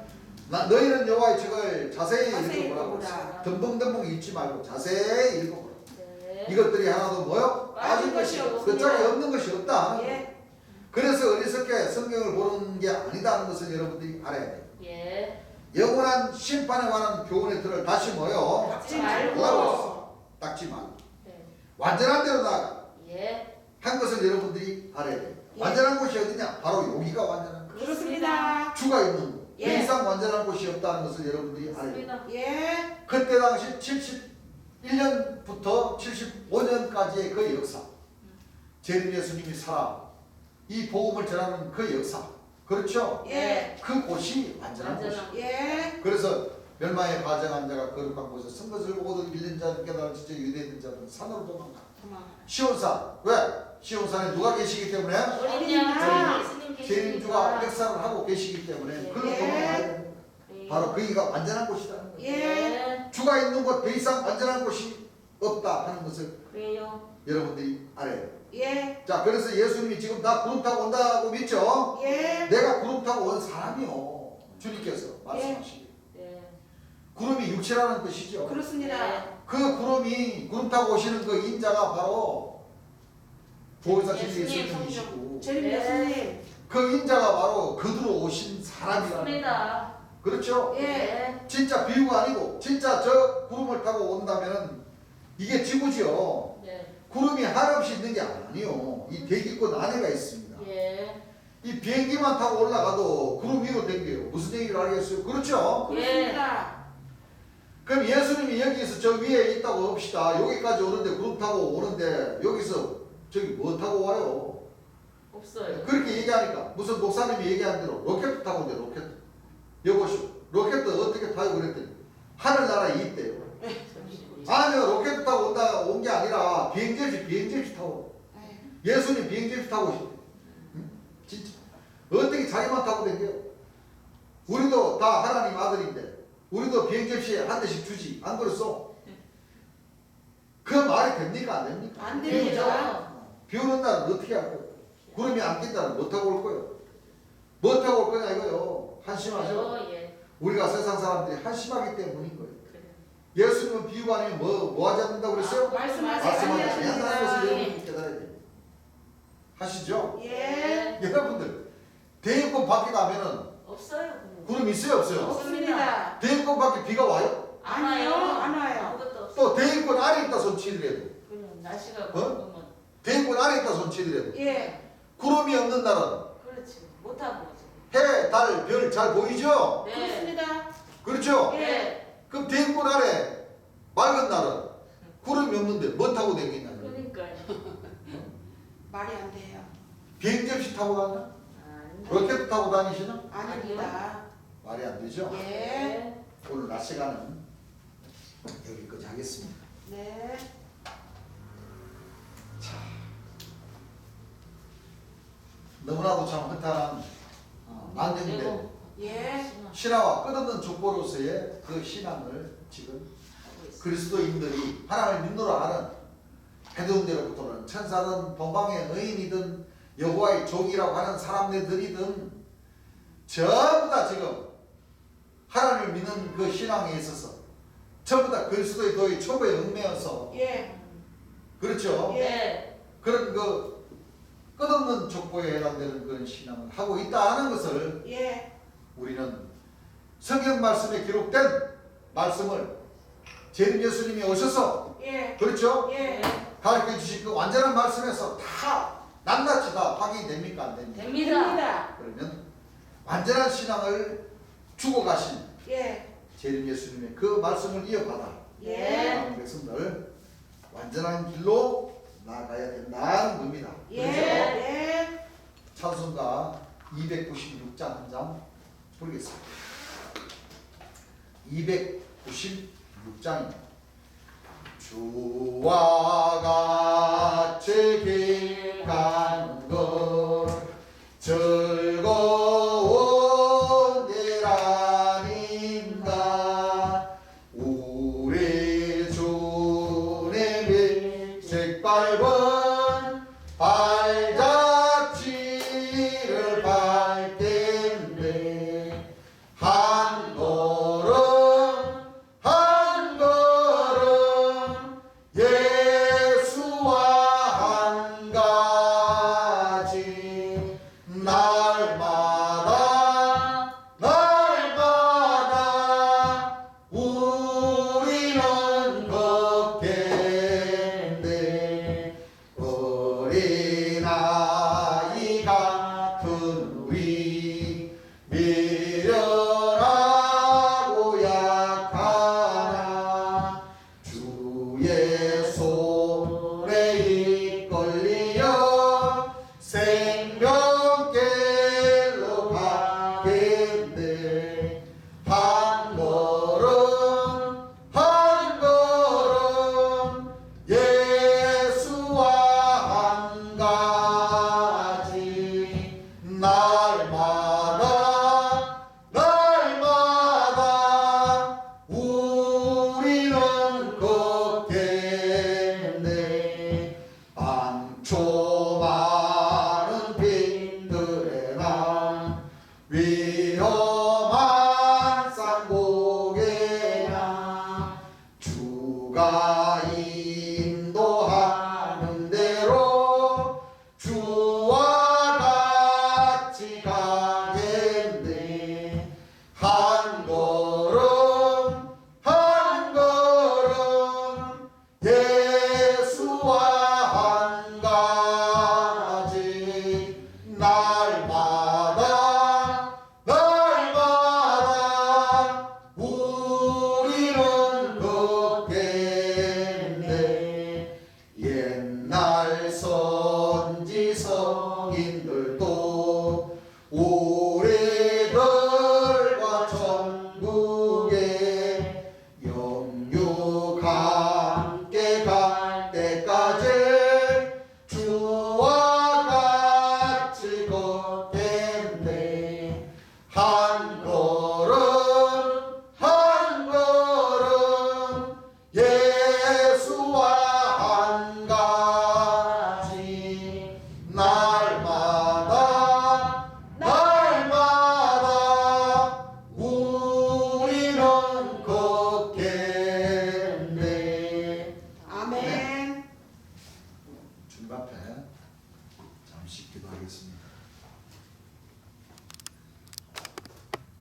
너희는 여호와의 책을 자세히 자세히 읽어보라고 읽어보라. 했어요. 덤벙덤벙 읽지 말고 자세히 읽어보라. 네. 이것들이 하나도 뭐요? 빠진 것이 없습니다. 그 짝에 없는 것이 없다 하는 거예요. 예. 그래서 어리석게 성경을 보는 게 아니다는 것을 여러분들이 알아야 돼요. 예. 영원한 심판에 관한 교훈의 틀을 다시 뭐요? 닦지 말고. 닦지 말고 네. 완전한 대로 나아가 예. 한 것을 여러분들이 알아야 돼요. 예. 완전한 곳이 어디냐? 바로 여기가 완전한 곳. 그렇습니다. 주가 있는 곳. 그 예. 이상 완전한 곳이 없다는 것을 여러분들이 알아야 돼요. 맞습니다. 예. 그때 당시 71년부터 75년까지의 그 역사. 재림 예수님이 살아 이 복음을 전하는 그 역사. 그렇죠? 예. 그 곳이 완전한 곳이에요. 완전한. 예. 그래서 멸망에 가정한 자가 거룩한 곳에 선 것을 보고도 잃는 자는 깨달은 진짜 유대인 자들은 산으로 도망가. 시온산. 왜? 시온산에 누가 계시기 때문에? 어린 양 예수님 재림주가 계시니까. 역사를 하고 계시기 때문에 예. 그걸 도망가야 되는 거예요. 네. 바로 거기가 완전한 곳이라는 거예요. 예. 주가 있는 곳 더 이상 완전한 곳이 없다 하는 것을 그래요. 여러분들이 알아야 돼요. 예. 자, 그래서 예수님이 지금 나 구름 타고 온다고 믿죠? 예. 내가 구름 타고 온 사람이요. 주님께서 말씀하시기. 네. 구름이 육체라는 뜻이죠. 그렇습니다. 그 구름이 구름 타고 오시는 그 인자가 바로 보혜사 진리 예수님 예수님이시고 재림 네. 예수님. 그 인자가 바로 그들로 오신 사람이라는 맞습니다. 그렇죠? 예. 진짜 비유가 아니고 진짜 저 구름을 타고 온다면은 이게 지구지요. 네. 구름이 한없이 있는 게 아니요. 이 대기권 안에가 있습니다. 예. 이 비행기만 타고 올라가도 구름 위로 댕겨요. 무슨 얘기를 알겠어요? 그렇죠? 그렇습니다. 그럼 예수님이 여기서 저 위에 있다고 합시다. 여기까지 오는데 구름 타고 오는데 여기서 저기 뭐 타고 와요? 없어요. 그렇게 얘기하니까 무슨 목사님이 얘기한 대로 로켓 타고 온대. 로켓. 여보시오. 로켓 어떻게 타요? 그랬더니 하늘나라에 있대요. 아니요, 로켓 타고 온 게 아니라 비행접시 타고. 예수님 비행접시 타고 오시대. 응? 진짜 어떻게 자기만 타고 댕겨요? 우리도 다 하나님 아들인데 우리도 비행접시에 한 대씩 주지. 안 그랬어? 그 말이 됩니까? 안 됩니까? 안 됩니다. 비 오는 날은 어떻게 할 거예요? 구름이 안 낀다는 뭐 타고 올 거예요? 뭐 타고 올 거냐 이거요. 한심하죠? 예. 우리가 세상 사람들이 한심하기 때문인 거예요. 그래. 예수님은 비유가 아니면 뭐 하지 않는다고 그랬어요? 말씀하지 말씀하지 않는다는 것을 않습니다. 여러분이 깨달아야 돼요. 하시죠? 예. 여러분들 대인권 밖에 가면은 없어요. 구름 있어요 없어요? 없습니다. 대인권 밖에 비가 와요? 아니요, 안 와요. 아무것도 없어. 또 대인권 안에 있다 손치더라도 그냥 날씨가 뭐? 바쁘면 대인권 안에 있다 손치더라도 예. 구름이 없는 날은 그렇지. 못하고 오지. 해, 달, 별 잘 보이죠? 네. 그렇습니다. 그렇죠? 예. 그럼 대인권 안에 맑은 날은 구름이 없는데 뭐 타고 다니냐? 그러니까요. 말이 안 돼요. 비행접시 타고 다니나? 아닙니다. 로켓 타고 다니시나? 아닙니다. 말이 안 되죠? 예. 네. 오늘 낮 시간은 여기까지 하겠습니다. 네. 너무나도 참 허탈한 안정된 그리고 예. 신화와 끝없는 족보로서의 그 신앙을 지금 하고 있어요. 그리스도인들이 하나님을 믿노라 하는 해도인대로부터는 천사든 동방의 의인이든 여호와의 종이라고 하는 사람들이든 전부 다 지금 하나님을 믿는 그 신앙에 있어서 전부 다 그리스도의 도의 초보에 얽매여서 예. 그렇죠? 네. 그런 그 끝없는 족보에 해당되는 그런 신앙을 하고 있다 하는 것을 예. 우리는 성경 말씀에 기록된 말씀을 재림 예수님이 오셔서 예. 그렇죠? 예. 가르쳐 주신 그 완전한 말씀에서 다 낱낱이 다 확인이 됩니까? 안 됩니까? 됩니다. 됩니다. 그러면 완전한 신앙을 주고 가신 예. 재림 예수님의 그 말씀을 이어받아 예. 하나님 백성들 완전한 길로 나아가야 된다는 겁니다. 예. 그렇죠? 예. 찬송가 296장 한 장 부르겠습니다. 296장입니다. 주와 같이 길 가는 것 즐거운 일 아닌가. 우리 주님이 색밟은 발자취를 밟겠네. 한 걸음 한 걸음 예수와 한 가지 날마다 날마다 우리는 걷겠네. 어린아이 같은 우리 미련하고 약하나 주의 손에 이끌리어 생명길로 가겠네. 한 걸음 한 걸음 예수와 한 가지 날마다 날마다 우리는 걷겠네. 암초 많은 빈들에나 위험한 산곡에나 주가